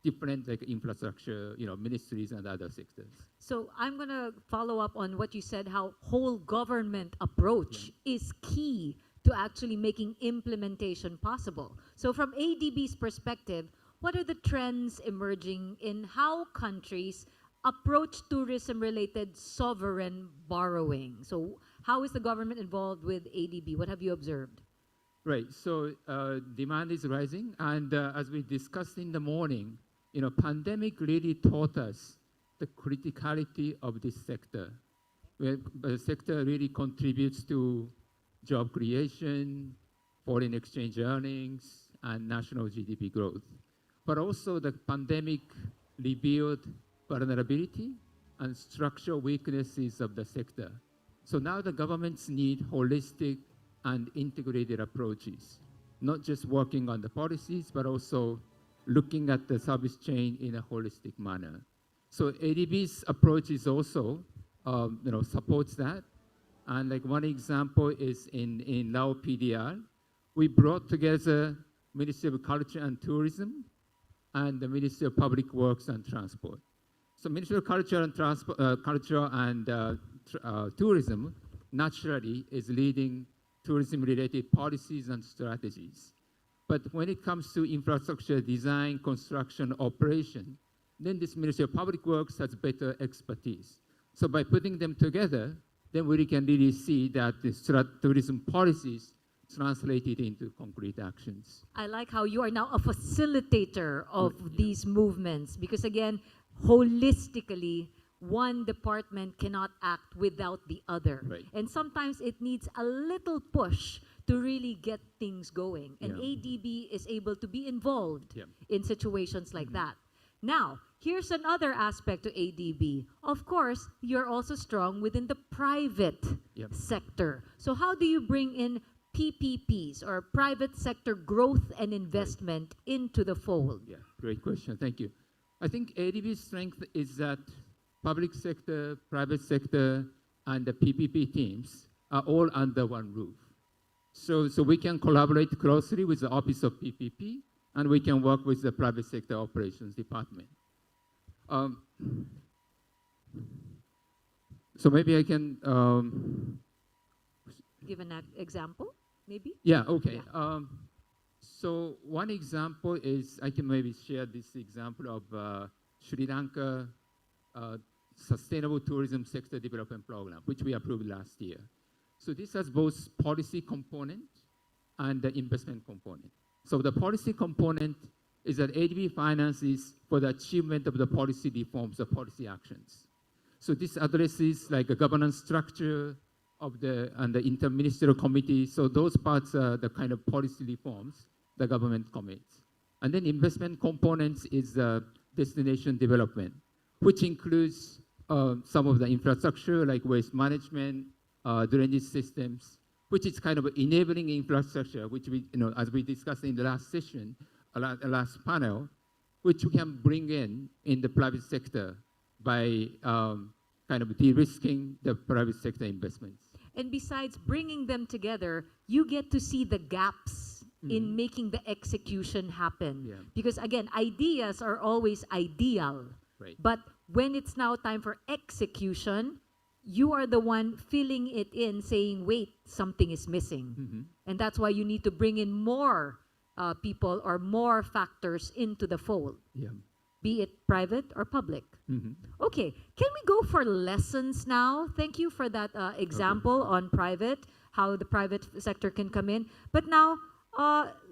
different infrastructure, ministries and other sectors. So I'm going to follow up on what you said, how whole government approach is key to actually making implementation possible. So from ADB's perspective, what are the trends emerging in how countries approach tourism-related sovereign borrowing? So how is the government involved with ADB? What have you observed? Right, so demand is rising, and as we discussed in the morning, pandemic really taught us the criticality of this sector, where the sector really contributes to job creation, foreign exchange earnings, and national GDP growth. But also the pandemic revealed vulnerability and structural weaknesses of the sector. So now the governments need holistic and integrated approaches, not just working on the policies, but also looking at the service chain in a holistic manner. So ADB's approach is also, supports that. And like one example is in Lao PDR, we brought together Ministry of Culture and Tourism and the Ministry of Public Works and Transport. So Ministry of Culture and Tourism naturally is leading tourism-related policies and strategies. But when it comes to infrastructure design, construction, operation, then this Ministry of Public Works has better expertise. So by putting them together, then we can really see that the tourism policies translated into concrete actions. I like how you are now a facilitator of these movements, because again, holistically, one department cannot act without the other. Right. And sometimes it needs a little push to really get things going. And ADB is able to be involved in situations like that. Now, here's another aspect to ADB. Of course, you're also strong within the private sector. So how do you bring in PPPs, or private sector growth and investment, into the fold? Yeah, great question. Thank you. I think ADB's strength is that public sector, private sector, and the PPP teams are all under one roof. So we can collaborate closely with the Office of PPP, and we can work with the private sector operations department. So maybe I can give an example, maybe? Yeah, okay. Yeah. So one example is, I can maybe share this example of Sri Lanka Sustainable Tourism Sector Development Program, which we approved last year. So this has both policy component and the investment component. So the policy component is that ADB finances for the achievement of the policy reforms, the policy actions. So this addresses like a governance structure of and the interministerial committee. So those parts are the kind of policy reforms the government commits. And then investment components is destination development, which includes some of the infrastructure like waste management, drainage systems, which is kind of enabling infrastructure, which we, as we discussed in the last session, last panel, which we can bring in the private sector by kind of de-risking the private sector investments. And besides bringing them together, you get to see the gaps in making the execution happen. Yeah. Because again, ideas are always ideal. Right. But when it's now time for execution, you are the one filling it in, saying, wait, something is missing. And that's why you need to bring in more people or more factors into the fold, be it private or public. Okay, can we go for lessons now? Thank you for that example on private, how the private sector can come in. But now,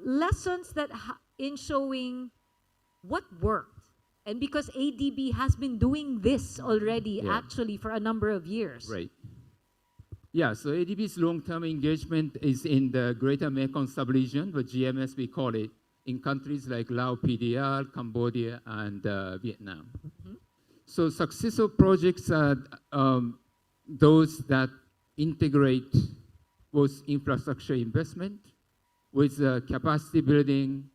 lessons that in showing what worked. And because ADB has been doing this already, actually, for a number of years. Right. Yeah, so ADB's long-term engagement is in the Greater Mekong Sub-region, the GMS we call it, in countries like Laos, PDR, Cambodia, and Vietnam. So successful projects are those that integrate both infrastructure investment with capacity building,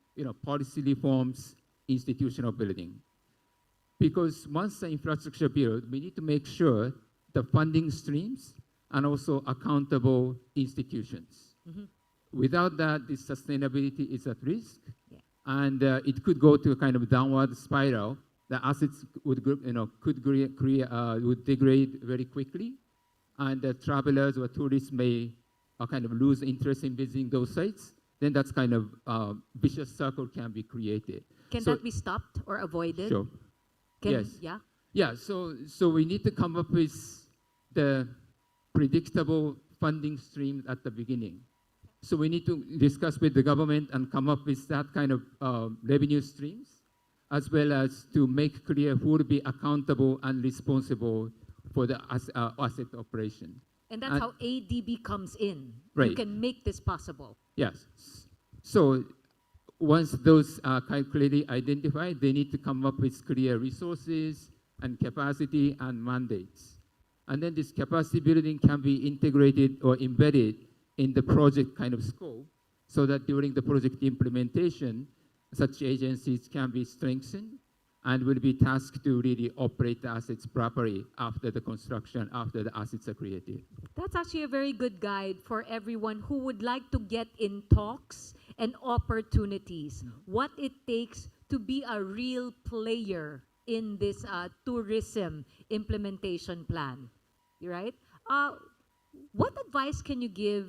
policy reforms, institutional building. Because once the infrastructure built, we need to make sure the funding streams and also accountable institutions. Without that, this sustainability is at risk, and it could go to a kind of downward spiral. The assets would, would degrade very quickly, and the travelers or tourists may kind of lose interest in visiting those sites. Then that's kind of vicious circle can be created. Can that be stopped or avoided? Sure. Yes. Yeah. Yeah. So we need to come up with the predictable funding stream at the beginning. So we need to discuss with the government and come up with that kind of revenue streams, as well as to make clear who will be accountable and responsible for the asset operation. And that's how ADB comes in. Right. You can make this possible. Yes. So once those are clearly identified, they need to come up with clear resources and capacity and mandates. And then this capacity building can be integrated or embedded in the project kind of scope, so that during the project implementation, such agencies can be strengthened and will be tasked to really operate the assets properly after the construction, after the assets are created. That's actually a very good guide for everyone who would like to get in talks and opportunities. What it takes to be a real player in this tourism implementation plan, right? What advice can you give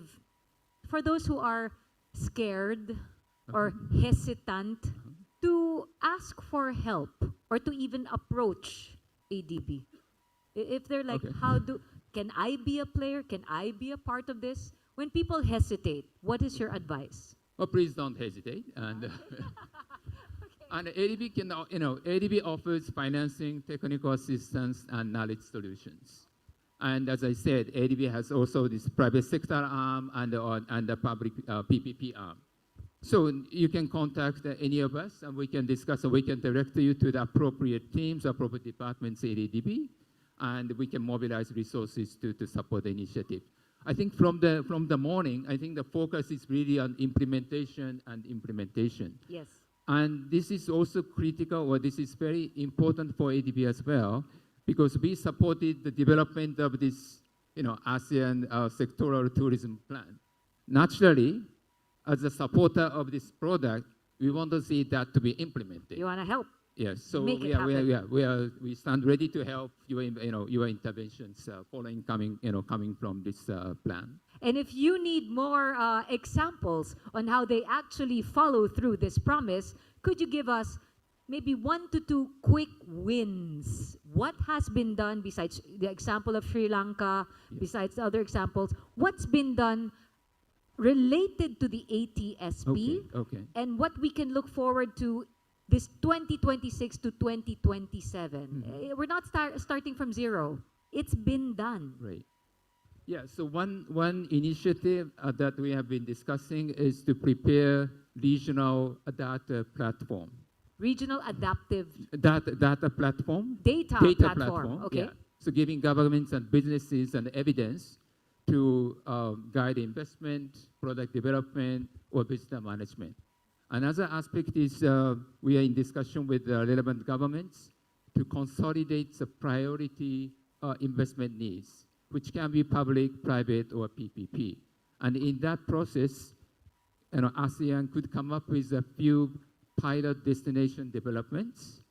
for those who are scared or hesitant to ask for help or to even approach ADB? If they're like, can I be a player? Can I be a part of this? When people hesitate, what is your advice? Well, please don't hesitate. And and ADB can, ADB offers financing, technical assistance, and knowledge solutions. And as I said, ADB has also this private sector arm and the public PPP arm. So you can contact any of us, and we can discuss, and we can direct you to the appropriate teams, appropriate departments at ADB, and we can mobilize resources to support the initiative. I think from the morning, I think the focus is really on implementation and implementation. Yes. And this is also critical, or this is very important for ADB as well, because we supported the development of this, ASEAN sectoral tourism plan. Naturally, as a supporter of this product, we want to see that to be implemented. You want to help? Yes. So we stand ready to help your interventions coming from this plan. And if you need more examples on how they actually follow through this promise, could you give us maybe 1 to 2 quick wins? What has been done besides the example of Sri Lanka, besides the other examples? What's been done related to the ATSP? Okay. And what we can look forward to this 2026 to 2027. We're not starting from zero. It's been done. Right. Yeah, so one initiative that we have been discussing is to prepare regional data platform. Regional adaptive Data platform? data platform. Okay. Yeah. So giving governments and businesses an evidence to guide investment, product development, or visitor management. Another aspect is we are in discussion with relevant governments to consolidate the priority investment needs, which can be public, private, or PPP. And in that process, ASEAN could come up with a few pilot destination developments,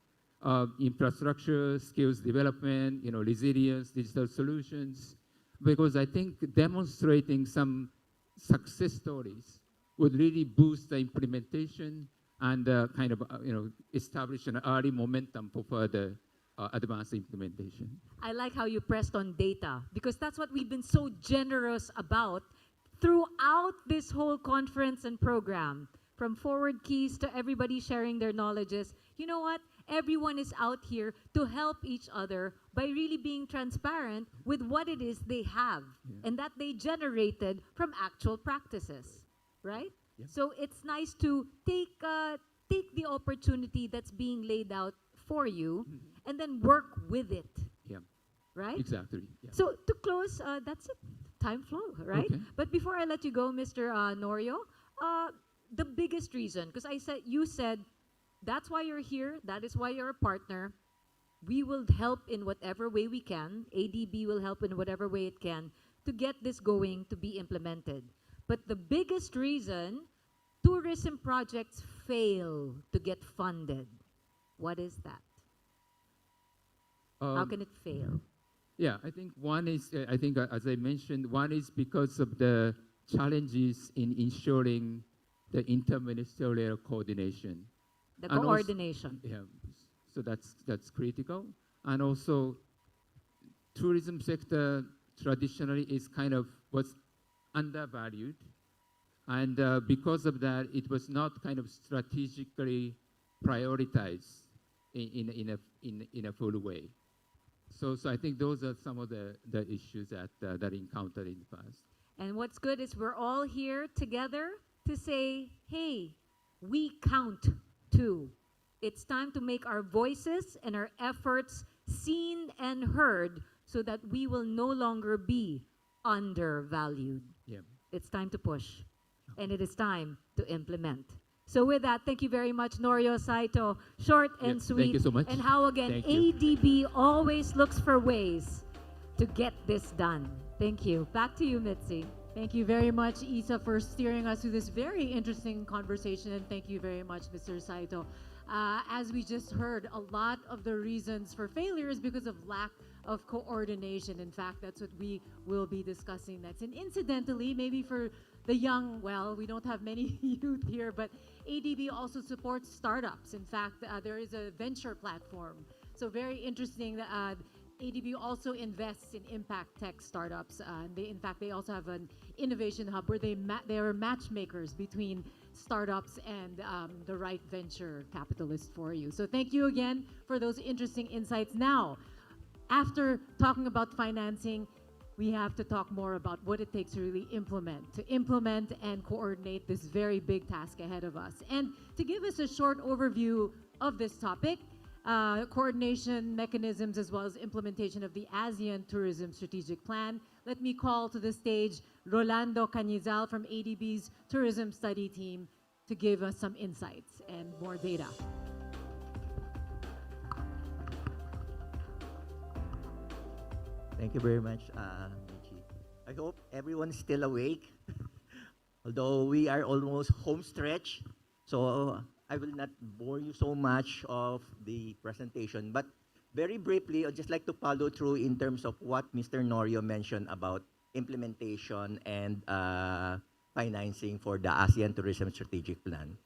infrastructure, skills development, resilience, digital solutions, because I think demonstrating some success stories would really boost the implementation and establish an early momentum for further advanced implementation. I like how you pressed on data, because that's what we've been so generous about throughout this whole conference and program. From forward keys to everybody sharing their knowledges. You know what? Everyone is out here to help each other by really being transparent with what it is they have and that they generated from actual practices, right? Yeah. So it's nice to take the opportunity that's being laid out for you and then work with it. Yeah. Right? Exactly. Yeah. So to close, that's it. Time flow, right? Okay. But before I let you go, Mr. Norio, the biggest reason, because you said that's why you're here, that is why you're a partner. We will help in whatever way we can. ADB will help in whatever way it can to get this going to be implemented. But the biggest reason tourism projects fail to get funded, what is that? How can it fail? Yeah, I think one is, as I mentioned, one is because of the challenges in ensuring the interministerial coordination. The And coordination. Yeah, so that's critical. And also, tourism sector traditionally is was undervalued. And because of that, it was not strategically prioritized in a full way. So I think those are some of the issues that encountered in the past. And what's good is we're all here together to say, hey, we count too. It's time to make our voices and our efforts seen and heard so that we will no longer be undervalued. Yeah. It's time to push. And it is time to implement. So with that, thank you very much, Norio Saito. Short and Yeah, sweet. thank you so much. And how again, Thank you. ADB always looks for ways to get this done. Thank you. Back to you, Mitzi. Thank you very much, Isa, for steering us through this very interesting conversation, and thank you very much, Mr. Saito. As we just heard, a lot of the reasons for failure is because of lack of coordination. In fact, that's what we will be discussing next. And incidentally, maybe for the young, well, we don't have many youth here, but ADB also supports startups. In fact, there is a venture platform. So very interesting that ADB also invests in impact tech startups. In fact, they also have an innovation hub where they are matchmakers between startups and the right venture capitalist for you. So thank you again for those interesting insights. Now, after talking about financing, we have to talk more about what it takes to really implement and coordinate this very big task ahead of us. And to give us a short overview of this topic, coordination mechanisms as well as implementation of the ASEAN Tourism Strategic Plan, let me call to the stage Rolando Canizal from ADB's Tourism Study Team to give us some insights and more data. Thank you very much, Michi. I hope everyone's still awake, although we are almost home stretch. So I will not bore you so much of the presentation, but very briefly, I'd just like to follow through in terms of what Mr. Norio mentioned about implementation and financing for the ASEAN Tourism Strategic Plan.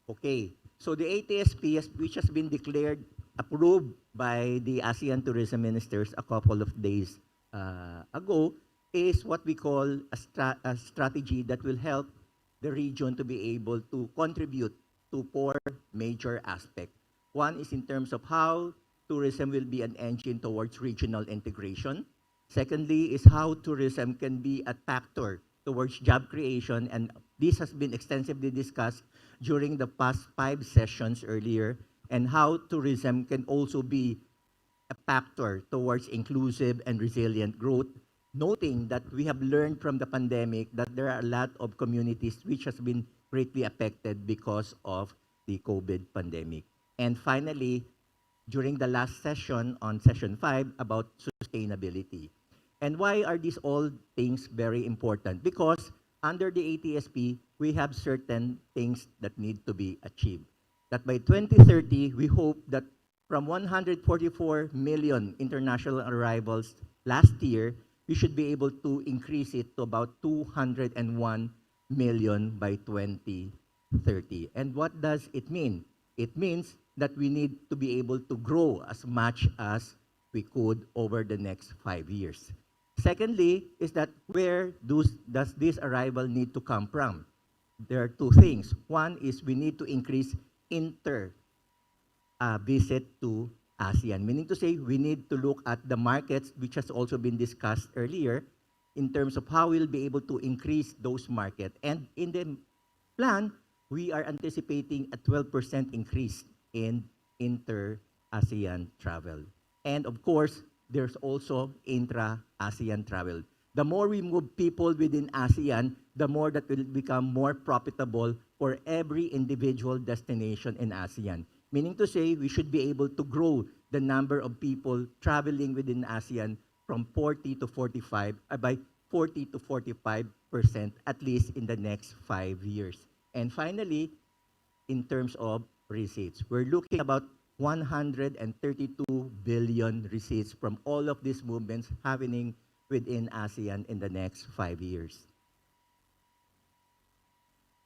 Okay, so the ATSP, which has been declared approved by the ASEAN tourism ministers a couple of days ago, is what we call a strategy that will help the region to be able to contribute to four major aspects. One is in terms of how tourism will be an engine towards regional integration. Secondly is how tourism can be a factor towards job creation, and this has been extensively discussed during the past 5 sessions earlier, and how tourism can also be a factor towards inclusive and resilient growth, noting that we have learned from the pandemic that there are a lot of communities which has been greatly affected because of the COVID pandemic. And finally, during the last session on session 5 about sustainability. And why are these all things very important? Because under the ATSP, we have certain things that need to be achieved. That by 2030, we hope that from 144 million international arrivals last year, we should be able to increase it to about 201 million by 2030. And what does it mean? It means that we need to be able to grow as much as we could over the next 5 years. Secondly, is that where does this arrival need to come from? There are two things. One is we need to increase visit to ASEAN, meaning to say we need to look at the markets, which has also been discussed earlier, in terms of how we'll be able to increase those markets. And in the plan, we are anticipating a 12% increase in inter-ASEAN travel. And of course, there's also intra-ASEAN travel. The more we move people within ASEAN, the more that will become more profitable for every individual destination in ASEAN. Meaning to say, we should be able to grow the number of people traveling within ASEAN from 40 to 45, by 40 to 45%, at least in the next 5 years. And finally, in terms of receipts, we're looking about 132 billion receipts from all of these movements happening within ASEAN in the next 5 years.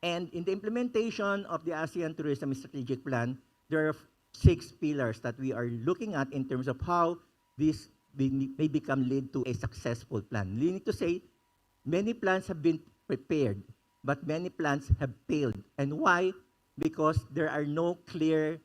And in the implementation of the ASEAN Tourism Strategic Plan, there are 6 pillars that we are looking at in terms of how this may become lead to a successful plan. Meaning to say, many plans have been prepared, but many plans have failed. And why? Because there are no clear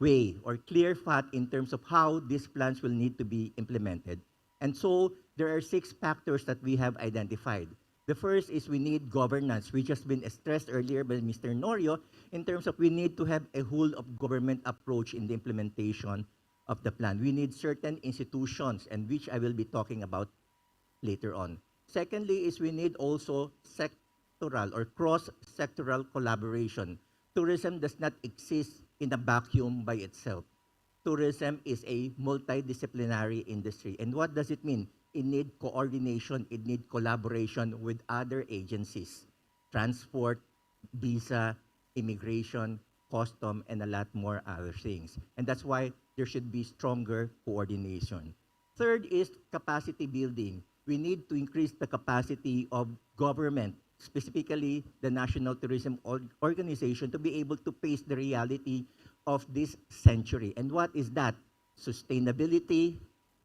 way or clear path in terms of how these plans will need to be implemented. And so there are 6 factors that we have identified. The first is we need governance, which has been stressed earlier by Mr. Norio, in terms of we need to have a whole of government approach in the implementation of the plan. We need certain institutions, and which I will be talking about later on. Secondly is we need also sectoral or cross-sectoral collaboration. Tourism does not exist in a vacuum by itself. Tourism is a multidisciplinary industry. And what does it mean? It needs coordination, it needs collaboration with other agencies, transport, visa, immigration, custom, and a lot more other things. And that's why there should be stronger coordination. Third is capacity building. We need to increase the capacity of government, specifically the National Tourism Organization, to be able to face the reality of this century. And what is that? Sustainability,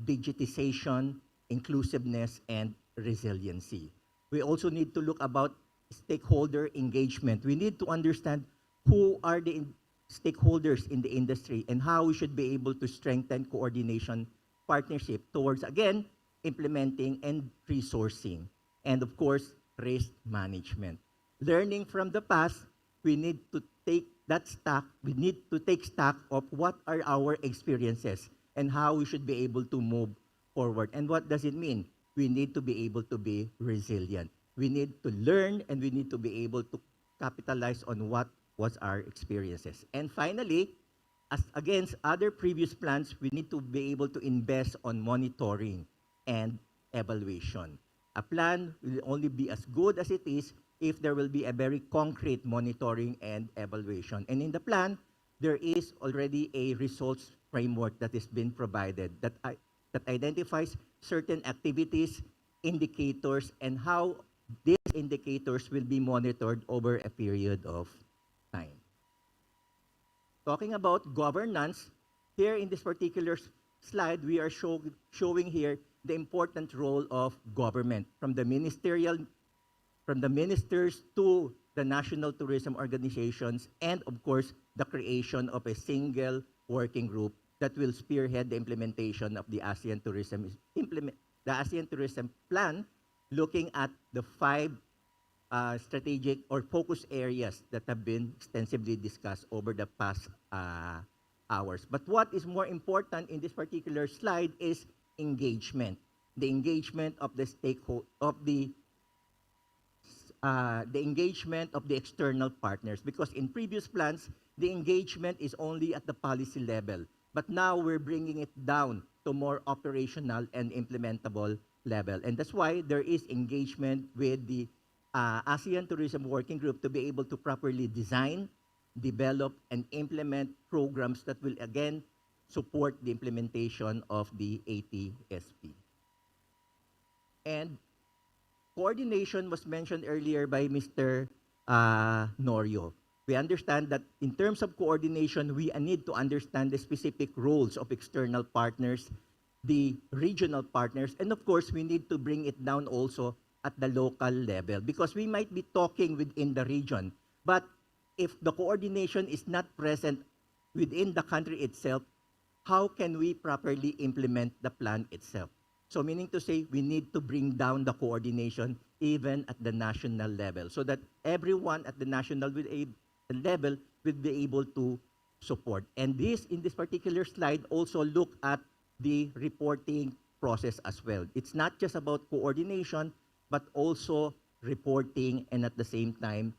digitization, inclusiveness, and resiliency. We also need to look about stakeholder engagement. We need to understand who are the stakeholders in the industry and how we should be able to strengthen coordination partnership towards, again, implementing and resourcing. And of course, risk management. Learning from the past, we need to take that stock, we need to take stock of what are our experiences and how we should be able to move forward. And what does it mean? We need to be able to be resilient. We need to learn and we need to be able to capitalize on what was our experiences. And finally, as against other previous plans, we need to be able to invest on monitoring and evaluation. A plan will only be as good as it is if there will be a very concrete monitoring and evaluation. And in the plan, there is already a results framework that has been provided that identifies certain activities, indicators, and how these indicators will be monitored over a period of time. Talking about governance, here in this particular slide, we are showing here the important role of government, from the ministers to the national tourism organizations, and of course, the creation of a single working group that will spearhead the implementation of the ASEAN Tourism Plan, looking at the 5 strategic or focus areas that have been extensively discussed over the past hours. But what is more important in this particular slide is engagement. The engagement of the engagement of the external partners, because in previous plans, the engagement is only at the policy level. But now we're bringing it down to more operational and implementable level. And that's why there is engagement with the ASEAN Tourism Working Group to be able to properly design, develop, and implement programs that will again support the implementation of the ATSP. And coordination was mentioned earlier by Mr. Norio. We understand that in terms of coordination, we need to understand the specific roles of external partners, the regional partners, and of course, we need to bring it down also at the local level, because we might be talking within the region, but if the coordination is not present within the country itself, how can we properly implement the plan itself? So meaning to say, we need to bring down the coordination even at the national level, so that everyone at the national level will be able to support. And this, in this particular slide, also look at the reporting process as well. It's not just about coordination, but also reporting and at the same time,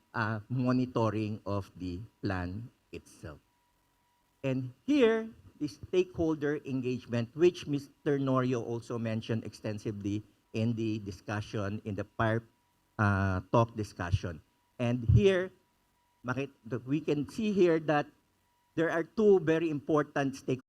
monitoring of the plan itself. And here, the stakeholder engagement, which Mr. Norio also mentioned extensively in the discussion, in the prior talk discussion. And here, we can see here that there are 2 very important stakeholders